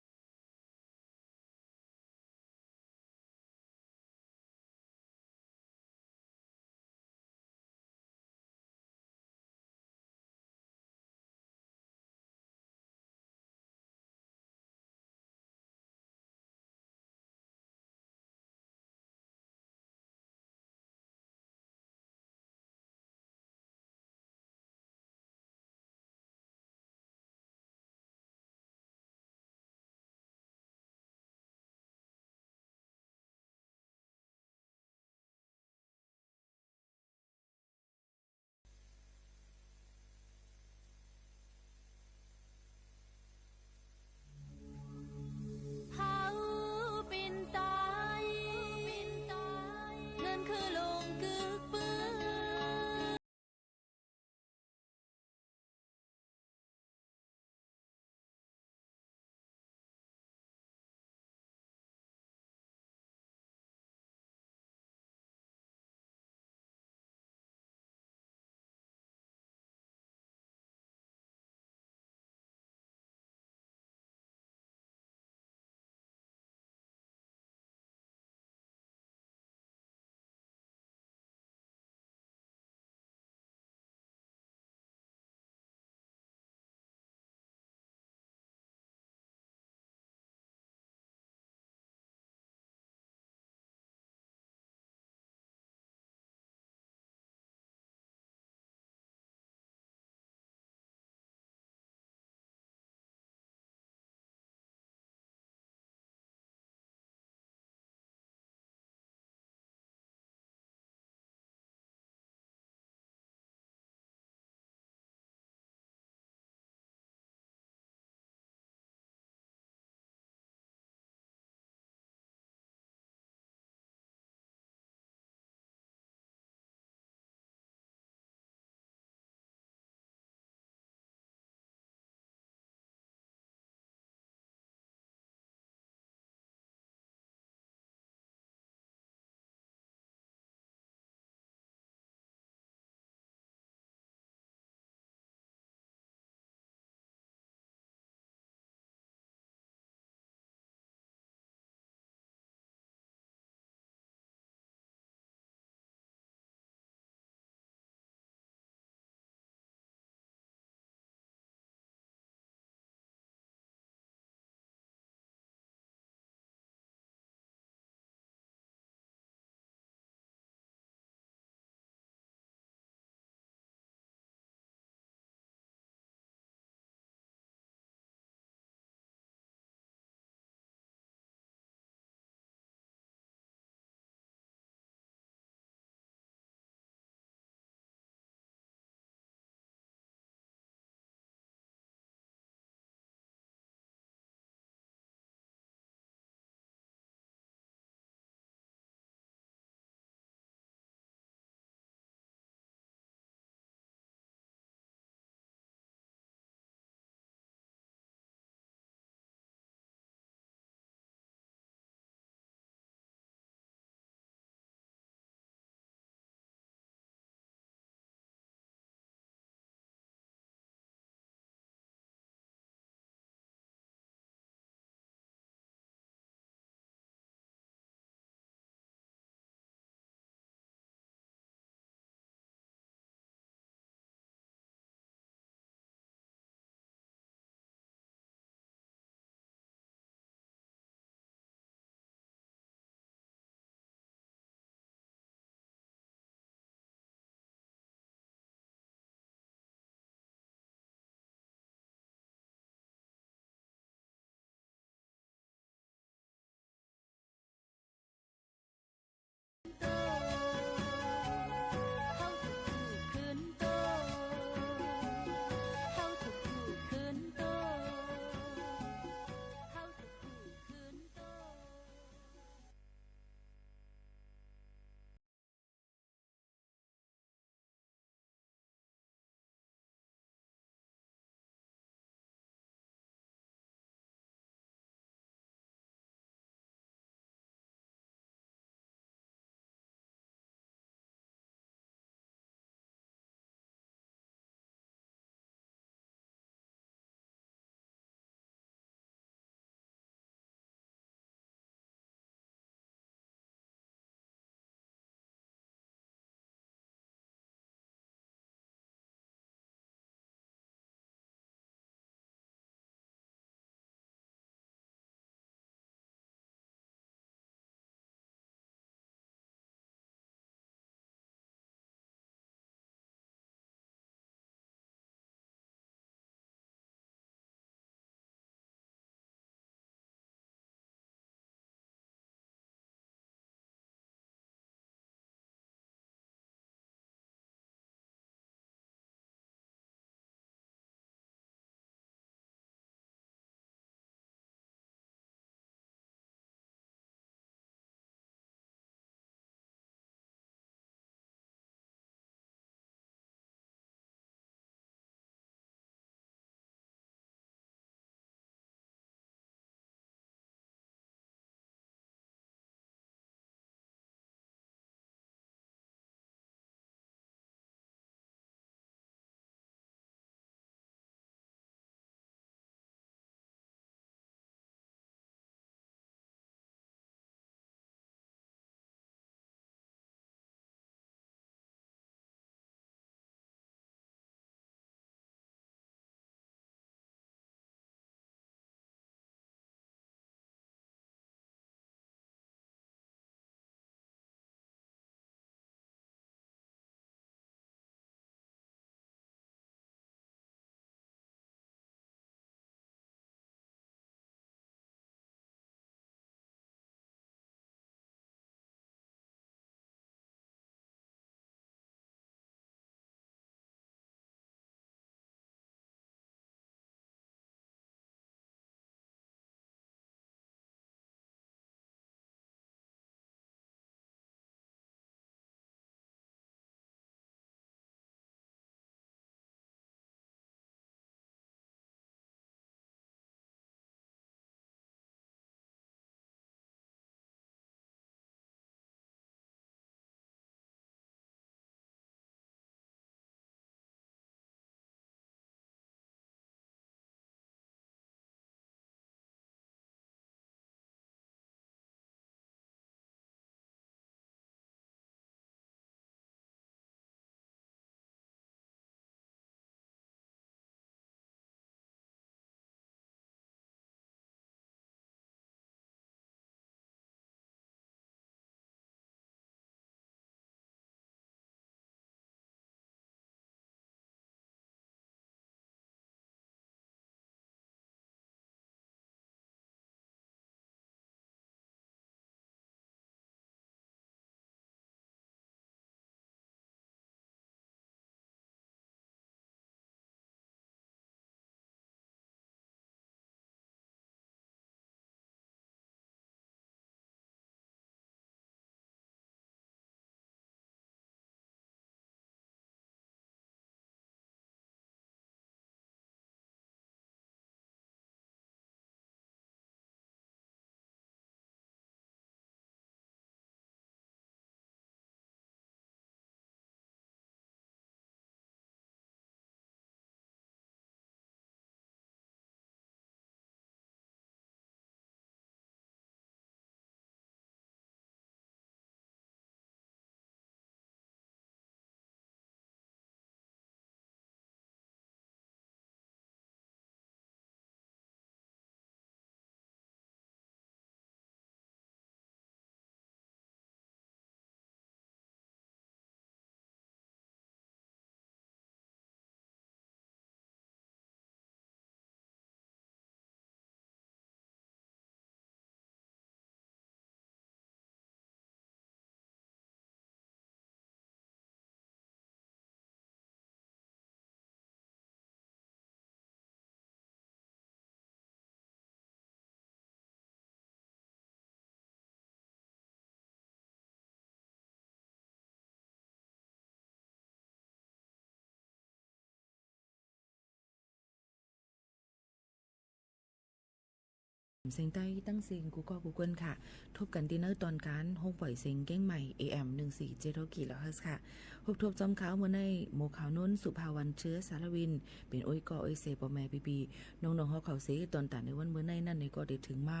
S3: เสียงใต้ตั้งเสียงกูก็กูเกิลค่ะทบกันดินเนอร์ตอนการห้องปล่อยเสียงเก้งใหม่ AM 147กิโลเฮิรตซ์ค่ะพบทบจอมขาวเมื่อในโมขาวน้นสุภาวันเชื้อสารวินเป็นโอ้ยก็โอ้ยเสปอแม่ปีน้องๆเขาเสียตอนต่างในวันเมื่อในนั่นในก็ได้ถึงมา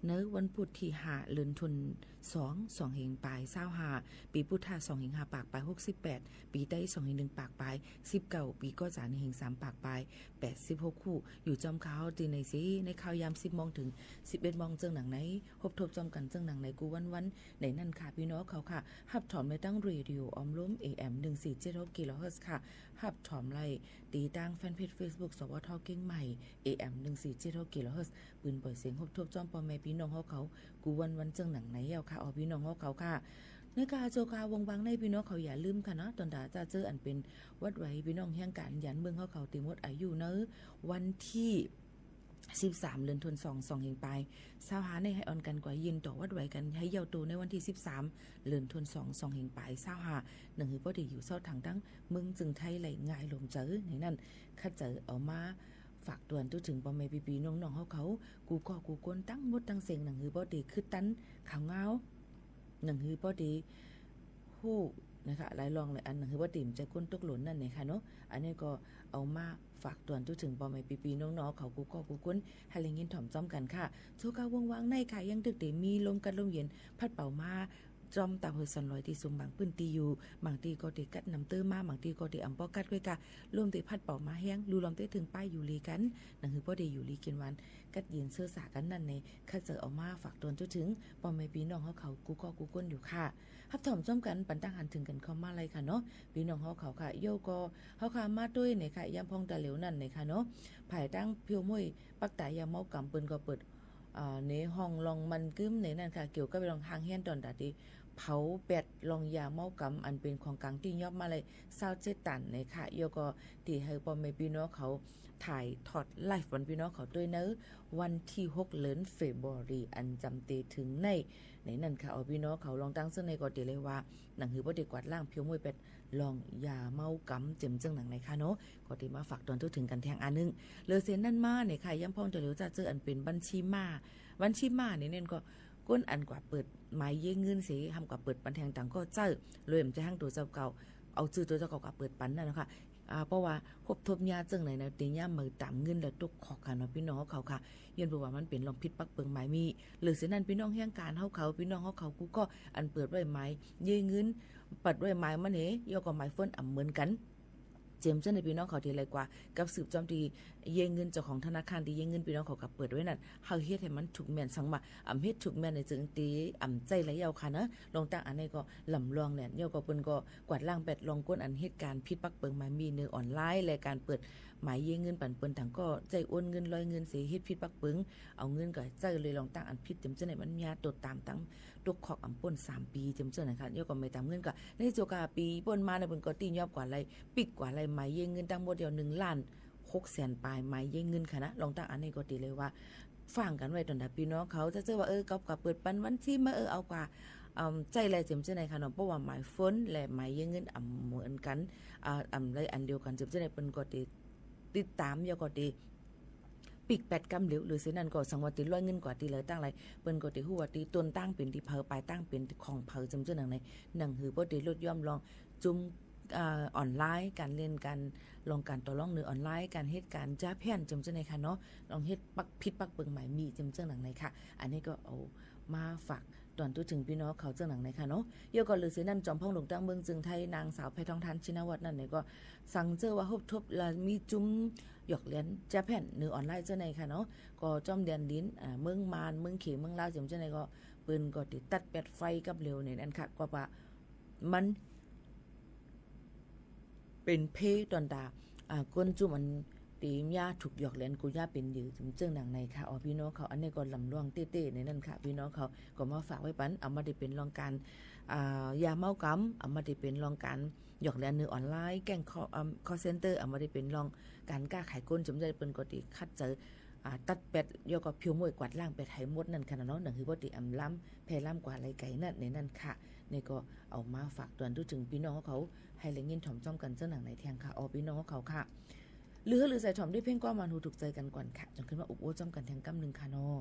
S3: เนื้อวันพุธที่5เดือนธัน2 เหงปลาย25ปีพุทธา2เหง5ปากปลาย68ปีใต้2เหง1ปากปลาย19ปีก็จ่าในเหง3ปากปลาย86คู่อยู่จอมขาวตีในซีในข่าวยาม10 โมงถึง11 โมงเจิงหนังไหนพบทบจอมกันเจิงหนังไหนกูวันในนั่นค่ะพี่น้องเขาค่ะหับถอมในตั้งเรดิโอออมล้ม AM 147กิโลเฮิรตซ์ค่ะหับถอมไล่ตีตั้งแฟนเพจ Facebook สวทเก่งใหม่ AM 147กิโลเฮิรตซ์ปืนปล่อยเสียงพบทบจอมปอแม่พี่น้องเขากูวันเจิงหนังไหนยาวค่ะพี่น้องเขาค่ะในกาโจกาวงบางในพี่น้องเขาอย่าลืมค่ะนะตอนดาจะเจออันเป็นวัดไว้พี่น้องแห่งการยันเมืองเขาติมดอายุเนอะวันที่13เดือนธันวาคม2เหงปลายสาวหาในให้ออนกันกว่ายินต่อวัดไว้กันให้เยาวโตในวันที่13เดือนธันวาคม2เหงปลายสาวหาหนึ่งคือบ่ได้อยู่เศร้าทางทั้งเมืองจึงไทยไหลง่ายลมเจอในนั้นคัดเจอเอามาฝากตวนตู้ถึงปอแม่ปีน้องๆเขากูก็กูก้นตั้งมดตั้งเสียงหนังคือบ่ได้คือตันขาวเงาหนังคือบ่ได้ฮู้นะคะหลายลองหลายอันหนังคือบ่ติ่มใจก้นตกหล่นนั่นนี่ค่ะเนาะอันนี้ก็เอามาฝากตวนตู้ถึงปอแม่ปีน้องๆเขากูก็กูก้นให้เล่นยินถ่อมจ้อมกันค่ะโชกาวงวางในค่ะยังดึกเดมีลมกันลมเย็นพัดเป่ามาจอมตาเฮอสันลอยที่สูงบางพื้นที่อยู่บางทีก็ติกัดน้ำเตื้อมาบางทีก็ติอำปอกัดด้วยกะลมติพัดเป่ามาแห้งรูลมติถึงป้ายอยู่ลีกันนั่นคือบ่ได้อยู่ลีกินวันกัดเย็นเสื้อสากันนั่นในข้าเจอเอามาฝากตวนจนถึงปอแม่พี่น้องเขากูก็กูก้นอยู่ค่ะฮับถ่อมจ้อมกันปันตั้งหันถึงกันเข้ามาเลยค่ะเนาะพี่น้องเขาค่ะโยก็เขาค่ะมาด้วยในค่ะยามพองตาเหลวนั่นในค่ะเนาะภายตั้งเพียวมุ้ยปักตายามเมากำปืนก็เปิดในห้องลองมันกึ้มในนั่นค่ะเกี่ยวกับไปลองทางเฮียนตอนดาดีเผาเป็ดลองยาเมากำอันเป็นของกลางที่ยอบมาเลย27 ตันในค่ะโยก็ที่ให้ปอแม่พี่น้องเขาถ่ายทอดไลฟ์วันพี่น้องเขาด้วยเนื้อวันที่6เดือนเฟบรุรีอันจำเตถึงในนั่นค่ะเอาพี่น้องเขาลองตั้งเส้นในก็ตีเลยว่าหนังหือบ่ได้กวาดล่างเพียวมวยเป็ดลองยาเมากำเจ็มจังหนังในค่ะเนาะก็ตีมาฝากตอนทุกถึงกันแทงอันนึงเลยเส้นนั่นมาในค่ะย่ำพองจะเหลียวจะเจออันเป็นบัญชีมาเนี่ยเน้นก็ก้นอันกว่าเปิดหมายเย่เงินเสียทำกว่าเปิดปันแทงต่างก็เจอเลยมันจะห้างตัวเจ้าเก่าเอาชื่อตัวเจ้าเก่ากับเปิดปันนั่นนะคะเพราะว่าพบทบยาจังไหนนะตีย่ามือตามเงินแล้วตกขอกันเนาะพี่น้องเขาค่ะยันบอกว่ามันเป็นลองพิษปักเปิงหมายมีหรือเสียนั้นพี่น้องแห่งการเขาพี่น้องเขากูก็อันเปิดไว้หมายเย่เงินปัดไว้หมายมันเหยก็หมายเฟินเหมือนกันเจมส์ในพี่น้องเขาทีไรกว่ากับสืบจอมทีเย่เงินเจ้าของธนาคารที่เย่เงินพี่น้องเขากับเปิดไว้นั่นเฮาเฮ็ดให้มันถูกแม่นสังมาเฮ็ดถูกแม่นในจึงตีใจไหลยาวค่ะนะลงตั้งอันนี้ก็ลำลองแหละเยาก็เปิ้นก็กวาดล่างแบดลองก้นอันเหตุการณ์พิษปักเปิงหมายมีเนื้อออนไลน์และการเปิดหมายเย่เงินปั่นเปิ้นถังก็ใจโอนเงินลอยเงินเสียเฮ็ดพิษปักเปิงเอาเงินก็ใจเลยลองตั้งอันพิษเต็มจังไหนมันมีตดตามตั้งตกขอกป่น3 ปีเต็มจังนะคะเยาก็ไม่ตามเงินก็ในโจกาปีป่นมาในเปิ้นก็ตียอบกว่าไรปิดกว่าไรหมายเย่เงินตั้งหมดเดียว1,600,000 ปลายหมายเย่เงินค่ะนะลองตั้งอันนี้ก็ตีเลยว่าฟังกันไว้ตอนพี่น้องเขาจะเจอว่ากับเปิดปันวันที่มาเอากว่าใจแลเจ็มเจ้าในค่ะเนาะเพราะว่าหมายฝนและหมายเย่เงินเหมือนกันเลยอันเดียวกันเจ็มเจ้าในเปิ้นก็ติดตามยก็ตีปิก8 กำเหลวหรือเสนั้นก็สังว่าติร้อยเงินกว่าตีเลยตั้งไรเปิ้นก็ติฮู้ว่าติต้นตั้งเป็นที่เพอปลายตั้งเป็นของเพอเจ็มเจ้าหนังในหนังหือบ่ได้ลดย่อมลองจุ่มออนไลน์การเล่นการลองการต่อรองเนื้อออนไลน์การเฮ็ดการจ้าแผ่นจำเจ้าในค่ะเนาะลองเฮ็ดปักพิษปักเปิงหมายมีจำเจ้าหนังในค่ะอันนี้ก็เอามาฝากตอนตัวถึงพี่น้องเขาเจ้าหนังในค่ะเนาะเยอะก่อนหรือเสนั่นจอมพ่องหลวงตั้งเมืองจึงไทยนางสาวไพทองทานชินวัฒน์นั่นเนี่ยก็สั่งเจอว่าฮบทบและมีจุ้มหยอกเลี้ยนจ้าแผ่นเนื้อออนไลน์เจ้าในค่ะเนาะก็จอมเดียนลิ้นเมืองมานเมืองเขเมืองลาวจำเจ้าในก็ปืนก็ติดตัดแปดไฟกับเร็วในนั้นค่ะก็ว่ามันเป็นเพตอนดาก้นจุ่มอันตีมยาถูกหยอกเล่นกูย่าเป็นอยู่ถึงเจ้าหนังในค่ะพี่น้องเขาอันนี้ก็ลำล่วงเต้ๆในนั้นค่ะพี่น้องเขาก็มาฝากไว้ปันเอามาได้เป็นรองการยาเมากำเอามาได้เป็นรองการหยอกเล่นเนื้อออนไลน์แกล้งคอเซ็นเตอร์เอามาได้เป็นรองการกล้าขายก้นจำใจเป็นกติคัดเจอตัดเป็ดยก็ผิวมวยกวาดล่างเป็ดไหมดนั่นค่ะเนาะหนังคือปกติล้ำแพร่ล้ำกว่าไรไก่นั่นในนั่นค่ะนี่ก็เอามาฝากตอนทุกถึงพี่น้องเขาให้เล่นยินถ่อมจ้อมกันเจ้าหนังในแทงค่ะพี่น้องเขาค่ะหรือใส่ถ่อมด้วยเพ่งก็มาหูถูกใจกันก่อนค่ะจนขึ้นมาอุบโอ้จ้อมกันแทงกำหนึ่งค่ะเนาะ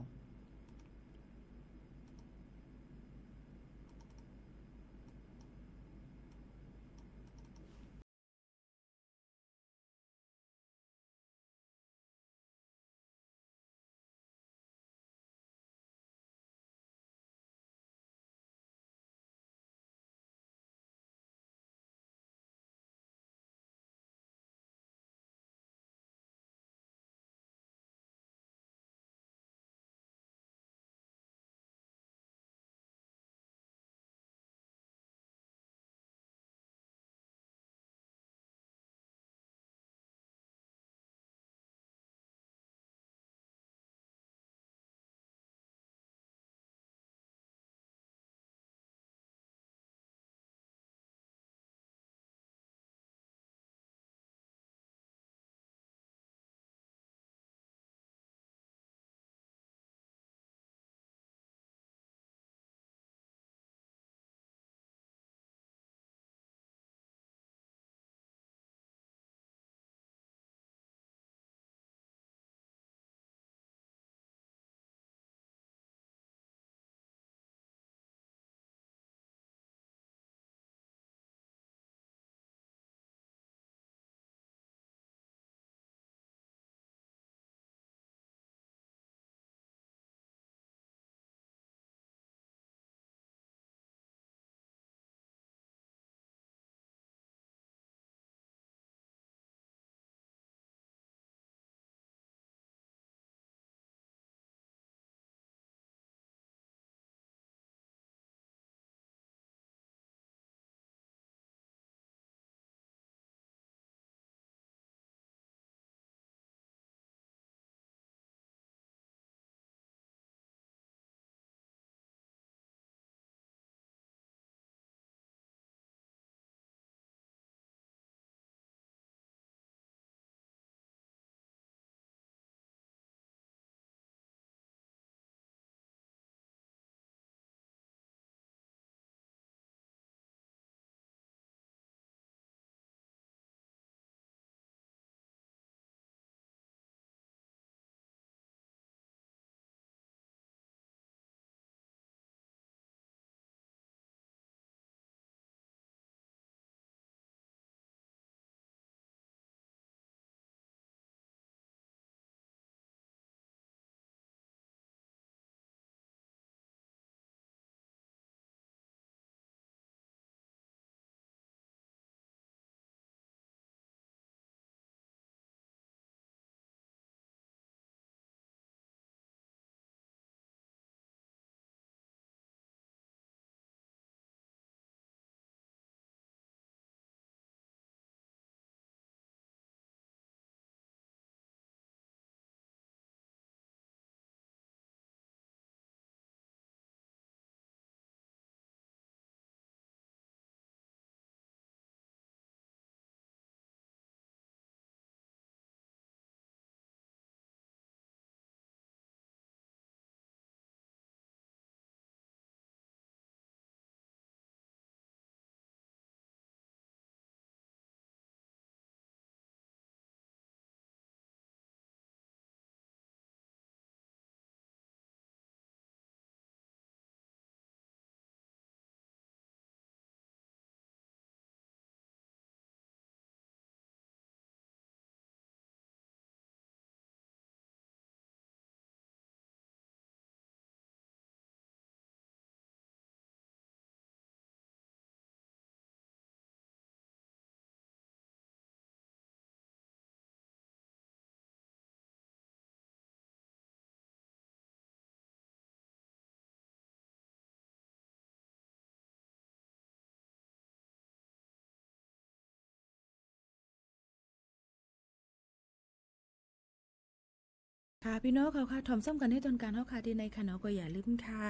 S3: ค่ะพี่น้องเขาค่ะถ่อมซ้ำกันให้ตนการเขาค่ะที่ในค่ะเนาะก็อย่าลืมค่ะ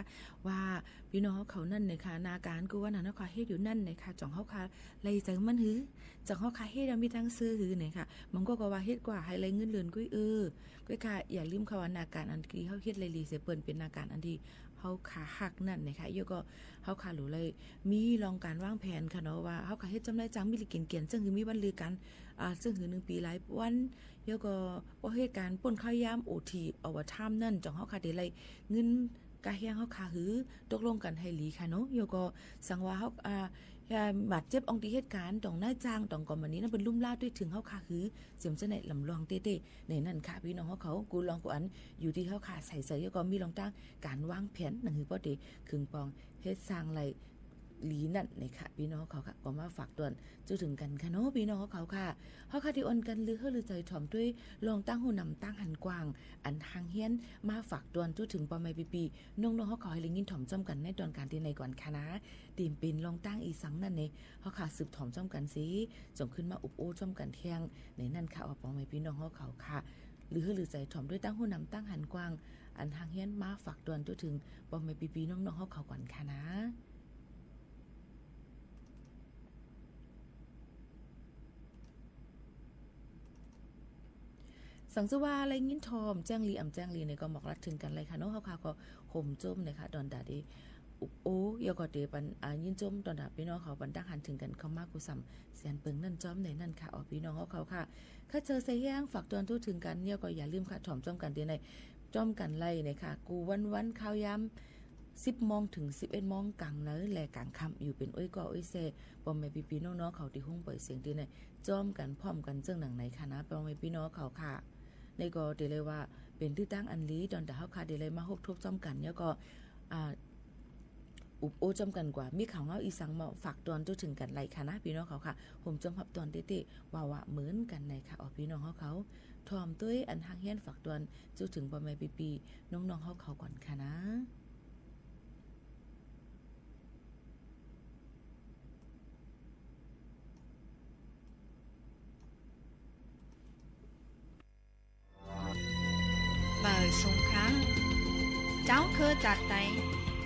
S3: ว่าพี่น้องเขานั่นเนี่ยค่ะนาการกูว่านั่นเนาะค่ะเฮ็ดอยู่นั่นเนี่ยค่ะจ่องเขาค่ะไล่จังมันหือจ่องเขาค่ะเฮ็ดมีทั้งซื้อหือเนี่ยค่ะมันก็ว่าเฮ็ดกว่าให้ไล่เงินเดือนกุ้ยกุ้ยค่ะอย่าลืมค่ะว่านาการอันที่เขาเฮ็ดไล่ลีเสียเปิ้นเป็นนาการอันที่เขาขาหักนั่นเนี่ยค่ะโยก็เขาขาหรูเลยมีลองการวางแผนค่ะเนาะว่าเขาขาเฮ็ดจำได้จังมีลิกินเกียนซึ่งคือมีวันลือกันซึ่งคือ1ปีหลายวันโยก็บ่เหตุการณ์ป่นข้าวยามโอทีเอาว่าท่ามนั่นจ่องเฮาค่ะได้ไล่เงินกะเฮียงเฮาค่ะหือตกลงกันให้หลีค่ะเนาะโยก็สังว่าเฮาบาดเจ็บอองที่เหตุการณ์ต้องนายจ้างต้องก่อนบัดนี้นั้นเป็นลุ่มล่าด้วยถึงเฮาค่ะหือเสียมจะไหนลำลองเต้ๆในนั่นค่ะพี่น้องเฮาเขากูลองกูอันอยู่ที่เฮาค่ะใส่เสื้อโยก็มีลองตั้งการวางแผนนั่นคือบ่ได้ครึ่งปองเฮ็ดสร้างไรหลีนั่นนี่ค่ะพี่น้องเขาค่ะก็มาฝากตวนจุถึงกันค่ะเนาะพี่น้องเขาค่ะเฮาค่ะที่อ่อนกันหรือเฮาหรือใจถ่อมด้วยลองตั้งหูนำตั้งหันกว้างอันทางเฮียนมาฝากตวนจุถึงปอไม้ปีน้องๆเฮาขอให้ลิงยินถ่อมจ้อมกันในตอนการที่ในก่อนค่ะนะตีมเป็นลองตั้งอีสังนั่นนี่เฮาค่ะสืบถ่อมจ้อมกันสิจงขึ้นมาอุบโอ้จ้อมกันเที่ยงในนั่นค่ะว่าปอไม้พี่น้องเฮาเขาค่ะหรือเฮาหรือใจถ่อมด้วยตั้งหูนำตั้งหันกว้างอันทางเฮียนมาฝากตวนจุถึงปอไม้ปีน้องๆเฮาเขาก่อนค่ะนะสังสว่าอะไรงิ้นทอมแจ้งลีแจ้งลีในก็หมอกรัดถึงกันเลยค่ะเนาะเฮาค่ะก็ห่มจมนะคะดอนดาดีอุโอยก็เตปันยินจมดอนดาพี่น้องเขาบันดังหันถึงกันเข้ามากกูซ้ำแสนเปิงนั่นจอมในนั่นค่ะพี่น้องเขาค่ะถ้าเจอใส่แย่งฝากตอนทุถึงกันเนี่ยก็อย่าลืมค่ะถ่อมจอมกันดีในจอมกันไล่นะคะกูวันข้าวยำ10 โมงถึง 11 โมงกลางเนื้อแลกลางค่ำอยู่เป็นอ้อยก็อ้อยเซปอมแม่พี่น้องๆเขาที่ห้องปล่อยเสียงดีในจอมกันพร้อมกันเจ้งหนังไหนค่ะนะปอมแม่พี่น้องเขาค่ะในก็เดเลยว่าเป็นที่ตั้งอันลีดอนแต่เฮาค่ะเดเลยมาฮกทบจอมกันเนี่ยก็อุบโอจอมกันกว่ามีข่าวเงาอีสังมาฝากตอนจุถึงกันไหลค่ะนะพี่น้องเขาค่ะผมจอมพับตอนเต้ๆว่าเหมือนกันในค่ะพี่น้องเขาทอมด้วยอันทางเฮียนฝากตอนจุถึงปอมแม่ปีน้องๆเขาก่อนค่ะนะ
S6: mở súng khá cháu khơ chặt tay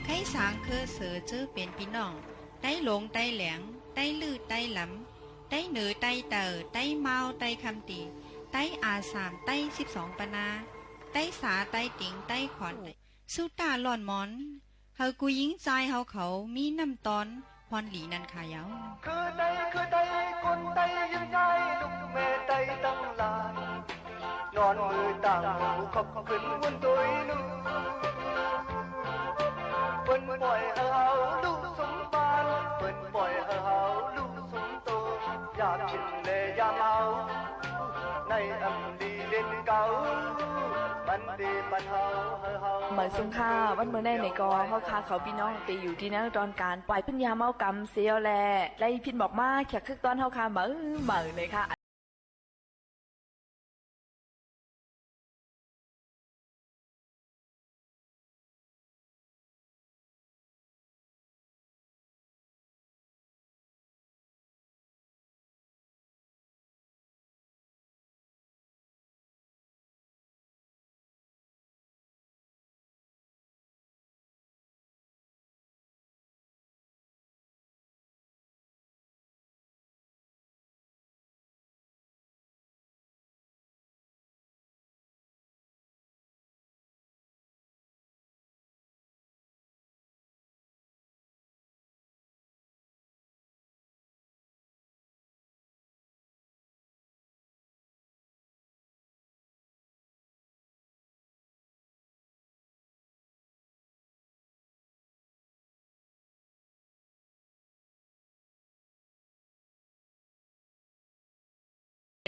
S6: cái sáng khơ sở chớ biển bí nòng tay lộn tay lẻng tay lư tay lắm tay nữ tay tờ tay mau tay khăm tì tay sàm tay 12 ปนาtay xá tay tỉnh tayขอนสุตาหล่อนหมอนเฮากูยิงใจเฮาเขามีน้ำตอนพรหลีนันขายาว
S12: คือใดคนใดยิ้มใจลูกแม่ใดตั้งหลายนอนมือต่างหูขอบขึ้นวนตัวลูกเปิ้นปล่อยเฮาลูกสมบานเปิ้นปล่อยเฮาลูกสมโตอยากกินเลยยามเอาในอำดีเล่นเก่าบันดีบันเฮา
S14: เหมือนซึ่งค่าวันเมื่อในในกอเขาคาเขาพี่น้องไปอยู่ที่นั่นตอนการปล่อยพัญญาเมากรรมเสียวแลไล่พินบอกมาแขกคึกตอนเขาคาเหมือเลยค่ะ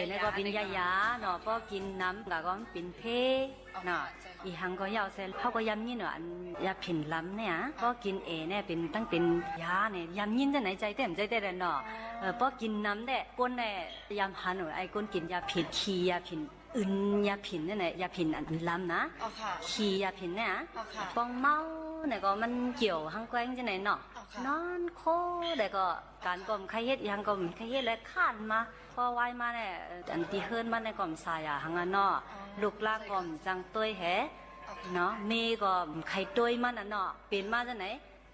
S15: ในก็เป็นยาเนาะก็กินน้ำแล้วก็เป็นเพเนาะอีหังก็ยาวเซนเขาก็ยำนี่เนาะอันยาผินล้ำเนี่ยก็กินเนี่ยเป็นตั้งเป็นยาเนี่ยยำยินจะไหนใจเต็มใจเต็มเนาะก็กินน้ำได้ก้นเนี่ยยำหันไอ้ก้นกินยาผิดขี้ยาผิด อื่นยาผินเนี่ยยาผินอันลำนะขี่ยาผินเนี่ยปองเมาเนี่ยก็มันเกี่ยวหังแกงจะไหนเนาะนอนโคแต่ก็การก่อมใครเฮ็ดยังก่อมใครเฮ็ดและข้านมาพอไว้มาเนี่ยอันที่เฮิรนมาในก่อมสายหังอันเนาะลูกลากก่อมจังต้วยแหเนาะเมก็ใครต้วยมันอันเนาะเป็นมาจะไหน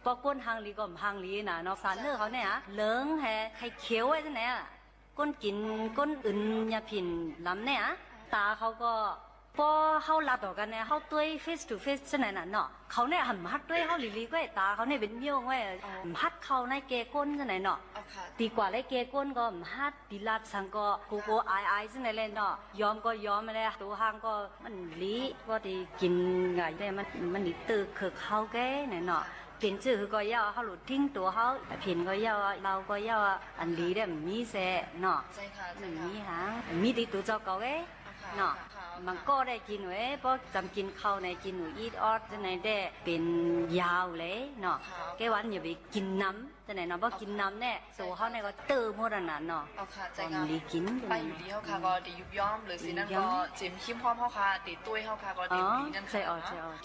S15: ปอก้นหางลีก่อมหางลีนะเนาะสารเนื้อเขาเนี่ยเหลืองแหใครเขียวไว้จะไหนก้นกินก้นอื่นยาผินลำเนี่ยตาเขาก็พอเขาลับต่อกันเนี่ยเขาต้วย face to face จะไหนน่ะเนาะเขาเนี่ยหันพัดด้วยเขาลีก็ตาเขาเนี่ยเป็นเมี่ยวไว้พัดเขาในเกก้นจะไหนเนาะดีกว่าเลยเกก้นก็พัดดีลาดสังก็โกไอจะไหนเลยเนาะยอมก็ยอมไม่ได้ตัวห้างก็มันลีก็ดีกินไงได้มันดีตื่นคือเขาแก่เนี่ยเนาะเปลี่ยนชื่อก็ย่าเขาหลุดทิ้งตัวเขาเปลี่ยนก็ย่าเราก็ย่าอันลีได้มีแซ่เนาะมีหางมีตีตัวเจ้าเก่าแก่เนาะมันก็ได้กินไว้เพราะจำกินข้าวในกินหนูอีทออดจะไหนได้เป็นยาวเลยเนาะแกวันอย่าไปกินน้ำจะไหนเนาะเพราะกินน้ำเนี่ยโซ่เขาเนี่ยก็เติมหมดอันนั้นเนาะดีกิน
S4: ไปอยู่ดีเขาค่ะก็ดียุบย้อมหรือสินั่นก็จิ้มขี้พร้อมเขาค่ะตีตุ้ยเขาค่ะก็ดีดีนั่นค่ะ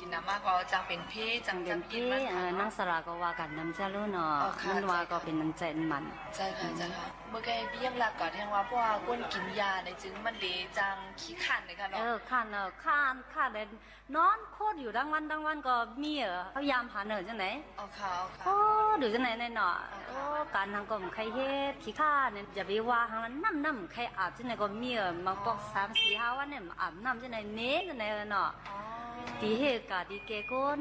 S4: กินน้ำมากก็จังเป็นพี่จังเป็นพี่
S15: นั่งสระก็ว่ากันน้ำเจ้าลูกเนาะมันว่าก็เป็นน้ำใจมัน
S4: ใช่ค่ะใช่ค่ะเมื่อกี้พี่ยังหลักก่อนแทงว่าเพราะว่าก้นกินยาในจึงมันเลยจังขี้ขันเลยค่ะเนาะ
S15: ขันเลยนอนโคตรอยู่ทั้งวันก็มีพยายามหาเนอจังไหนโอ้ดูจังไหนเนาะการทางก็ใครเฮ็ดขี้ข้าเนี่ยอย่าไปว่าทางน้ำใครอาบจังไหนก็มีมาปอก3-4-5 วันเนี่ยอาบน้ำจังไหนเน้จังไหนเนาะดีเฮกะดีเกก้น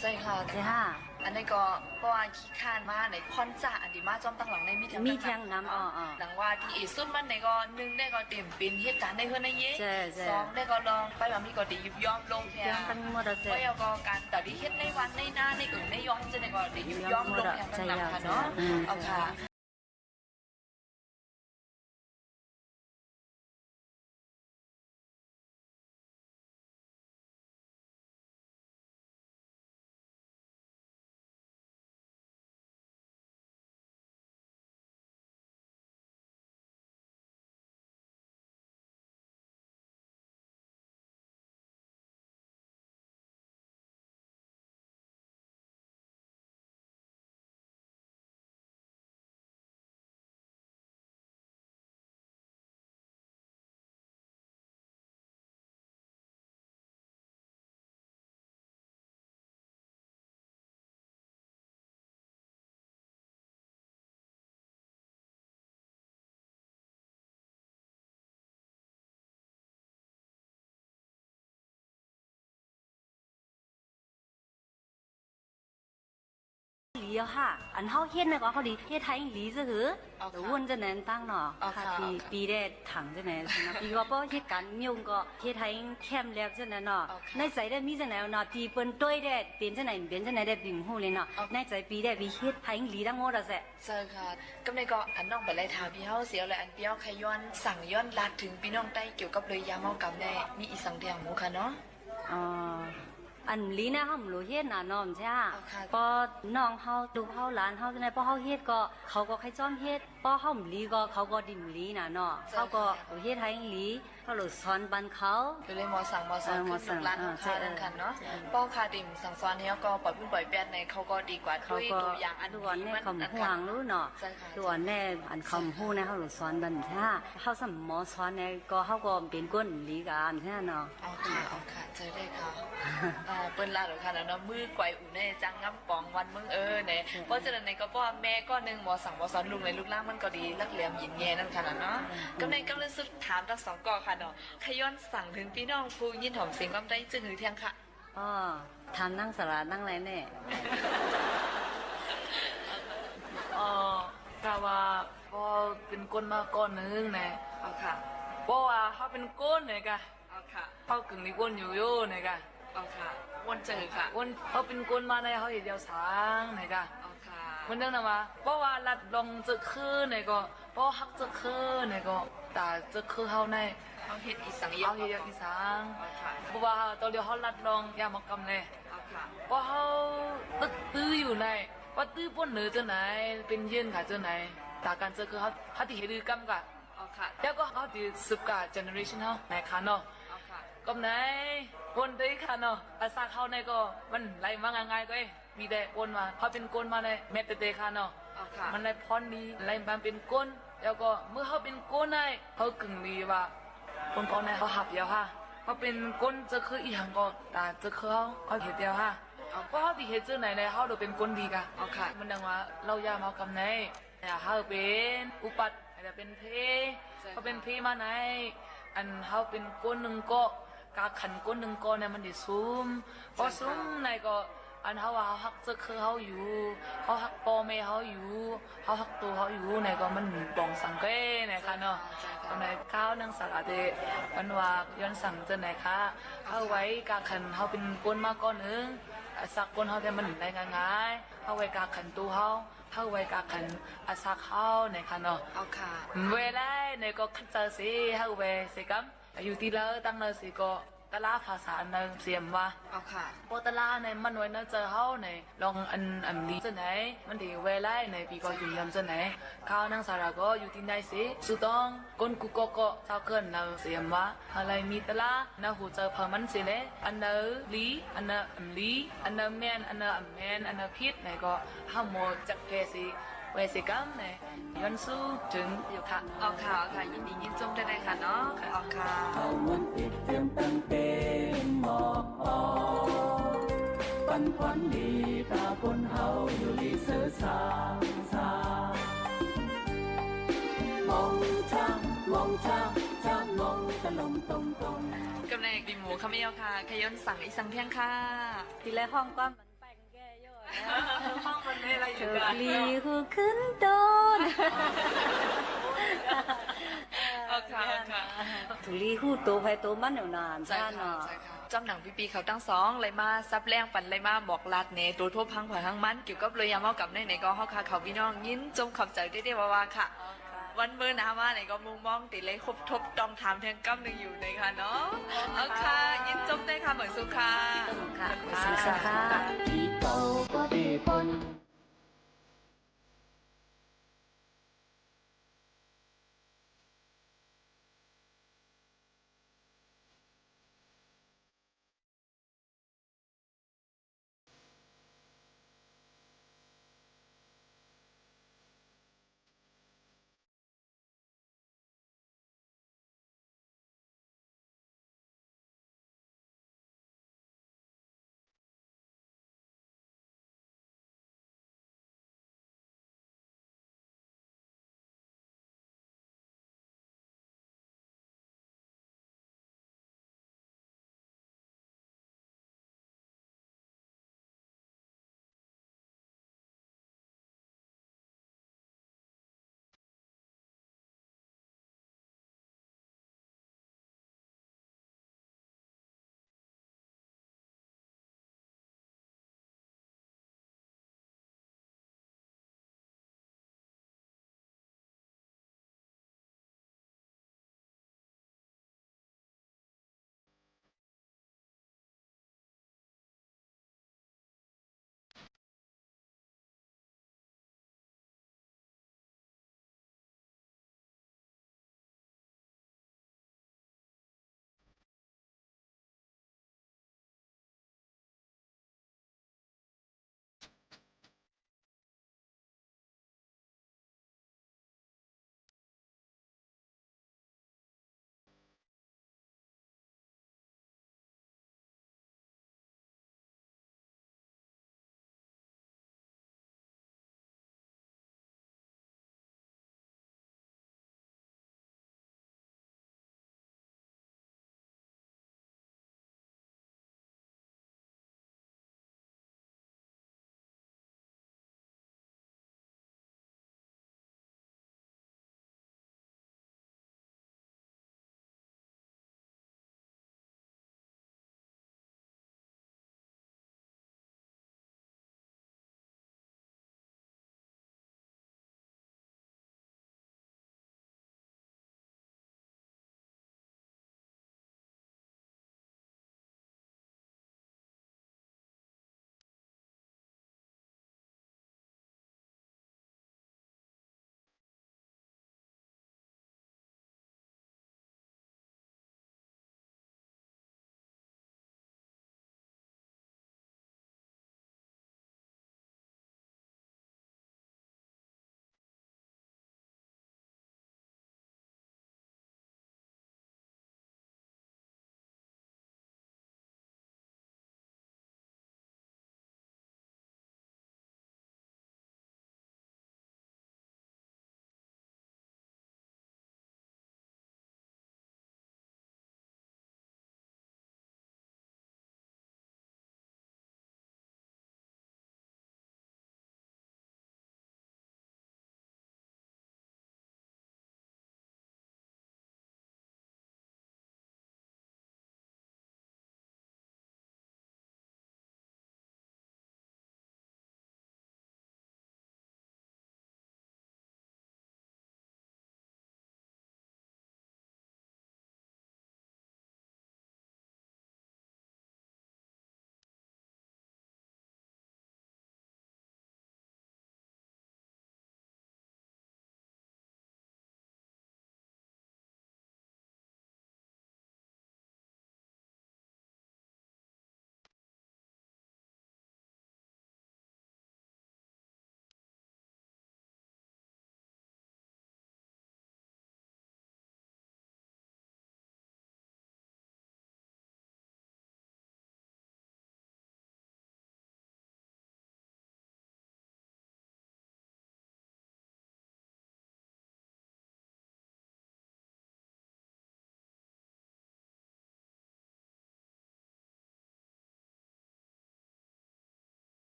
S4: ใช่ค่ะใช่ค่ะอันนี้ก็เพราะว่าขี้ข้านมาในพอนจ่าอันดีมาจอมตั้งหลังในมี
S15: แทงน้ำ
S4: หลังว่าที่สุดมันในก็1ได้ก็เต็มเป็นเหตุการณ์ในเฮือนในเย่2ได้ก็ลองไปแบบมีก็ดียุบย้อมลงแทนเพราะก็การแต่ดีเฮ็ดในวันในหน้าในอื่นในย้อมจะในก็ดียุบย้อมลงแทนตั้งหลังค่ะเนาะเอาค่ะ
S15: ลีค่ะอันเขาเฮ็ดนะก็เขาดีเฮ็ดไทยลีซะหือแต่วนจะแน่นตั้งเนาะค่ะปีได้ถังจะแน่นะปีก็บ่เฮ็ดกันยุ่งก็เฮ็ดไทยแคมแล้วจะแน่เนาะในใจได้มีจะแน่เนาะปีเปิ้นต้วยได้เป็นจะไหนเป็นจะไหนได้บิ่งฮู้เลยเนาะในใจปีได้วิเฮ็ดไทยลีทั้งหมดอ่ะแซ่
S4: ใช่ค่ะก็ในก็อันน้องไปไล่ถามพี่เฮาเสียเลยอันพี่เฮาใครย้อนสั่งย้อนลาดถึงพี่น้องใต้เกี่ยวกับเลยยาเมากำแน่มีอีสังแดงหมูค่ะเนาะ
S15: อันลีนะเขาไม่รู้เฮ็ดน่ะน้อมใช่พอน้องเขาดูเขาหลานเขาจะไหนพอเขาเฮ็ดก็เขาก็ใครจ้อมเฮ็ดพอเขาลีก็เขาก็ดิ่มลีน่ะเนาะเขาก็เฮ็ดให้ลีเขาหลุดสอนบันเขา
S4: เลยมอสั่งขึ้นร้านของเขานั่นค่ะเนาะป้อคาดิ่มสั่งสอนให้ก็ปล่อยพุ่นปล่อยแป้นในเขาก็ดีกว่าด้วยตัวอย่างอัน
S15: นี้มันคำห่วงรู้เนาะตัวแน่อันคำพูดนะเขาหลุดสอนบันใช่เขาสมมอสอนเนี่ยก็เขาก็เป็นก้นลีกันใช่เนาะ
S4: เอาค่ะเจอได้ค่ะเปิ้นลาหรอค่ะแล้วเนาะมือไกวอุ่นในจังงับปองวันมึงเนี่ยเพราะฉะนั้นในก็ป้อแม่ก็นึงมอสั่งมอสอนลุงในลูกล่างมันก็ดีลักเหลี่ยมหยินแย่นั่นค่ะเนาะกำในกำลังสุดถามทั้งสองกอค่ะเนาะขย้อนสั่งถึงพี่น้องผู้ยินหอมเสียงกำได้จึงหือเที่ยงค่ะ
S15: ทำนั่งสารานั่งอะไรแน่
S4: ถ้าว่าก็เป็นก้นมาก้อนนึงเนี่ยเอาค่ะเพราะว่าเขาเป็นก้นเนี่ยค่ะเอาค่ะเขากึ่งมีก้นอยู่โย่เนี่ยค่ะเอาค่ะวนเจอค่ะวนเขาเป็นก้นมาในเขาเห็นเดียวสางเนี่ยค่ะเอาค่ะวันนึงนะมาเพราะว่าลัดลงจะคืนเนี่ยก็เพราะฮักจะคืนเนี่ยก็แต่จะคืนเขาในเขาเห็ดอีสังเขาเห็ดอีสังเพราะว่าตอนเดียวเขาลัดลงยามกำเลยเพราะเขาตื้ออยู่ในว่าตื้อป้นเหนือจะไหนเป็นเย็นค่ะจะไหนแต่การเจอคือเขาที่เห็ดกำกะ เอาค่ะแล้วก็เขาดีสุกาเจเนอเรชันเขาในค่ะเนาะเอาค่ะก็ไหนวนได้ค่ะเนาะภาษาเขาในก็มันไล่มาง่ายๆก็มีแต่วนมาเขาเป็นก้นมาในเมตเตค่ะเนาะเอาค่ะมันไล่พรดีไล่มาเป็นก้นแล้วก็เมื่อเขาเป็นก้นในเขากึ่งดีว่าคนก่อนในเขาหับเดียวค่ะเขาเป็นก้นจะคืออีหยังก็แต่จะคือเขาเหตุเดียวค่ะเพราะเขาที่เหตุเจอไหนในเขาเราเป็นก้นดีกันเอาค่ะมันดังว่าเราอย่ามากับไหนเขาเป็นอุปัตจะเป็นเพเขาเป็นเพมาไหนอันเขาเป็นก้นหนึ่งก็กาขันก้นหนึ่งก็เนี่ยมันดิซุ่มพอซุ่มในก็อันเขาว่าเขาฮักจะคือเขาอยู่เขาฮักปอเมเขาอยู่เขาฮักตัวเขาอยู่ในก็มันบองสังเกตนะคะเนาะตอนไหนข้าวนังสักอาเดมันว่าย้อนสั่งจะไหนคะเขาไว้กาขันเขาเป็นก้นมาก้อนหนึ่งสักก้นเขาแต่มันได้ง่ายๆเขาไว้กาขันตัวเขาไว้กาขันอาสักเขาในค่ะเนาะเอาค่ะเวลาในก็ขันเจอสิเขาไว้สิกัมอยู่ที่แล้วตั้งเลยสิก็ตลาภาษาในเสียมว่าเอาค่ะพอตลาในมันไว้เนเจอเขาในลองอันดีจะไหนมันดีเวลาในปีก็อยู่ยำจะไหนข้าวนังสาระก็อยู่ที่ไหนสิสุดต้องก้นกุกก็เจ้าเกินในเสียมว่าอะไรมีตลาในหูเจอพมันสิเลยอันเนอลีอันเนอลีอันเนอแมนอันเนอแมนอันเนอพิษในก็ห้ามโมจักเพสิเวสิกัมเนี่ยย้อนสู้ถึงอยู่ค่ะเอาค่ะยินดียินจมได้เลยค่ะเนาะเอาค่ะเอามันติดเตรียมตั้งเป็นหมอกปันควันดีตาคนเฮาอยู่ลีเสือสามองช่างมองตะลมตรงกำเนิดดีหมูขมิ้นค่ะขย้อนสั่งอีสังเพียงค่ะทีแรกห้องก็ห้องมันไม่อะไรอยู่กันลีหูขึ้นต้นเอาค่ะ
S15: ถุลีหูโตไปโตมันอยู่นานจ้าเนาะ
S4: จำหนังปีเขาตั้งสองเลยมาซับแรงปันเลยมาบอกลาดเนตัวทั่วพังผ่าทั้งมันเกี่ยวกับเลยยามเอากับในก็เขาค่ะเขาพี่น้องยินจมขอบใจได้ว่าค่ะวันเมื่อนามาไหนก็มุงมองติเลยครบทบต้องถามแทงกำหนึ่งอยู่ในค่ะเนาะเอาค่ะยินจมได้ค่ะเหมือนสุขา
S15: ค่ะสุขาที่โตก็ดีปน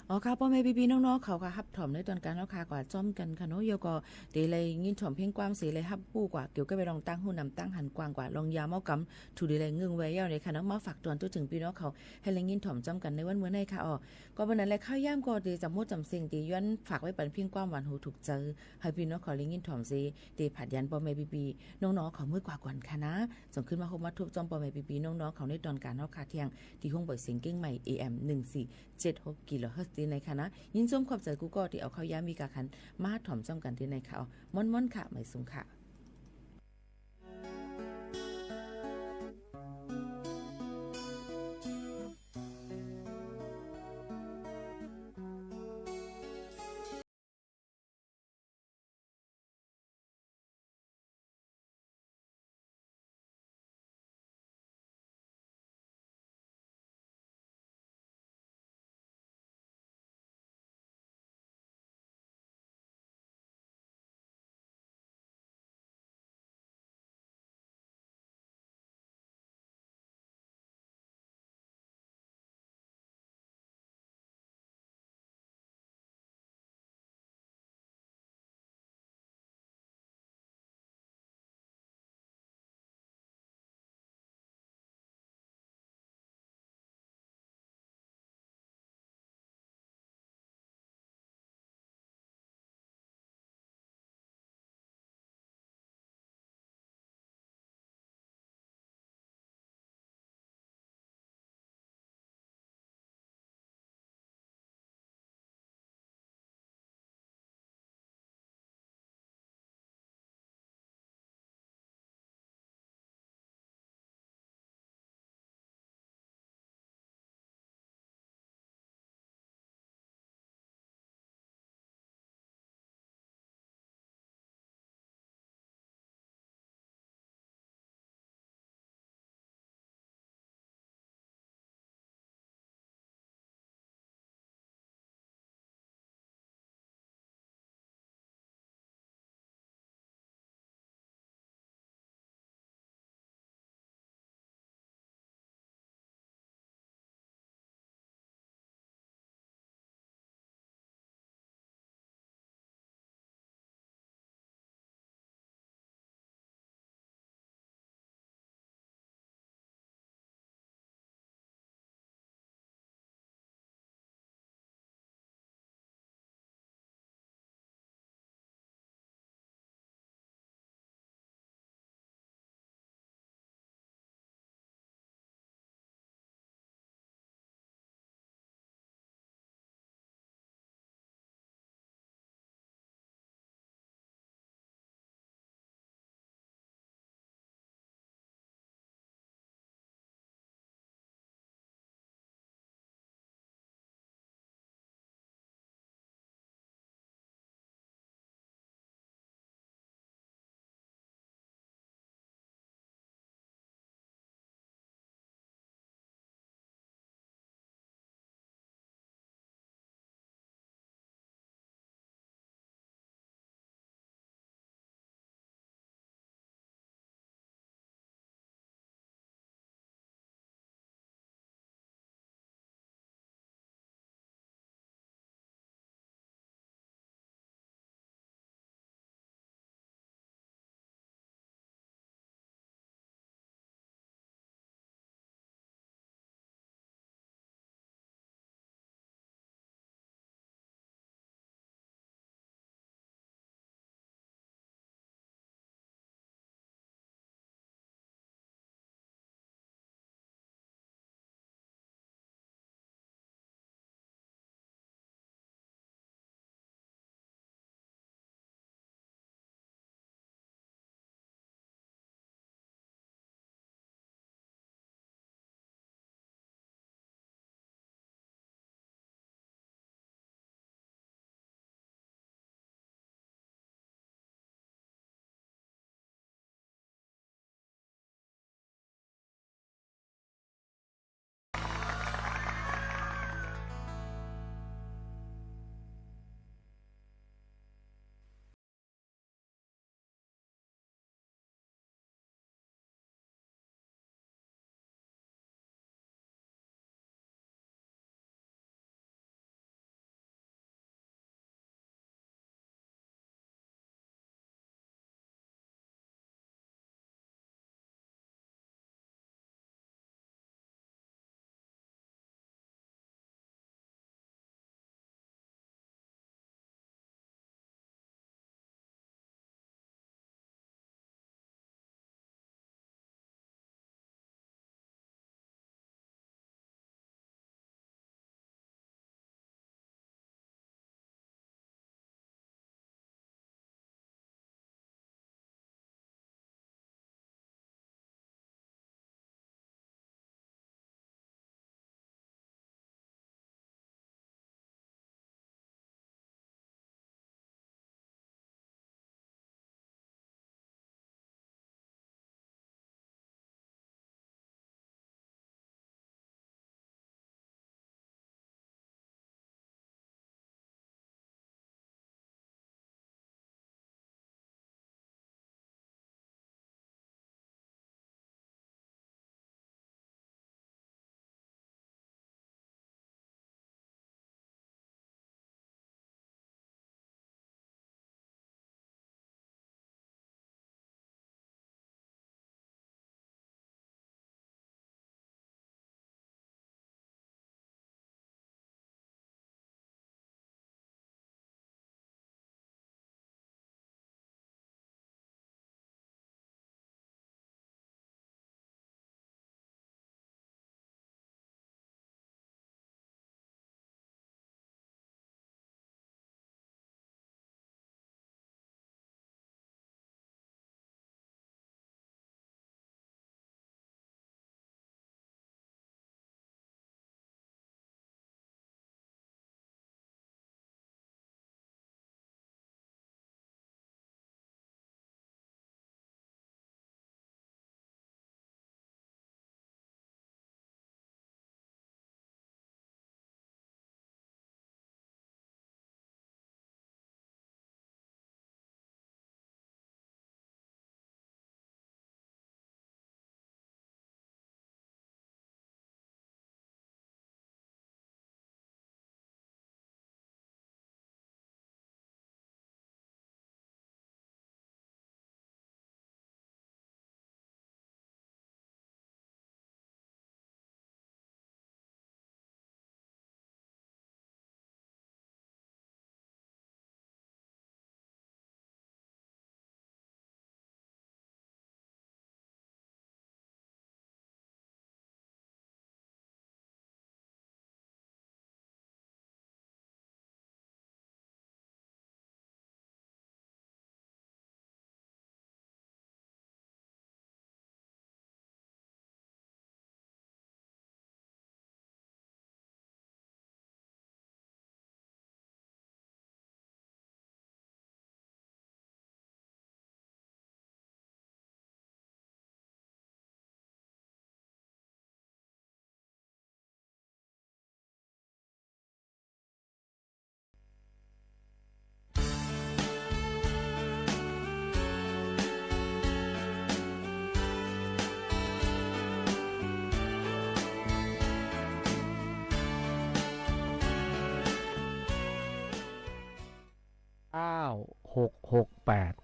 S3: อ๋อค่ะพ่อแม่พี่ๆน้องๆเขาค่ะฮับถอมในตอนการแล้วค่ะกว่าจ้อมกันค่ะเนาะโยก็เดเลยยินถอมเพ่งความเสียเลยฮับปู้กว่าเกี่ยวกับไปลองตั้งหูนำตั้งหันกว้างกว่าลองยาเมากำถูดีเลยงึงไว้ยาวเลยค่ะเนาะมาฝากตอนตัวถึงพี่น้องเขาให้เลยยินถอมจ้อมกันในวันเมื่อในค่ะอ๋อก็วันนั้นแหละข้าวย่ามก็ดีจำมดจำสิ่งตีย้อนฝากไว้ปันเพียงความหวานหูถูกเจอให้พี่น้องเขาเลยยินถอมซีตีผัดยันพ่อแม่พี่ๆน้องๆเขามือกว่าก่อนค่ะนะส่งขึ้นมาคบมาทุบจอมพ่อแม่พี่ๆน้องๆเขาในตอนการเนาะค่ะเที่ยงที่ห้องบ่อยเสียงเก้งใหม่ AM 1476กิโลเฮิรตซ์ในค่ะนะยินส้มขอบใจกูก็ที่เอาเข้าย้ามีกาคันมาถ่อมจ้อมกันที่ในข่าวม่อนๆค่ะไม่สูงค่ะ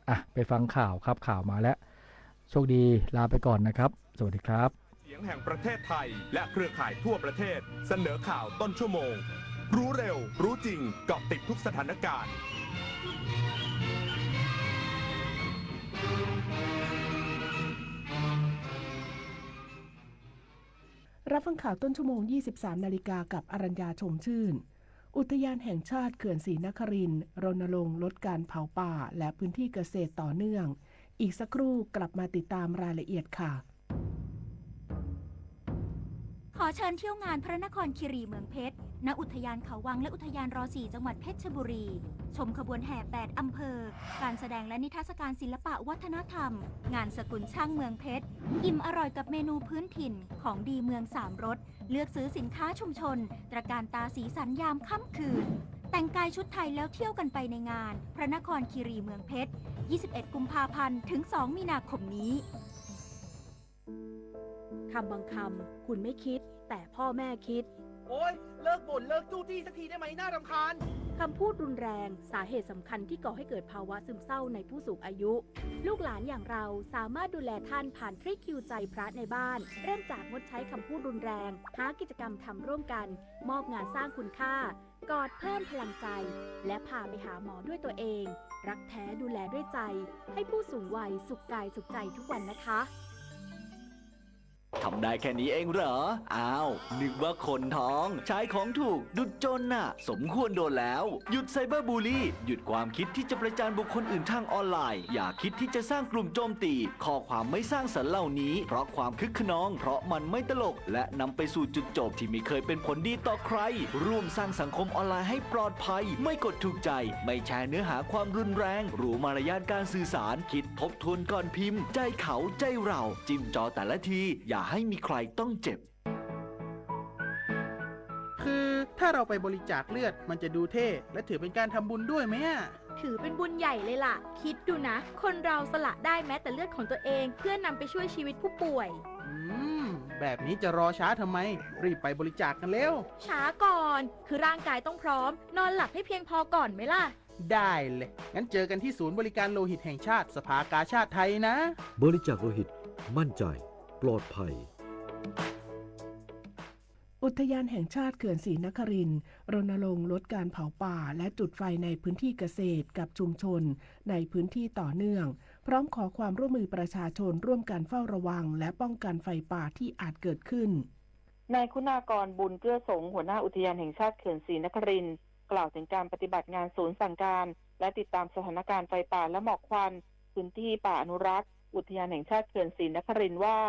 S5: อ่ะไปฟังข่าวครับข่าวมาแล้วโชคดีลาไปก่อนนะครับสวัสดีครับ
S9: เสียงแห่งประเทศไทยและเครือข่ายทั่วประเทศเสนอข่าวต้นชั่วโมงรู้เร็วรู้จริงเกาะติดทุกสถานการณ์
S10: รับฟังข่าวต้นชั่วโมง 23 นาฬิกากับอรัญญาชมชื่นอุทยานแห่งชาติเขื่อนศรีนครินทร์รณรงค์ลดการเผาป่าและพื้นที่เกษตรต่อเนื่องอีกสักครู่กลับมาติดตามรายละเอียดค่ะ
S25: ขอเชิญเที่ยวงานพระนครคีรีเมืองเพชรณอุทยานเขาวังและอุทยานร.4 จังหวัดเพชรบุรีชมขบวนแห่8อำเภอการแสดงและนิทรรศการศิลปะวัฒนธรรมงานสกุลช่างเมืองเพชรอิ่มอร่อยกับเมนูพื้นถิ่นของดีเมือง3รสเลือกซื้อสินค้าชุมชนตระการตาสีสันยามค่ำคืนแต่งกายชุดไทยแล้วเที่ยวกันไปในงานพระนครคีรีเมืองเพชร21 กุมภาพันธ์ถึง 2 มีนาคมนี้คำบางคำคุณไม่คิดแต่พ่อแม่คิด
S8: โอ๊ยเลิกบ่นเลิกจู้จี้สักทีได้ไหมน่ารำคาญ
S25: คำพูดรุนแรงสาเหตุสำคัญที่ก่อให้เกิดภาวะซึมเศร้าในผู้สูงอายุ ลูกหลานอย่างเราสามารถดูแลท่านผ่านทริคคิวใจพระในบ้านเริ่มจากงดใช้คำพูดรุนแรงหากิจกรรมทำร่วมกันมอบงานสร้างคุณค่ากอดเพิ่มพลังใจและพาไปหาหมอด้วยตัวเองรักแท้ดูแลด้วยใจให้ผู้สูงวัยสุขกายสุขใจทุกวันนะคะ
S13: ทำได้แค่นี้เองเหรออ้าวนึกว่าคนท้องใช้ของถูกดุจจนน่ะสมควรโดนแล้วหยุดไซเบอร์บูลลี่หยุดความคิดที่จะประจานบุคคลอื่นทางออนไลน์อย่าคิดที่จะสร้างกลุ่มโจมตีข้อความไม่สร้างสรรค์เหล่านี้เพราะความคึกขนองเพราะมันไม่ตลกและนำไปสู่จุดจบที่ไม่เคยเป็นผลดีต่อใครร่วมสร้างสังคมออนไลน์ให้ปลอดภัยไม่กดถูกใจไม่แชร์เนื้อหาความรุนแรงรู้มารยาทการสื่อสารคิดทบทวนก่อนพิมพ์ใจเขาใจเราจิ้มจอแต่ละทีอย่าให้มีใครต้องเจ็บ
S16: คือถ้าเราไปบริจาคเลือดมันจะดูเท่และถือเป็นการทำบุญด้วยไหม
S17: ถือเป็นบุญใหญ่เลยล่ะคิดดูนะคนเราสละได้แม้แต่เลือดของตัวเองเพื่อนำไปช่วยชีวิตผู้ป่วย
S16: แบบนี้จะรอช้าทำไมรีบไปบริจาคกันเร็ว
S17: ช้าก่อนคือร่างกายต้องพร้อมนอนหลับให้เพียงพอก่อนไหมล่ะ
S16: ได้เลยงั้นเจอกันที่ศูนย์บริการโลหิตแห่งชาติสภากาชาติไทยนะ
S18: บริจาคโลหิตมั่นใจปลอดภัย
S10: อุทยานแห่งชาติเขื่อนศรีนครินทร์รณรงค์ลดการเผาป่าและจุดไฟในพื้นที่เกษตรกับชุมชนในพื้นที่ต่อเนื่องพร้อมขอความร่วมมือประชาชนร่วมกันเฝ้าระวังและป้องกันไฟป่าที่อาจเกิดขึ้น
S19: นายคุณากรบุญเกื้อสงหัวหน้าอุทยานแห่งชาติเขื่อนศรีนครินทร์กล่าวถึงการปฏิบัติงานศูนย์สั่งการและติดตามสถานการณ์ไฟป่าและหมอกควันพื้นที่ป่าอนุรักษ์อุทยานแห่งชาติเขื่อนศรีนครินทร์ว่า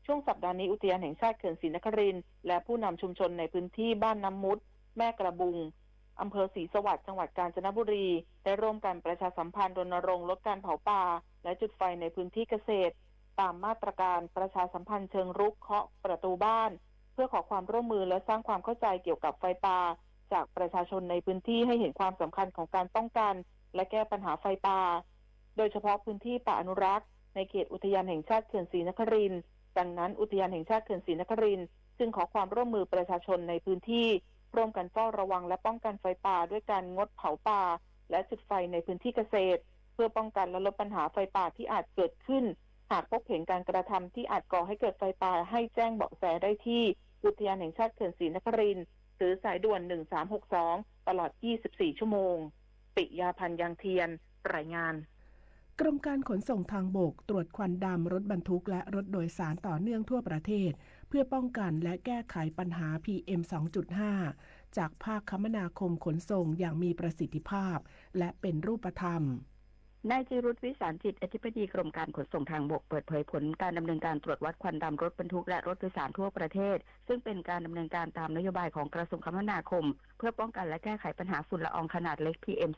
S19: ช่วงสัปดาห์นี้อุทยานแห่งชาติเขื่อนศรีนครินทร์และผู้นำชุมชนในพื้นที่บ้านน้ำมุดแม่กระบุงอำเภอศรีสวัสดิ์จังหวัดกาญจนบุรีได้ร่วมกันประชาสัมพันธ์รณรงค์ลดการเผาป่าและจุดไฟในพื้นที่เกษตรตามมาตรการประชาสัมพันธ์เชิงรุกเคาะประตูบ้านเพื่อขอความร่วมมือและสร้างความเข้าใจเกี่ยวกับไฟป่าจากประชาชนในพื้นที่ให้เห็นความสำคัญของการป้องกันและแก้ปัญหาไฟป่าโดยเฉพาะพื้นที่ป่าอนุรักษ์ในเขตอุทยานแห่งชาติเขื่อนศรีนครินทร์ดังนั้นอุทยานแห่งชาติเขื่อนศรีนครินทร์จึงขอความร่วมมือประชาชนในพื้นที่ร่วมกันเฝ้าระวังและป้องกันไฟป่าด้วยการงดเผาป่าและจุดไฟในพื้นที่เกษตรเพื่อป้องกันและลดปัญหาไฟป่าที่อาจเกิดขึ้นหากพบเห็นการกระทำที่อาจก่อให้เกิดไฟป่าให้แจ้งเบาะแสได้ที่อุทยานแห่งชาติเขื่อนศรีนครินทร์หรือสายด่วน1362ตลอด24ชั่วโมงปิยาพันธ์ยังเทียนรายงาน
S10: กรมการขนส่งทางบกตรวจควันดำรถบรรทุกและรถโดยสารต่อเนื่องทั่วประเทศเพื่อป้องกันและแก้ไขปัญหา PM 2.5 จากภาคคมนาคมขนส่งอย่างมีประสิทธิภาพและเป็นรูปธรรม
S20: นายจิรุตวิสารจิตอธิบดีกรมการขนส่งทางบกเปิดเผยผลการดำเนินการตรวจวัดควันดำรถบรรทุกและรถโดยสารทั่วประเทศซึ่งเป็นการดำเนินการตามนโยบายของกระทรวงคมนาคมเพื่อป้องกันและแก้ไขปัญหาฝุ่นละอองขนาดเล็ก PM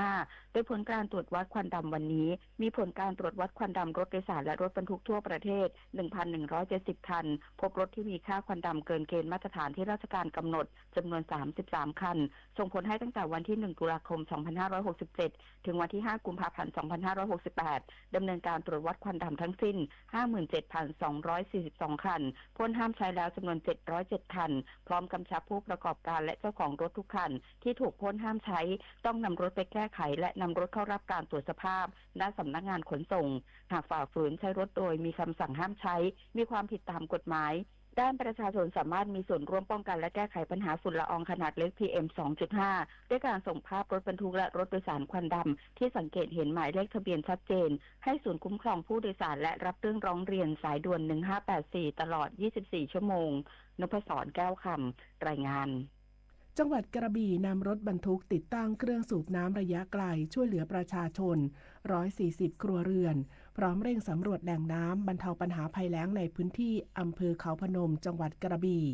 S20: 2.5 โดยผลการตรวจวัดควันดำวันนี้มีผลการตรวจวัดควันดำรถโดยสารและรถบรรทุกทั่วประเทศ 1,170 คันพบรถที่มีค่าควันดำเกินเกณฑ์มาตรฐานที่ราชการกำหนดจำนวน33คันส่งผลให้ตั้งแต่วันที่1ตุลาคม2567ถึงวันที่5กุมภาพันธ์2568ดำเนินการตรวจวัดควันดำทั้งสิ้น 57,242 คันพ้นห้ามใช้แล้วจำนวน707คันพร้อมกำชับผู้ประกอบการและเจ้าของรถ ถทุกคันที่ถูกพ่นห้ามใช้ต้องนำรถไปแก้ไขและนำรถเข้ารับการตรวจสภาพณสำนักงานขนส่งหากฝ่าฝืนใช้รถโดยมีคำสั่งห้ามใช้มีความผิดตามกฎหมายด้านประชาชนสามารถมีส่วนร่วมป้องกันและแก้ไขปัญหาฝุ่นละอองขนาดเล็ก PM 2.5 ด้วยการส่งภาพรถบรรทุกและรถโดยสารควันดำที่สังเกตเห็นหมายเลขทะเบียนชัดเจนให้ศูนย์คุ้มครองผู้โดยสารและรับเรื่องร้องเรียนสายด่วน 1584 ตลอด 24 ชั่วโมงนพศรแก้วคำรายงาน
S10: จังหวัดกระบี่นำรถบรรทุกติดตั้งเครื่องสูบน้ำระยะไกลช่วยเหลือประชาชน140ครัวเรือนพร้อมเร่งสำรวจแหล่งน้ำบรรเทาปัญหาภัยแล้งในพื้นที่อำเภอเขาพนมจังหวัดกระบี่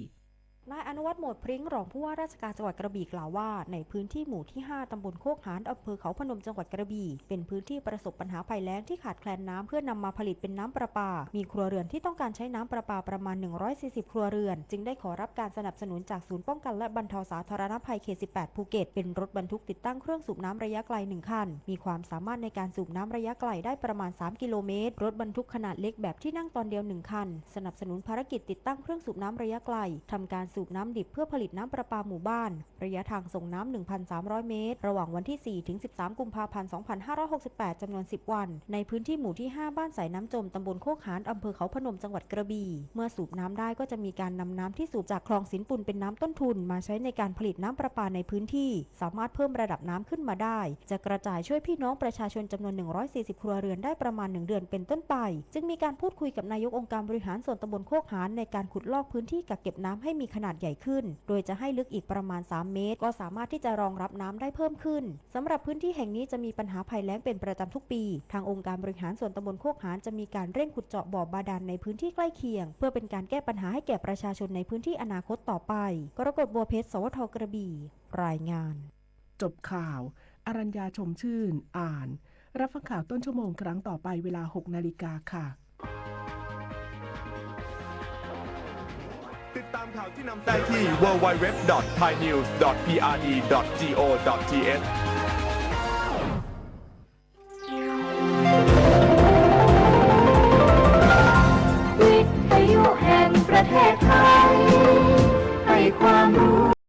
S1: นายอนุวัฒน์โหมดพริ้งรองผู้ว่าราชการจังหวัดกระบี่กล่าวว่าในพื้นที่หมู่ที่ 5 ตำบลโคกหานอำเภอเขาพนมจังหวัดกระบี่เป็นพื้นที่ประสบปัญหาภัยแล้งที่ขาดแคลนน้ำเพื่อนำมาผลิตเป็นน้ำประปามีครัวเรือนที่ต้องการใช้น้ำประปาประมาณ140ครัวเรือนจึงได้ขอรับการสนับสนุนจากศูนย์ป้องกันและบรรเทาสาธารณภัยเขต 18 ภูเก็ตเป็นรถบรรทุกติดตั้งเครื่องสูบน้ำระยะไกล1คันมีความสามารถในการสูบน้ำระยะไกลได้ประมาณ3กิโลเมตรรถบรรทุกขนาดเล็กแบบที่นั่งตอนเดียว1คันสนับสนุนภารกิจติดตั้งเครื่องสูบน้ำระยะไกลทำการสูบน้ำดิบเพื่อผลิตน้ำประปาหมู่บ้านระยะทางส่งน้ำ 1,300 เมตรระหว่างวันที่ 4 ถึง 13 กุมภาพันธ์ 2568 จำนวน 10 วันในพื้นที่หมู่ที่ 5 บ้านสายน้ำจมตำบลโคกหานอำเภอเขาพนมจังหวัดกระบี่เมื่อสูบน้ำได้ก็จะมีการนำน้ำที่สูบจากคลองสินปุ่นเป็นน้ำต้นทุนมาใช้ในการผลิตน้ำประปาในพื้นที่สามารถเพิ่มระดับน้ำขึ้นมาได้จะกระจายช่วยพี่น้องประชาชนจำนวน 140 ครัวเรือนได้ประมาณ 1 เดือนเป็นต้นไปจึงมีการพูดคุยกับนายกองค์การบริหารส่วนตำบลโคกหานในการขุดลอกพื้นที่กักเก็บน้ำให้มีขนาดใหญ่ขึ้นโดยจะให้ลึกอีกประมาณ3 เมตรก็สามารถที่จะรองรับน้ำได้เพิ่มขึ้นสำหรับพื้นที่แห่งนี้จะมีปัญหาภัยแล้งเป็นประจำทุกปีทางองค์การบริหารส่วนตำบลโคกหานจะมีการเร่งขุดเจาะบ่อบาดาลในพื้นที่ใกล้เคียงเพื่อเป็นการแก้ปัญหาให้แก่ประชาชนในพื้นที่อนาคตต่อไปกรกฎบัวเพชรสวทกระบี่รายงาน
S10: จบข่าวอรัญญาชมชื่นอ่านรับฟังข่าวต้นชั่วโมงครั้งต่อไปเวลา 6 นาฬิกาค่ะ
S9: ติดตามข่าวที่นำได้ที่ www.thainews.prd.go.th